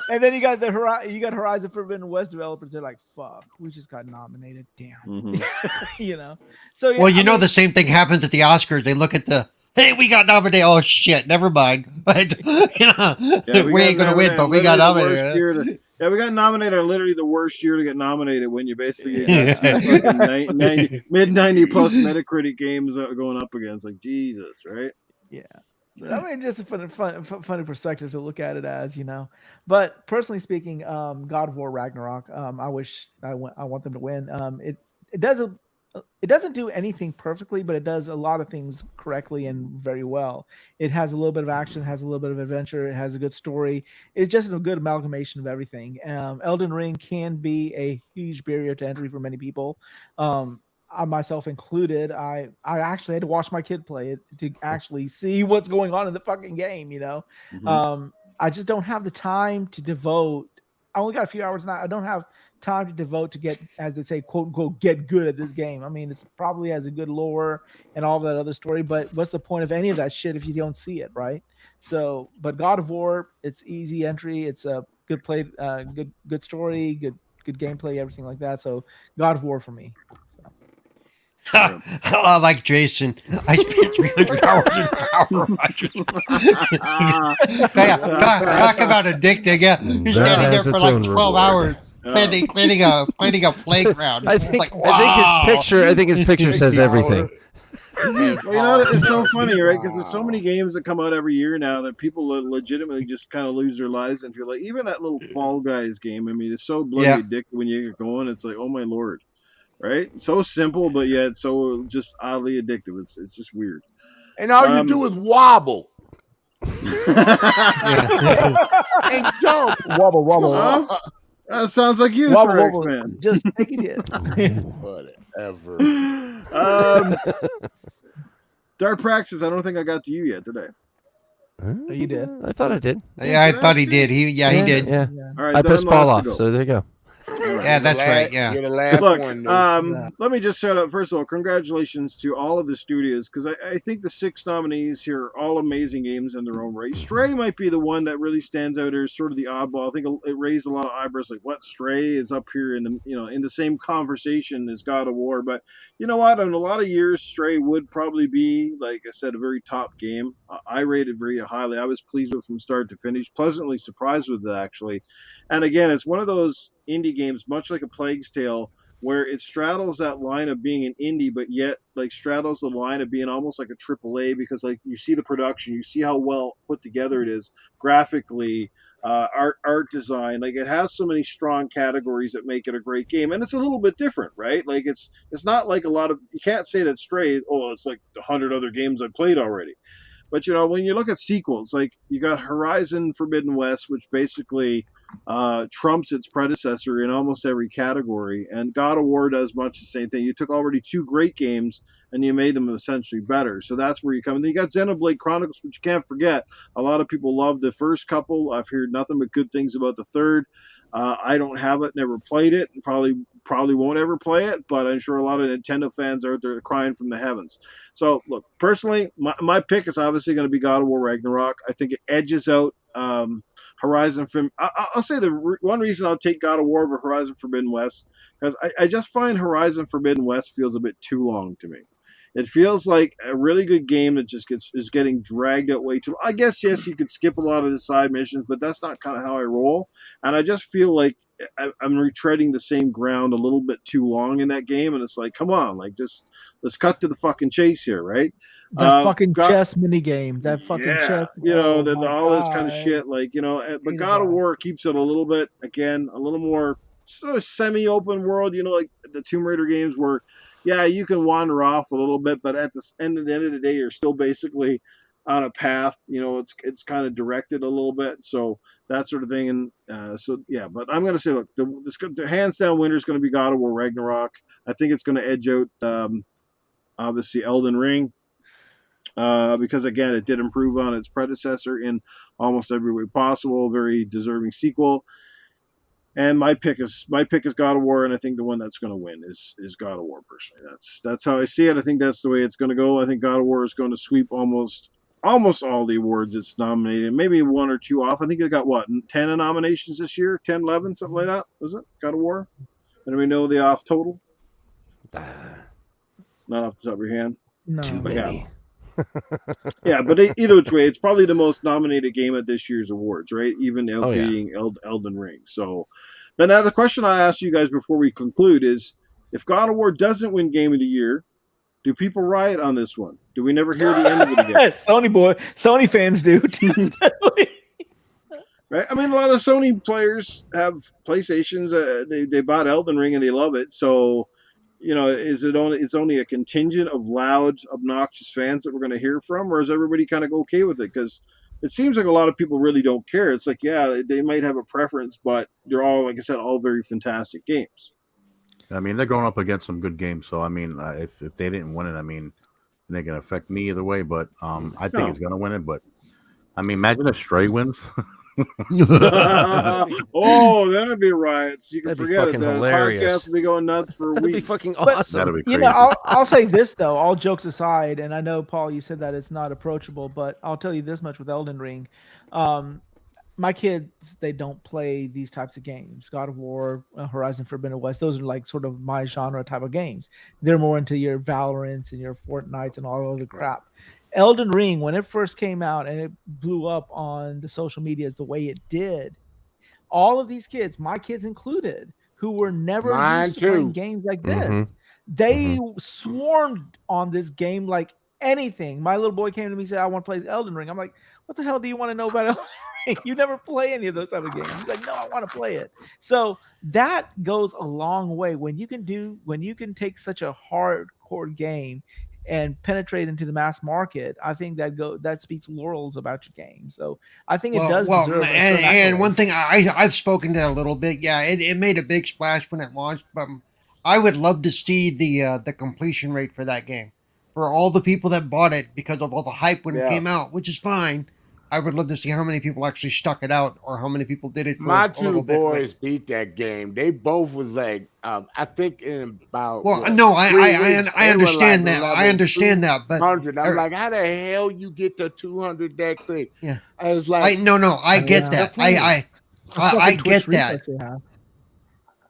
and then you got Horizon Forbidden West developers. They're like, "Fuck, we just got nominated." Damn. So yeah, the same thing happens at the Oscars. They look at hey, we got nominated. Oh shit, never mind. But we ain't gonna win, but we got nominated. We got nominated. Literally the worst year to get nominated when you basically mid 90 plus Metacritic games going up against. Like Jesus, right? Yeah. So I mean, just a funny perspective to look at it as, But personally speaking, God of War Ragnarok, I want them to win. It doesn't do anything perfectly, but it does a lot of things correctly and very well. It has a little bit of action, has a little bit of adventure, it has a good story. It's just a good amalgamation of everything. Elden Ring can be a huge barrier to entry for many people. I myself included. I actually had to watch my kid play it to actually see what's going on in the fucking game, I just don't have the time to devote. I only got a few hours now. I don't have time to devote to get, as they say, quote unquote, get good at this game. I mean, it's probably has a good lore and all that other story, but what's the point of any of that shit if you don't see it, right? So, but God of War, it's easy entry. It's a good play, good story, good gameplay, everything like that. So, God of War for me. I like Jason. I spent 300 hours in Power Rangers. Talk about addicting. Yeah, you're standing there for like 12 hours. planting a playground. I It's think like, wow. I think his picture says everything. Well, you know, it's so funny, right? Because there's so many games that come out every year now that people legitimately just kind of lose their lives and feel like even that little Fall Guys game. I mean, it's so bloody Yeah. addictive when you get going. It's like, oh my lord, right? So simple, but yet so just oddly addictive. It's just weird. And all you do is wobble Yeah. and jump. Wobble. Huh? That sounds like you, Wobble, Sir wobble. X-Man. Just take it. Whatever. Darth Praxis, I don't think I got to you yet today. You did. I thought I did. Yeah, I thought he did. He did. Yeah. All right, I then pressed I'm ball last off, to go. so there you go. Yeah, that's right. Yeah. You're the last Look, one. Though. let me just shout out, first of all, congratulations to all of the studios, because I think the 6 nominees here are all amazing games in their own right. Stray might be the one that really stands out as sort of the oddball. I think it raised a lot of eyebrows, like, what, Stray is up here in the same conversation as God of War. But you know what? In a lot of years, Stray would probably be, like I said, a very top game. I rate it very highly. I was pleased with it from start to finish, pleasantly surprised with it, actually. And again, it's one of those indie games, much like a Plague's Tale, where it straddles that line of being an indie, but yet like straddles the line of being almost like a AAA, because like you see the production, you see how well put together it is graphically, art design. Like it has so many strong categories that make it a great game, and it's a little bit different, right? Like it's not like a lot of, you can't say that Stray, oh, it's like 100 other games I've played already. But when you look at sequels, like you got Horizon Forbidden West, which basically trumps its predecessor in almost every category, and God of War does much the same thing. You took already 2 great games and you made them essentially better. So that's where you come. And then you got Xenoblade Chronicles, which you can't forget. A lot of people love the first couple. I've heard nothing but good things about the third. I don't have it, never played it, and probably won't ever play it, but I'm sure a lot of Nintendo fans are out there crying from the heavens. So, look, personally, my pick is obviously going to be God of War Ragnarok. I think it edges out Horizon from. I'll say the one reason I'll take God of War over Horizon Forbidden West, because I just find Horizon Forbidden West feels a bit too long to me. It feels like a really good game that just is getting dragged out way too. I guess yes, you could skip a lot of the side missions, but that's not kind of how I roll. And I just feel like I'm retreading the same ground a little bit too long in that game. And it's like, come on, like just let's cut to the fucking chase here, right? That fucking chess mini game. That fucking chess. There's all this kind of shit, like But God of War keeps it a little bit, again, a little more sort of semi-open world. Like the Tomb Raider games where. Yeah, you can wander off a little bit, but at the end of the day, you're still basically on a path. It's kind of directed a little bit, so that sort of thing. And but I'm going to say, look, the hands down winner is going to be God of War Ragnarok. I think it's going to edge out, obviously, Elden Ring, because again, it did improve on its predecessor in almost every way possible. Very deserving sequel. And my pick is God of War, and I think the one that's going to win is God of War. Personally, that's how I see it. I think that's the way it's going to go. I think God of War is going to sweep almost all the awards it's nominated, maybe 1 or 2 off. I think it got 10 nominations this year, 10, 11, something like that. Was it God of War? Anybody know the off total? Not off the top of your hand. No. Too many. Yeah. Yeah, but either which way, it's probably the most nominated game at this year's awards, right? Even beating Elden Ring. So, but now the question I asked you guys before we conclude is, if God of War doesn't win Game of the Year, do people riot on this one? Do we never hear the end of it again? Sony fans do. Right? I mean, a lot of Sony players have PlayStations. They bought Elden Ring and they love it. So, it's only a contingent of loud, obnoxious fans that we're going to hear from, or is everybody kind of okay with it? Because it seems like a lot of people really don't care. It's like, yeah, they might have a preference, but they're all, like I said, all very fantastic games. I mean, they're going up against some good games. So, I mean, if they didn't win it, I mean, it ain't going to affect me either way. But I think it's going to win it. But, I mean, imagine if Stray wins. Oh, that'd be riots. You can That'd be forget it. fucking The hilarious. podcast will be going nuts for That'd be weeks. fucking But- awesome. That'd be crazy. I'll say this though. All jokes aside, and I know Paul, you said that it's not approachable, but I'll tell you this much with Elden Ring. My kids, they don't play these types of games. God of War, Horizon Forbidden West, those are like sort of my genre type of games. They're more into your Valorants and your Fortnites and all other crap. Elden Ring, when it first came out and it blew up on the social medias the way it did, all of these kids, my kids included, who were never Mine used to playing too. games like this, Mhm. they swarmed on this game like anything. My little boy came to me and said, I want to play Elden Ring. I'm like, what the hell do you want to know about Elden Ring? You never play any of those type of games. He's like, no, I want to play it. So that goes a long way when you can take such a hardcore game and penetrate into the mass market. I think that speaks laurels about your game. So I think it does deserve a certain and accolade. one thing I've spoken to a little bit. Yeah, it made a big splash when it launched, but I would love to see the completion rate for that game, for all the people that bought it because of all the hype when it Yeah. came out, which is fine. I would love to see how many people actually stuck it out, or how many people did it for My a two little bit. boys beat that game. They both was like, I think in about. Well, what, no, 3 I weeks, they were understand like that. I level understand that, but 200. I'm like, how the hell you get to 200 that quick? yeah, I was like, I get that. I Fucking get Twitch that. reflex they have.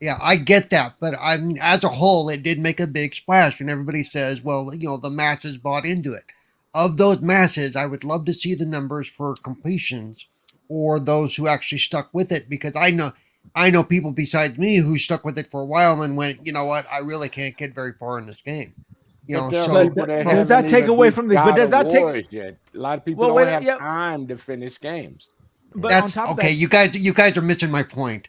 Yeah, I get that, but I mean, as a whole, it did make a big splash, and everybody says, well, the masses bought into it. Of those masses, I would love to see the numbers for completions, or those who actually stuck with it, because I know people besides me who stuck with it for a while and went, you know what, I really can't get very far in this game. but there are So people that does that haven't take even away beat from the? God But does of that take? Wars yet? A lot of people Well, don't wait, have yeah. time to finish games. But that's on top okay. of that, You guys are missing my point.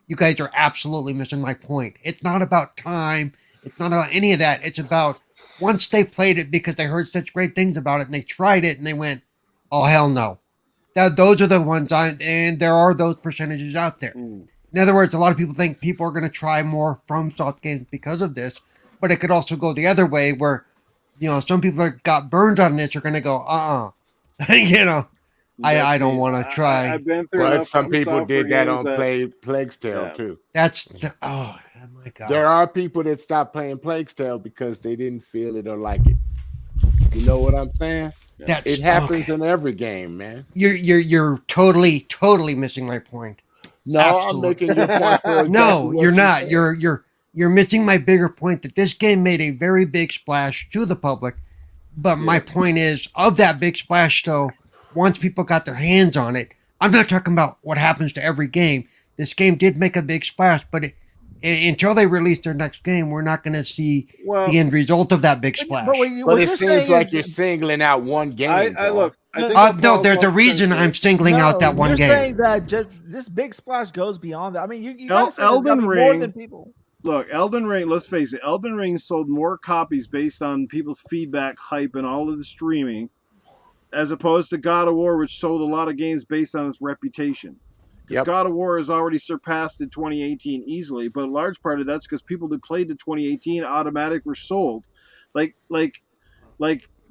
You guys are absolutely missing my point. It's not about time. It's not about any of that. It's about once they played it because they heard such great things about it and they tried it and they went, oh hell no. Those are the ones and there are those percentages out there. Mm. In other words, a lot of people think people are going to try more FromSoft games because of this, but it could also go the other way where, some people that got burned on this are going to go, I don't want to try. I've been through But enough some people software did that games on that Plague's Tale Yeah. too. Oh my God. There are people that stopped playing Plague's Tale because they didn't feel it or like it. You know what I'm saying? That's It happens okay. in every game, man. You're totally missing my point. No, Absolutely. I'm making your point for exactly No, what you're you not. said. You're missing my bigger point that this game made a very big splash to the public. But my point is, of that big splash, though, once people got their hands on it, I'm not talking about what happens to every game. This game did make a big splash, but until they release their next game, we're not going to see well, the end result of that big splash. but But it seems like you're singling out one game. I look. I think No, what No, Paul's there's a also reason trying to I'm say- singling out that one you're game. saying that just this big splash goes beyond that. I mean, you gotta say there's Elden gotta be more Ring- than people. Look, Elden Ring, let's face it, Elden Ring sold more copies based on people's feedback, hype, and all of the streaming, as opposed to God of War, which sold a lot of games based on its reputation. Because Yep. God of War has already surpassed in 2018 easily, but a large part of that's because people that played the 2018 automatic were sold. Like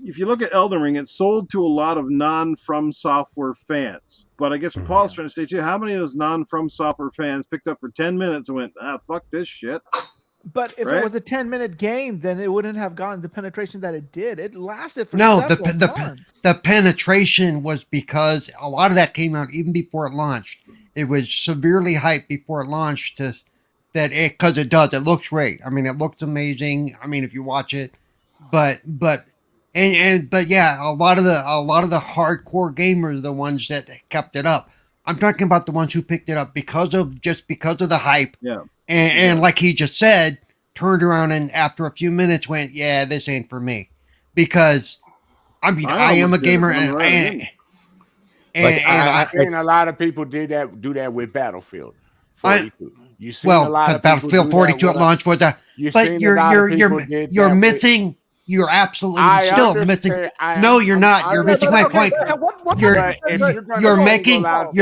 if you look at Elden Ring, it sold to a lot of non-From Software fans. But I guess what Paul's trying to say too, how many of those non-From Software fans picked up for 10 minutes and went, fuck this shit? But if Right? it was a 10-minute game, then it wouldn't have gotten the penetration that it did. It lasted for No, several months. the penetration was because a lot of that came out even before it launched. It was severely hyped before it launched because it does. It looks great. I mean, it looks amazing. I mean, if you watch it, but yeah, a lot of the hardcore gamers are the ones that kept it up. I'm talking about the ones who picked it up because of the hype. Yeah. And like he just said, turned around and after a few minutes went, yeah, this ain't for me. Because, I mean, I am a almost did it, gamer but I'm and right I've seen a lot of people do that with Battlefield 42. You seen a lot because of people Battlefield do 42 that at launch was a, You but seen a lot of people did you're that with- missing, you're absolutely I still understand. missing. No, you're not. You're missing my point. You're You're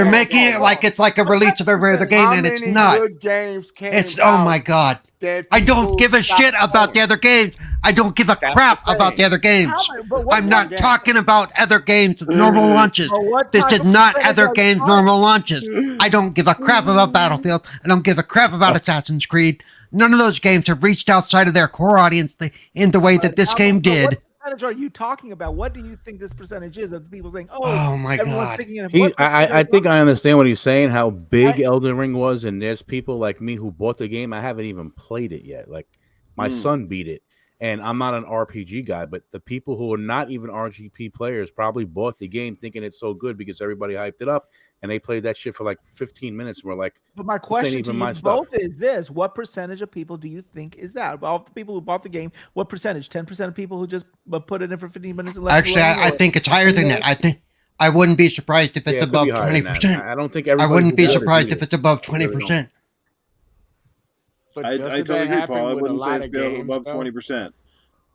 making it like it's like a release of every other game, How and it's many not. good games came It's out oh my god. that I don't people give a stopped shit about the playing? other games. I don't give a That's crap the about thing. the other games. I'm not game? talking about other games with normal launches. This is not other games normal launches. I don't give a crap about Battlefield. I don't give a crap about Assassin's Creed. None of those games have reached outside of their core audience in the way that this game did. What percentage are you talking about? What do you think this percentage is of the people saying, Oh my everyone's god. thinking of I what percentage think I are- understand what he's saying, how big Elden Ring was, and there's people like me who bought the game. I haven't even played it yet. Like my son beat it, and I'm not an RPG guy, but the people who are not even RPG players probably bought the game thinking it's so good because everybody hyped it up, and they played that shit for like 15 minutes, and we're like, But my ain't question to even you my both stuff. is this: what percentage of people do you think is that? Of all the people who bought the game, what percentage? 10% of people who just put it in for 15 minutes and left it Actually, alone, I or think it's higher 20 than that. minutes? I think I wouldn't be surprised if it's Yeah, it could be above higher than that. 20%. I don't think I everybody. wouldn't who be bought it surprised beat if it. it's above I really don't. 20%. But I doesn't totally that agree, happen Paul. I with a wouldn't say lot it's of been games, above though? 20%.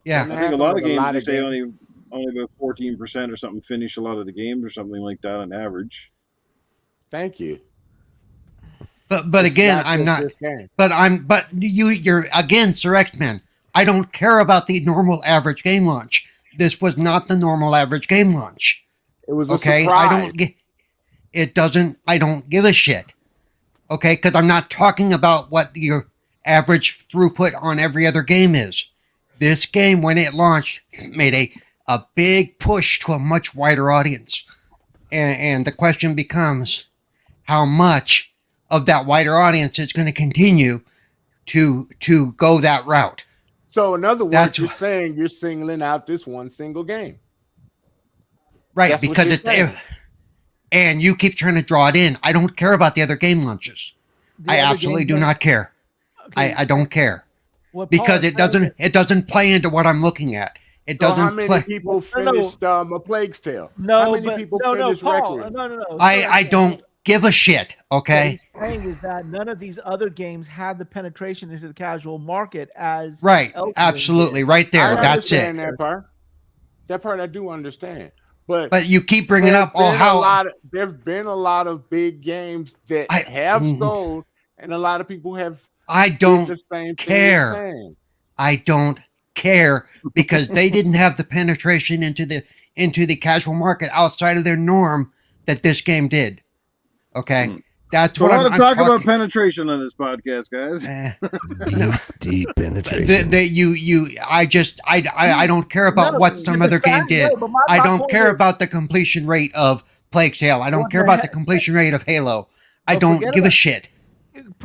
Yeah. Doesn't I think a happen lot of with a games lot they of say games? only about 14% or something finish a lot of the games or something like that on average. Thank you. But It's again, not I'm just not. this game. But you're again, Sir X-Men. I don't care about the normal average game launch. This was not the normal average game launch. It was a Okay, surprise. I don't give a shit. Okay, because I'm not talking about what your average throughput on every other game is. This game, when it launched, made a big push to a much wider audience. And the question becomes, how much of that wider audience is going to continue to go that route? So, in other words, That's you're saying you're singling out this one single game. right, That's what because you're it's saying. and you keep trying to draw it in. I don't care about the other game launches. The I other absolutely game do that- not care. okay, I don't care what Paul because is it saying doesn't play into what I'm looking at. It So, how doesn't many play. people No. finished A Plague's Tale? No, How many but people no, finished Paul, Requiem? no. I don't give a shit. What Okay, he's saying is that none of these other games had the penetration into the casual market as right, Elden Ring absolutely, did. right there. I That's it. understand that part. That part I do understand. But But you keep bringing up there's been a lot of big games that I- have mhm. sold, and a lot of people have I did don't the same thing care. you're saying. I don't care because they didn't have the penetration into the casual market outside of their norm that this game did. Okay, that's So a what lot of I'm talk about talking. penetration on this podcast, guys. Deep penetration. I don't care about No, what some but other game that- did. no, but my I don't point care is- about the completion rate of Plague Tale. I don't What care the about the heck? completion rate of Halo. I Well, don't forget give a about- shit.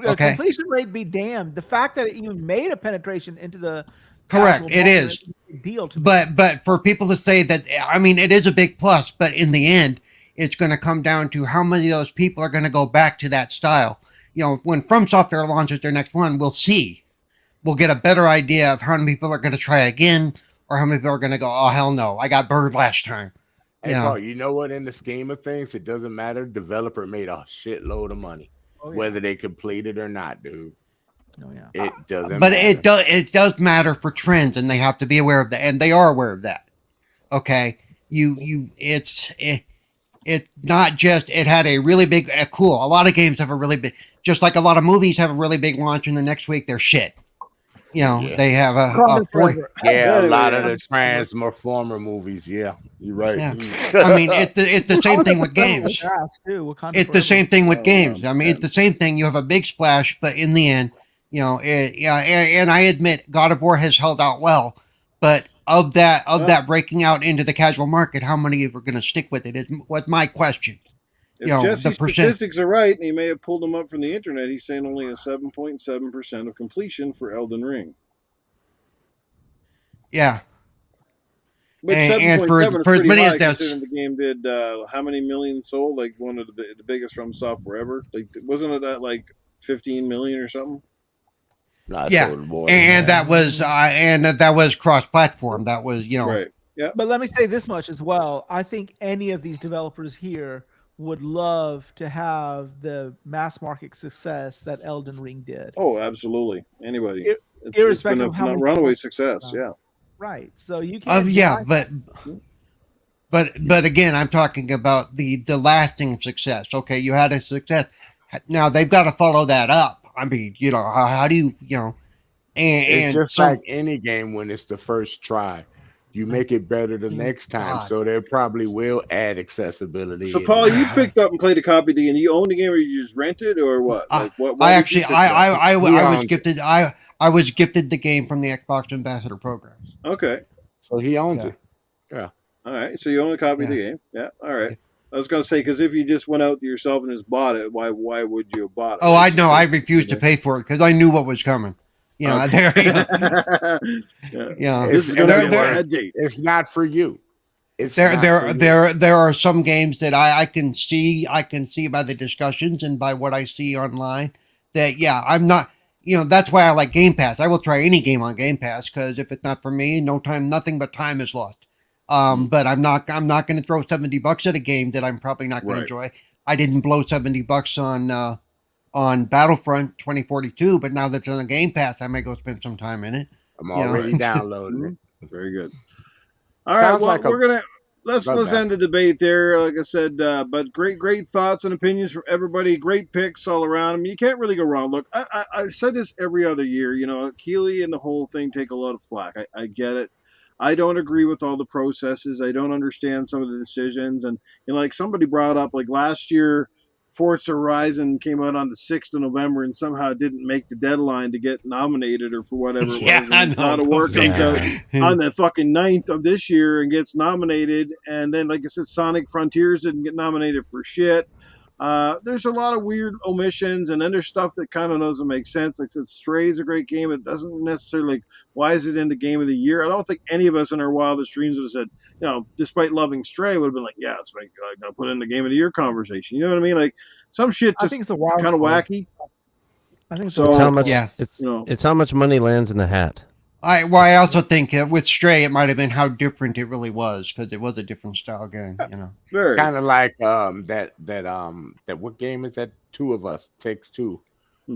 Okay. Completion rate be damned. The fact that it even made a penetration into the Correct, casual it market is. a big deal to me. But for people to say that, I mean, it is a big plus, but in the end, it's going to come down to how many of those people are going to go back to that style. You know, when From Software launches their next one, we'll see. We'll get a better idea of how many people are going to try again, or how many people are going to go, oh, hell no, I got burned last time. Hey, Yeah. Paul, you know what? In the scheme of things, it doesn't matter. Developer made a shitload of money, Oh, yeah. whether they complete it or not, dude. Oh, yeah. It doesn't. But matter. it does matter for trends, and they have to be aware of that, and they are aware of that. Okay, it's not just it had a really big cool. A lot of games have a really big, just like a lot of movies have a really big launch, and the next week they're shit. You know, Yeah. they have a Wakanda 40. forever. Yeah, a lot of Yeah. the Transformer movies. Yeah, you're right. Yeah. I mean, it's the same thing with Wakanda games. forever was fast, too. Wakanda It's the forever. same thing with Oh, games. I mean, yeah. it's the same thing. You have a big splash, but in the end, you know, and I admit God of War has held out well, but of that breaking out into the casual market, how many are going to stick with it is what my question. If You know, Jesse's the percent- statistics are right, and he may have pulled them up from the internet, he's saying only a 7.7% of completion for Elden Ring. Yeah. Which And for 7.7 is as pretty many high, as that's considering the game did how many million sold? Like one of the biggest From Software ever. Like wasn't it at like 15 million or something? Nah, Yeah. so boy, and that was cross-platform. That was, you know, Right. Yeah. But let me say this much as well. I think any of these developers here would love to have the mass market success that Elden Ring did. Oh, absolutely. Anybody. It's irrespective been of how a many runaway people- success. Yeah. Right. So you can't. yeah, deny- but again, I'm talking about the lasting success. Okay, you had a success. Now they've got to follow that up. I mean, you know, how do you know? it's And just so, like any game when it's the first try. You make it better the next time, God. so they probably will add accessibility. So in Paul, it. you picked up and played a copy of the game. You own the game, or you just rented, or what? Like, what? why I did you actually, pick that up? I was owned gifted. I was gifted the game from the Xbox Ambassador program. Okay. So he owns Yeah. it. Yeah. All right. So you own a copy of the game. Yeah. All right. I was gonna say, because if you just went out yourself and just bought it, why would you have bought it? Oh, I know. I refused to pay for it because I knew what was coming. You know, Okay. there. Yeah. Yeah. This is It's- gonna in be other a words, bad date. It's not for you. It's There, not there, for me. there are some games that I can see by the discussions and by what I see online that I'm not. That's why I like Game Pass. I will try any game on Game Pass because if it's not for me, nothing but time is lost. But I'm not going to throw $70 at a game that I'm probably not going to enjoy. I didn't blow $70 on Battlefront 2042, but now that it's on the Game Pass, I may go spend some time in it. I'm already downloading it. Very good. All right, well, we're gonna let's end the debate there. Like I said, but great thoughts and opinions from everybody. Great picks all around. I mean, you can't really go wrong. Look, I've said this every other year. Keeley and the whole thing take a lot of flack. I get it. I don't agree with all the processes. I don't understand some of the decisions. And like somebody brought up, like last year, Forza Horizon came out on the 6th of November and somehow didn't make the deadline to get nominated or for whatever it was. And a lot of work comes out on the fucking 9th of this year and gets nominated. And then, like I said, Sonic Frontiers didn't get nominated for shit. There's a lot of weird omissions, and then there's stuff that kind of doesn't make sense. Like I said, Stray is a great game. It doesn't necessarily, like, why is it in the game of the year? I don't think any of us in our wildest dreams would have said, despite loving Stray, would have been like, yeah, it's going to put in the game of the year conversation. You know what I mean? Like, some shit just kind of wacky. I think so. It's how much, it's how much money lands in the hat. I also think with Stray, it might have been how different it really was because it was a different style game. Kind of like that what game is that? Two of Us Takes Two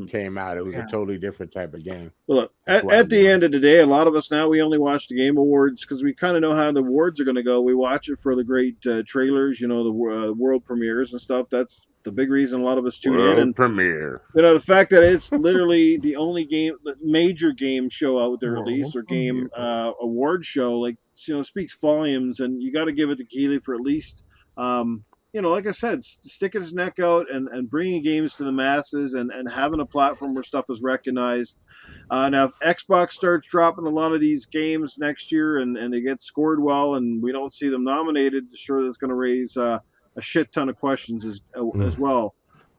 came out. It was a totally different type of game. Well, look, at the end of the day, a lot of us now, we only watch the Game Awards because we kind of know how the awards are going to go. We watch it for the great trailers, the world premieres and stuff. That's the big reason a lot of us tune in. And premiere. The fact that it's literally the only major game show out there release or game award show, like speaks volumes. And you got to give it to Keeley for at least, like I said, sticking his neck out and bringing games to the masses and having a platform where stuff is recognized. Now, if Xbox starts dropping a lot of these games next year and they get scored well and we don't see them nominated, sure, that's going to raise a shit ton of questions as well.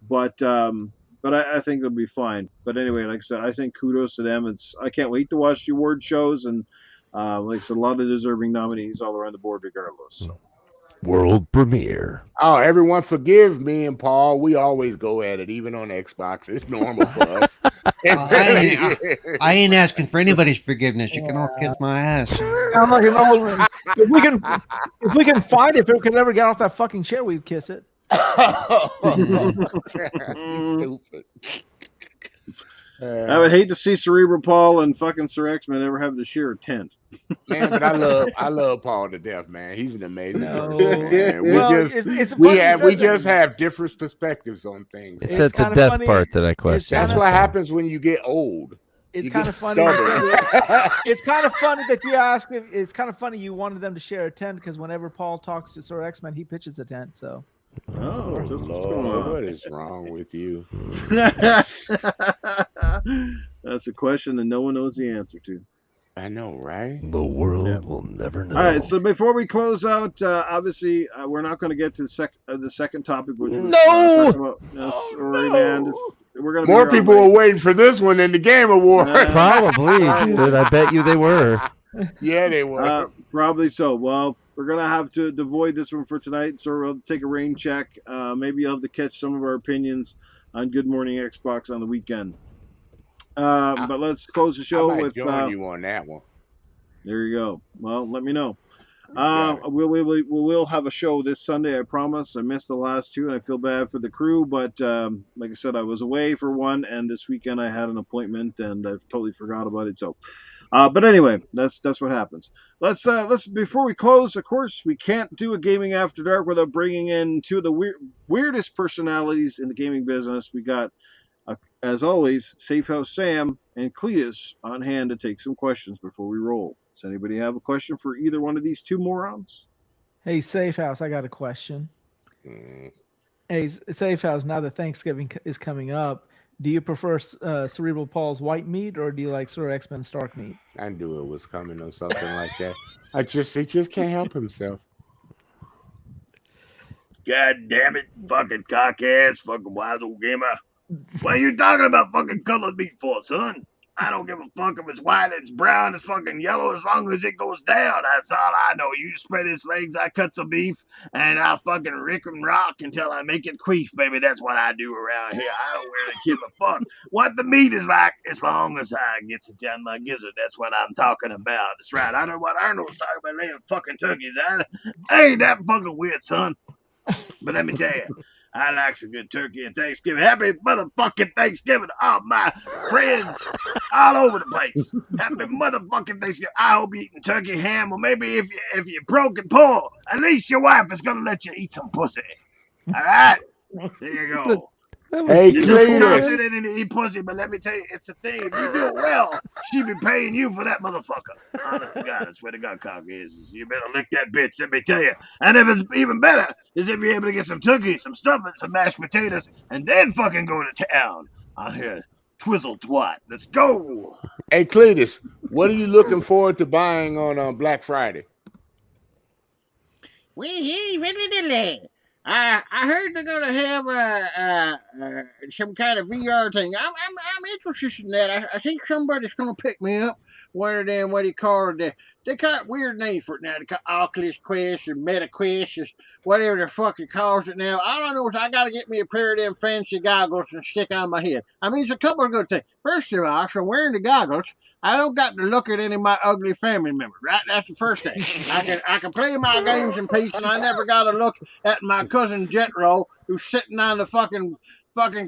But I think it'll be fine. But anyway, like I said, I think kudos to them. I can't wait to watch the award shows, and like I said, a lot of deserving nominees all around the board regardless. So. World premiere. Oh, everyone forgive me and Paul. We always go at it, even on Xbox. It's normal for us. I ain't asking for anybody's forgiveness. You can all kiss my ass. I'm like, if we can find it, if we could ever get off that fucking chair, we'd kiss it. Stupid. I would hate to see Cerebral Paul and fucking Sir X-Men ever have to share a tent. Man, but I love Paul to death, man. He's an amazing person. Man. We just have different perspectives on things. It's at the death part that I question. That's what happens when you get old. It's kind of funny. It's kind of funny that you asked. It's kind of funny you wanted them to share a tent because whenever Paul talks to Sir X-Men, he pitches a tent. So. Oh, Lord, what is wrong with you? That's a question that no one knows the answer to. I know, right? The world will never know. All right, so before we close out, obviously, we're not going to get to the second topic, which was man. We're gonna more people were waiting for this one than the Game Award. Probably, dude. I bet you they were. Yeah, they were. Probably so. Well, we're going to have to avoid this one for tonight, so we'll take a rain check. Maybe you'll have to catch some of our opinions on Good Morning Xbox on the weekend. But let's close the show with join you on that one. There you go. Well, let me know. We'll have a show this Sunday, I promise. I missed the last two, and I feel bad for the crew, but like I said, I was away for one, and this weekend I had an appointment, and I totally forgot about it. So, but anyway, that's what happens. Let's before we close, of course, we can't do a gaming after dark without bringing in two of the weirdest personalities in the gaming business. We got, as always, Safe House Sam and Cletus on hand to take some questions before we roll. Does anybody have a question for either one of these two morons? Hey, Safe House, I got a question. Hey, Safe House, now that Thanksgiving is coming up, do you prefer Cerebral Paul's white meat or do you like Sir X-Men Stark meat? I knew it was coming or something like that. He just can't help himself. God damn it, fucking cock ass, fucking Wize Old Gamer. What are you talking about fucking colored meat for, son? I don't give a fuck if it's white, it's brown, it's fucking yellow, as long as it goes down. That's all I know. You spread its legs, I cut some beef, and I fucking rick and rock until I make it queef, baby. That's what I do around here. I don't really give a fuck what the meat is like, as long as I gets it down my gizzard. That's what I'm talking about. That's right. I don't know what Arnold's talking about laying fucking turkeys. I ain't that fucking weird, son. But let me tell you, I like some good turkey and Thanksgiving. Happy motherfucking Thanksgiving to all my friends all over the place. Happy motherfucking Thanksgiving. I hope you're eating turkey, ham, or maybe if you're broke and poor, at least your wife is gonna let you eat some pussy. All right, there you go. Hey, You just toss Cletus. it in and eat pussy, but let me tell you, it's the thing. If you do it well, she be paying you for that motherfucker. Honest to God, I swear to God, cock is you better lick that bitch, let me tell you. And if it's even better, is if you're able to get some turkey, some stuffing, some mashed potatoes, and then fucking go to town. Out here, twizzle twat. Let's go. Hey, Cletus, what are you looking forward to buying on Black Friday? Well, hey, really. I heard they're gonna have some kind of VR thing. I'm interested in that. I think somebody's gonna pick me up. One of them, what do you call it? They got weird names for it now. They got Oculus Quest or Meta Quest or whatever the fuck it calls it now. All I know is I gotta get me a pair of them fancy goggles and stick on my head. I mean, it's a couple of good things. First of all, from wearing the goggles, I don't got to look at any of my ugly family members, right? That's the first thing. I can play my games in peace, and I never got to look at my cousin Jetro, who's sitting on the fucking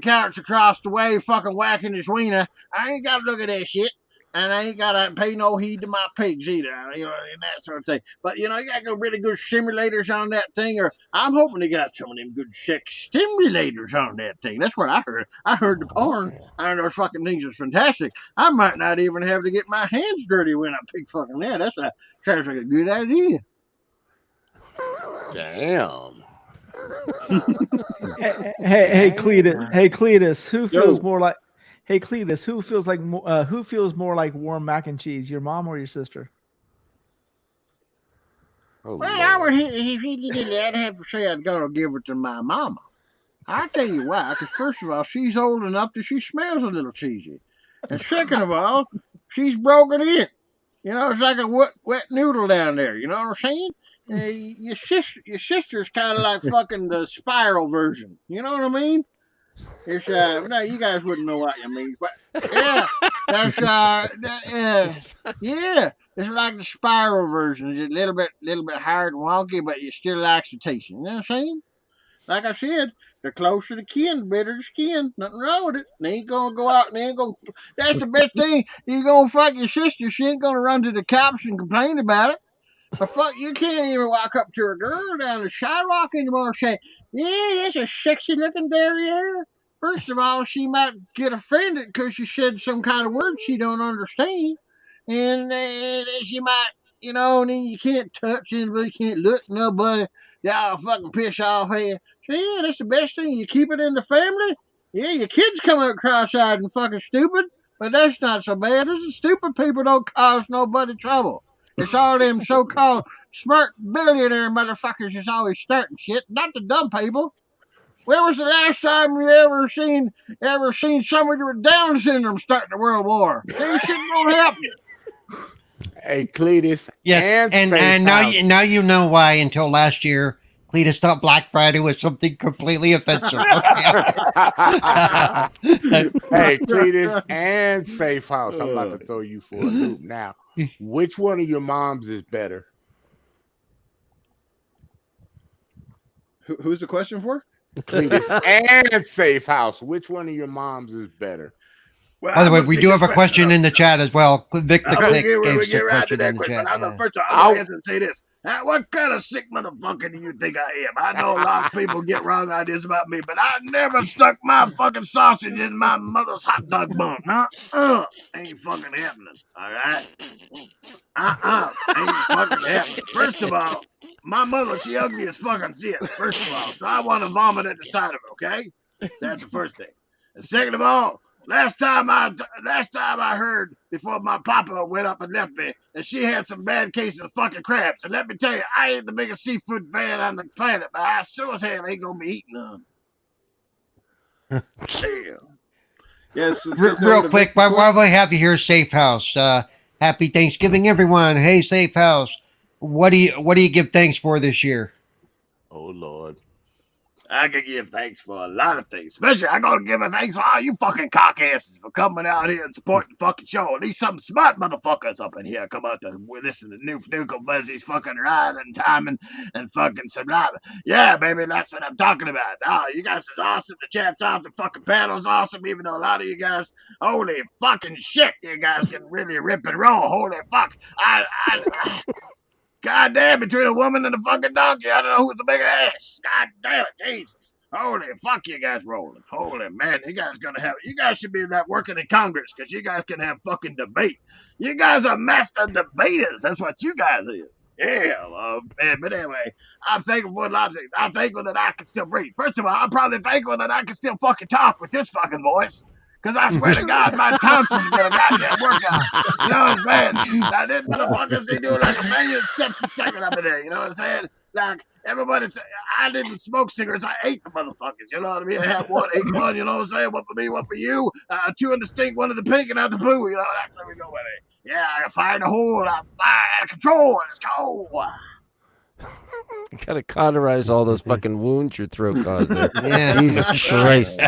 couch across the way, fucking whacking his wiener. I ain't got to look at that shit. And I ain't got to pay no heed to my pigs either, you know, and that sort of thing. But, you know, you got really good simulators on that thing, or I'm hoping they got some of them good sex stimulators on that thing. That's what I heard. I heard the porn. I know those fucking things are fantastic. I might not even have to get my hands dirty when I pick fucking that. Sounds like a good idea. Damn. Hey, Cletus, who feels Yo. more like? Hey, Cletus, who feels more like warm mac and cheese, your mom or your sister? Oh, Well, Lord. I'd have to say I'd gotta give it to my mama. I'll tell you why, because first of all, she's old enough that she smells a little cheesy. And second of all, she's broken in. You know, it's like a wet noodle down there. You know what I'm saying? Your sister's kind of like fucking the spiral version. You know what I mean? It's no, you guys wouldn't know what I mean, but yeah, that's yeah, it's like the spiral version. It's a little bit hard and wonky, but you still like the taste. You know what I'm saying? Like I said, the closer the kin, the better the skin. Nothing wrong with it. They ain't gonna go out and they ain't gonna. That's the best thing. You gonna fuck your sister. She ain't gonna run to the cops and complain about it. But fuck, you can't even walk up to a girl down the sidewalk anymore and say, "Yeah, that's a sexy looking derriere." First of all, she might get offended because you said some kind of word she don't understand, and she might, you know, and then you can't touch anybody, can't look at nobody. Y'all fucking piss off here. So yeah, that's the best thing. You keep it in the family. Yeah, your kids come out cross-eyed and fucking stupid, but that's not so bad. Those stupid people don't cause nobody trouble. It's all them so-called smart billionaire motherfuckers that's always starting shit, not the dumb people. When was the last time you ever seen somebody with Down syndrome starting a world war? That shit don't happen. Hey, Cletus. Yeah, and now you know why until last year Cletus thought Black Friday was something completely offensive. Okay. Hey, Cletus and Safe House. I'm about to throw you for a loop now. Which one of your moms is better? Who's the question for? Cletus and Safe House. Which one of your moms is better? Well, By the I'm way, gonna we take do this have a question in the chat as well. Vic the Click we gave get a right to question that in the question. chat. I'm Yeah. first of all, I'm gonna answer and say this. What kind of sick motherfucker do you think I am? I know a lot of people get wrong ideas about me, but I never stuck my fucking sausage in my mother's hot dog bun. Ain't fucking happening. All right? Ain't fucking happening. First of all, my mother, she ugly as fucking shit. First of all, so I want to vomit at the sight of her. Okay, that's the first thing. And second of all, last time I heard before my papa went up and left me, and she had some bad cases of fucking crabs. And let me tell you, I ain't the biggest seafood fan on the planet, but I sure as hell ain't gonna be eating them. Damn. Yes, let's get Real over to quick, Victor while I have you here, Safe House. Happy Thanksgiving, everyone. Hey, Safe House. What do you give thanks for this year? Oh Lord. I can give thanks for a lot of things. Especially, I gotta give a thanks for all you fucking cockasses for coming out here and supporting the fucking show. At least some smart motherfuckers up in here come out to listen to New Nuka Buzzy's fucking ride and time and fucking sublime. Yeah, baby, that's what I'm talking about. Oh, you guys is awesome. The chat's awesome. The fucking panel's awesome. Even though a lot of you guys, holy fucking shit, you guys can really rip and roll. Holy fuck. God damn, between a woman and a fucking donkey, I don't know who's the bigger ass. God damn it, Jesus. Holy fuck, you guys rolling. Holy man, you guys should be working in Congress because you guys can have fucking debate. You guys are master debaters. That's what you guys is. Yeah, man. But anyway, I'm thankful for a lot of things. I'm thankful that I can still breathe. First of all, I'm probably thankful that I can still fucking talk with this fucking voice. Because I swear to God, my tonsils get a goddamn workout. You know what I'm saying? Now, these motherfuckers, they do like a million steps a second up in there. You know what I'm saying? Like, everybody, I didn't smoke cigarettes. I ate the motherfuckers. You know what I mean? I had one, ate one. You know what I'm saying? One for me, one for you. Two in the stink, one in the pink, and out the blue. You know, that's how we go with it. Yeah, I fired the hole. I fired out of control. It's cold. You gotta cauterize all those fucking wounds your throat caused there. Yeah. Jesus Christ.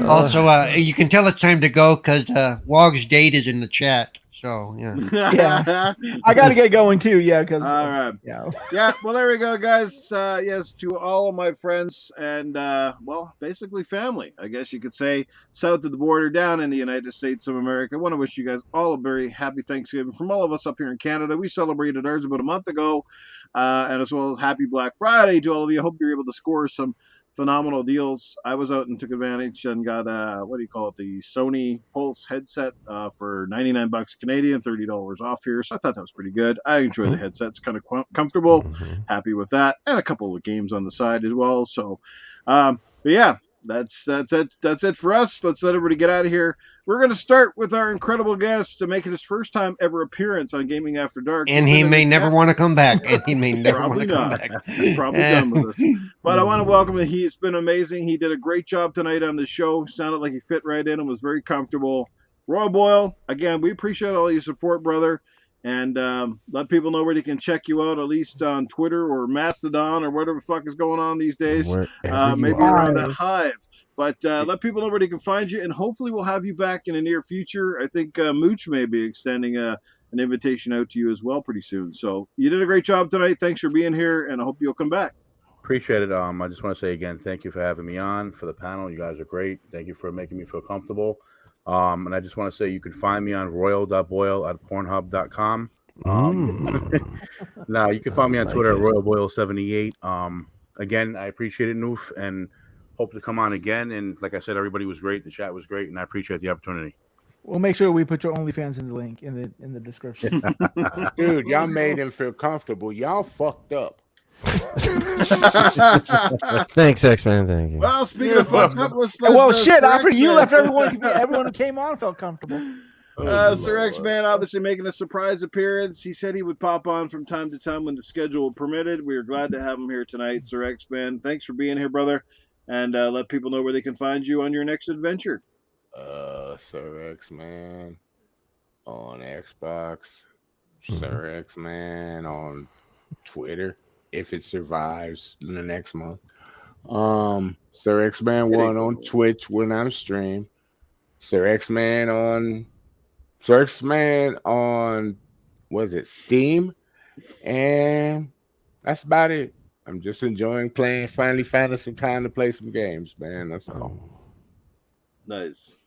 Also, you can tell it's time to go because Wog's date is in the chat. So, yeah. Yeah. I got to get going too. Yeah. Because, all right. Yeah. Yeah. Well, there we go, guys. Yes, to all of my friends and, well, basically family, I guess you could say, south of the border down in the United States of America. I want to wish you guys all a very happy Thanksgiving from all of us up here in Canada. We celebrated ours about a month ago, and as well as happy Black Friday to all of you. I hope you're able to score some phenomenal deals. I was out and took advantage and got what do you call it, the Sony Pulse headset for $99 Canadian, $30 off here. So I thought that was pretty good. I enjoy the headset. It's kind of comfortable. Happy with that, and a couple of games on the side as well. So, but yeah, that's it for us. Let's let everybody get out of here. We're going to start with our incredible guest to make his first time ever appearance on Gaming After Dark. And he may never want to come back. And he may never want to come back. He's probably done with us. But I want to welcome him. He's been amazing. He did a great job tonight on the show. Sounded like he fit right in and was very comfortable. Royal Boyle, again, we appreciate all your support, brother. And let people know where they can check you out, at least on Twitter or Mastodon or whatever the fuck is going on these days. Maybe around that Hive. But let people know where they can find you, and hopefully we'll have you back in the near future. I think Mooch may be extending an invitation out to you as well pretty soon. So you did a great job tonight. Thanks for being here, and I hope you'll come back. Appreciate it. I just want to say again, thank you for having me on for the panel. You guys are great. Thank you for making me feel comfortable. And I just want to say you can find me on royal.boyle at pornhub.com. Now you can find me on Twitter at royalboyle78. Again, I appreciate it, Noof, and hope to come on again. And like I said, everybody was great. The chat was great, and I appreciate the opportunity. We'll make sure we put your OnlyFans in the link in the description. Dude, y'all made him feel comfortable. Y'all fucked up. Thanks, X-Man. Thank you. Well, speaking of fucked up, let's let well, shit. After you left, everyone came on felt comfortable. Sir X-Man obviously making a surprise appearance. He said he would pop on from time to time when the schedule permitted. We are glad to have him here tonight, Sir X-Man. Thanks for being here, brother. And let people know where they can find you on your next adventure. Sir X-Man on Xbox. Sir X-Man on Twitter, if it survives in the next month. Sir X-Man 1 on Twitch when I'm stream. Sir X-Man on what is it, Steam? And that's about it. I'm just enjoying playing, finally finding some time to play some games, man. That's all. Nice.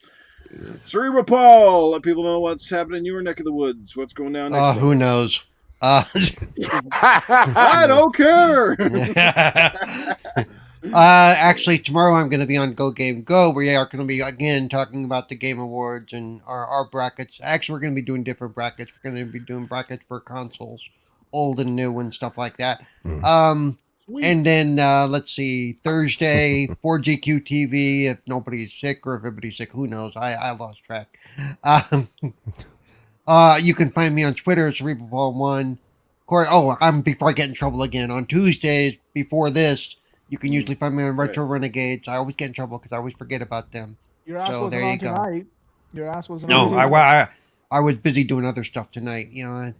Cerebral Paul, let people know what's happening in your neck of the woods. What's going down next who knows? I don't care. Actually, tomorrow I'm going to be on Go Game Go. We are going to be, again, talking about the Game Awards and our brackets. Actually, we're going to be doing different brackets. We're going to be doing brackets for consoles, old and new and stuff like that. And then, let's see, Thursday, 4GQ TV, if nobody's sick or if everybody's sick, who knows? I lost track. You can find me on Twitter, CerebralPaul1. Before I get in trouble again, on Tuesdays, before this, you can usually find me on Retro Renegades. I always get in trouble because I always forget about them. Your ass So wasn't there you on go. tonight. Your ass wasn't No, on. tonight. I was busy doing other stuff tonight. You know,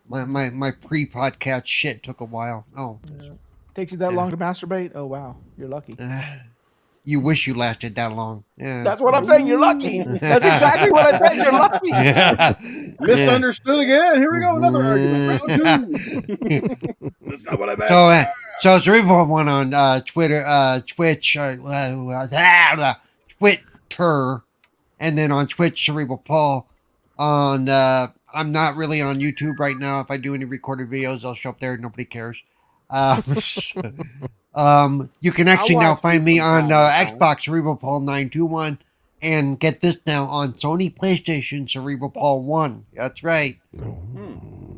my pre-podcast shit took a while. Oh, Yeah. Takes you that Yeah. long to masturbate? Oh wow, you're lucky. you wish you lasted that long. Yeah. That's what I'm saying. You're lucky. That's exactly what I said. You're lucky. Yeah. Misunderstood again. Here we go, another argument. Round 2. That's not what I meant. So Cerebral one on Twitter, Twitch, Twitter, and then on Twitch, Cerebral Paul. On I'm not really on YouTube right now. If I do any recorded videos, I'll show up there. Nobody cares. You can actually now find me on Xbox Cerebral Paul 921, and get this now on Sony PlayStation Cerebral Paul 1. That's right.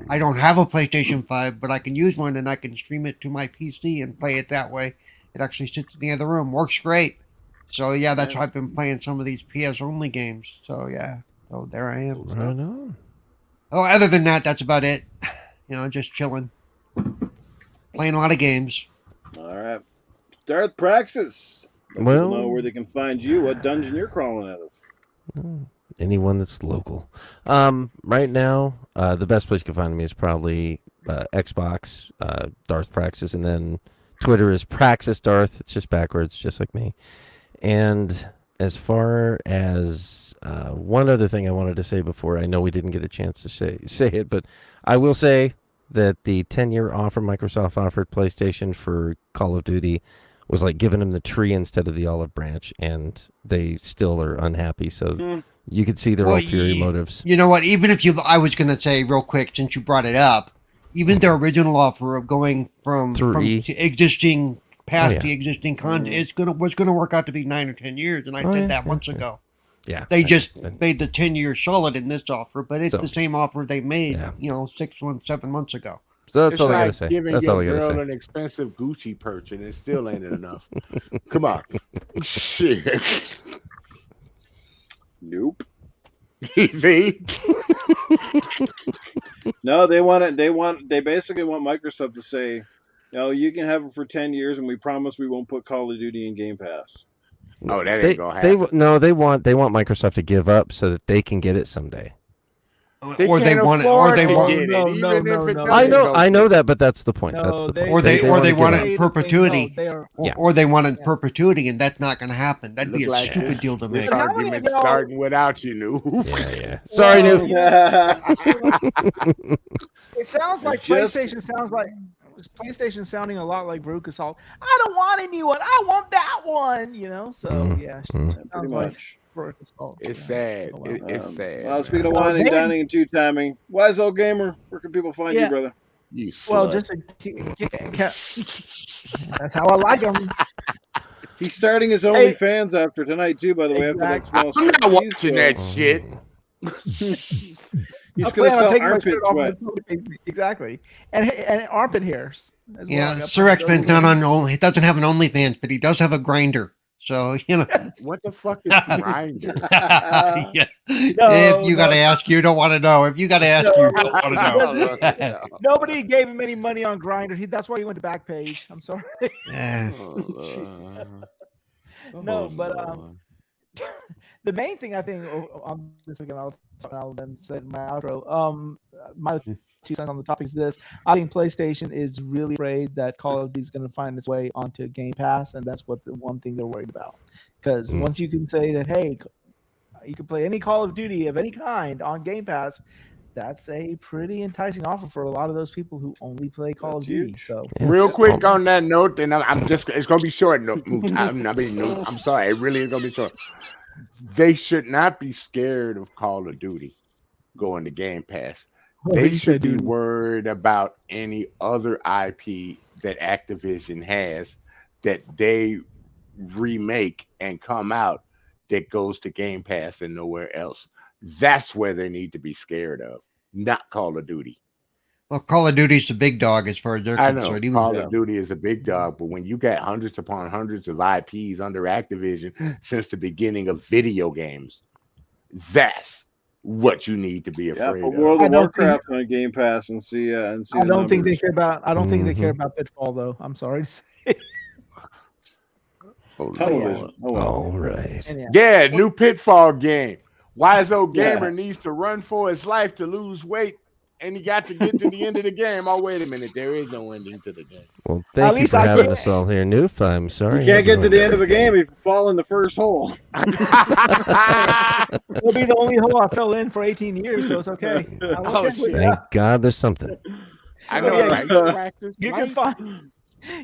I don't have a PlayStation 5, but I can use one and I can stream it to my PC and play it that way. It actually sits in the other room. Works great. So yeah, that's why I've been playing some of these PS only games. So yeah. So there I am. Right on. Oh, other than that, that's about it. You know, just chilling. Playing a lot of games. All right. Darth Praxis. Let Well- people know where they can find you, what dungeon you're crawling out of. Anyone that's local. Right now, the best place you can find me is probably Xbox, Darth Praxis, and then Twitter is Praxis Darth. It's just backwards, just like me. And as far as one other thing I wanted to say before, I know we didn't get a chance to say it, but I will say that the 10-year offer Microsoft offered PlayStation for Call of Duty was like giving them the tree instead of the olive branch, and they still are unhappy. So you could see their ulterior motives. You know what? Even if I was going to say real quick, since you brought it up, even their original offer of going from existing past the existing content, was going to work out to be 9 or 10 years, and I said that months ago. Yeah, they just made the 10-year solid in this offer, but it's the same offer they made, 7 months ago. So that's it's all I like gotta say. Giving That's your all I gotta girl say. an expensive Gucci perch and it still ain't enough. Come on, shit. Nope. See? No, they basically want Microsoft to say, you can have it for 10 years and we promise we won't put Call of Duty in Game Pass. Oh, that ain't gonna happen. They want Microsoft to give up so that they can get it someday. They want it. I know that, but that's the point. That's the point. Or they want it in it. perpetuity. Or they want it in perpetuity, and that's not going to happen. That'd be a stupid deal to make. This argument starting without you, Noob. Yeah. Sorry, Noob. It sounds like PlayStation sounds like PlayStation sounding a lot like Veruca Salt. I don't want a new one. I want that one. So yeah, pretty much. It's sad. It's sad. Well, speaking of whining, dining, and two-timing, Wize Old Gamer, where can people find you, brother? Just that's how I like them. He's starting his OnlyFans after tonight, too, by the way. After that small I'm not watching that shit. He's going to sell armpit sweat. Exactly. And armpit hairs. Yeah, Sir X-Men's not on only. He doesn't have an OnlyFans, but he does have a grinder. So, What the fuck is grinder? If you got to ask, you don't want to know. If you got to ask, you don't want to know. Nobody gave him any money on Grinder. That's why he went to Backpage. I'm sorry. No, but the main thing I think on this weekend, I'll then say my outro. My 2 cents on the topic is this: I think PlayStation is really afraid that Call of Duty is going to find its way onto Game Pass, and that's what the one thing they're worried about. Because once you can say that, hey, you can play any Call of Duty of any kind on Game Pass, that's a pretty enticing offer for a lot of those people who only play Call of Duty. So, real quick on that note, and it's going to be short. I'm sorry, it really is going to be short. They should not be scared of Call of Duty going to Game Pass. They should be worried about any other IP that Activision has that they remake and come out that goes to Game Pass and nowhere else. That's where they need to be scared of, not Call of Duty. Well, Call of Duty's the big dog as far as they're concerned. Call of Duty is a big dog, but when you got hundreds upon hundreds of IPs under Activision since the beginning of video games, that's what you need to be afraid of. World of Warcraft on Game Pass and see. I don't think they care about. I don't think they care about Pitfall, though. I'm sorry to say. Oh, Tunnel yeah. vision. Oh, wow. All right. And Yeah, new Pitfall game. Wize Old Yeah. Gamer needs to run for his life to lose weight, and he got to get to the end of the game. Oh, wait a minute. There is no ending to the game. Well, thank you least for I having can't- us all here, Noof. I'm sorry. You can't get to ruined the end of the everything. game if you fall in the first hole. It'll be the only hole I fell in for 18 years, so it's okay. I'm Oh, okay with shit. Thank that. God there's something. I know, Yeah, right? Practice, You right?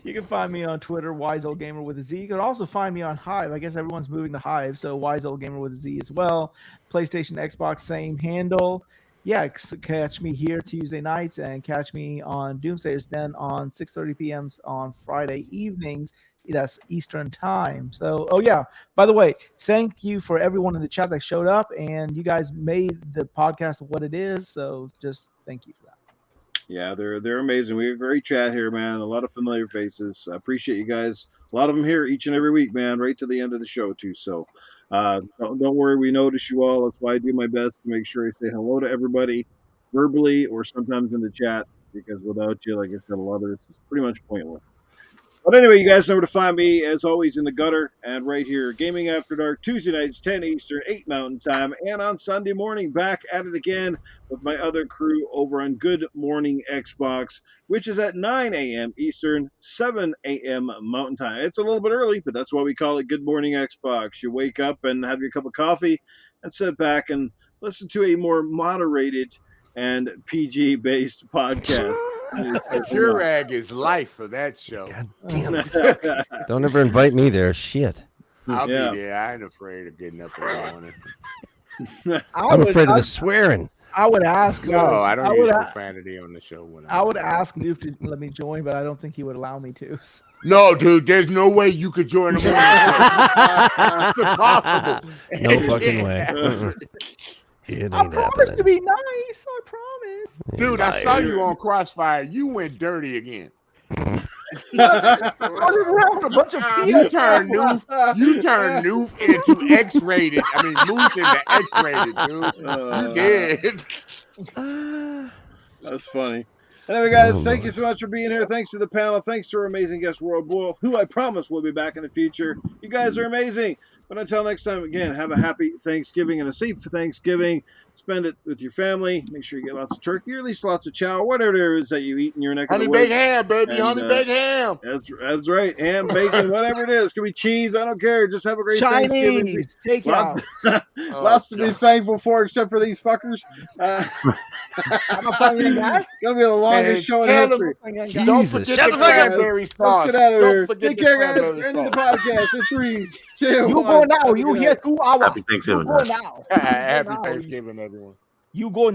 can find me on Twitter, Wize Old Gamer with a Z. You can also find me on Hive. I guess everyone's moving to Hive, so Wize Old Gamer with a Z as well. PlayStation, Xbox, same handle. Yeah, catch me here Tuesday nights and catch me on Doomsayer's Den on 6:30 p.m. on Friday evenings. That's Eastern time. So, oh yeah, by the way, thank you for everyone in the chat that showed up, and you guys made the podcast what it is. So, just thank you for that. Yeah, they're amazing. We have a great chat here, man. A lot of familiar faces. I appreciate you guys. A lot of them here each and every week, man, right to the end of the show, too. So don't worry. We notice you all. That's why I do my best to make sure I say hello to everybody verbally or sometimes in the chat, because without you, like I said, a lot of this is pretty much pointless. But anyway, you guys know where to find me, as always, in the gutter and right here, Gaming After Dark, Tuesday nights, 10 Eastern, 8 Mountain Time, and on Sunday morning, back at it again with my other crew over on Good Morning Xbox, which is at 9 a.m. Eastern, 7 a.m. Mountain Time. It's a little bit early, but that's why we call it Good Morning Xbox. You wake up and have your cup of coffee and sit back and listen to a more moderated and PG-based podcast. Curag is life for that show. God damn it. Don't ever invite me there. Shit. I'll Yeah. be there. I ain't afraid of getting up in the morning. I'm afraid of the swearing. I would ask. No, I don't use would profanity on the show. When I would ask Noof to let me join, but I don't think he would allow me to. So. No, dude, there's no way you could join the morning. It's impossible. No fucking way. It ain't I promise happening. to be nice. I promise. Dude, I saw you on Crossfire. You went dirty again. I was around a bunch of You people. turned Noof into X-rated. I mean, Moose into X-rated, dude. You did. That's funny. Anyway, guys, Oh, thank you Lord. so much for being here. Thanks to the panel. Thanks to our amazing guest, Royal Boyle, who I promise will be back in the future. You guys are amazing. But until next time, again, have a happy Thanksgiving and a safe Thanksgiving. Spend it with your family. Make sure you get lots of turkey, or at least lots of chow, whatever it is that you eat in your neck of Honey the baked woods. ham, baby. And, Honey baked ham. That's right. Ham, bacon, whatever it is. Could be cheese. I don't care. Just have a great Thanksgiving. Chinese. Take it out. Lots to be thankful for, except for these fuckers. I'm a fucking guy. Gonna be the longest Man, show in tell history. Don't Jesus. forget Shut the the fuck up. cranberry Let's sauce. get out of Don't here. forget Take the care, guys. cranberry End the sauce. podcast in 3, 2, You 1. go now. Have a You good here night. 2 hours. Happy You Thanksgiving, go guys. now. Happy now. Thanksgiving, everyone. You go now.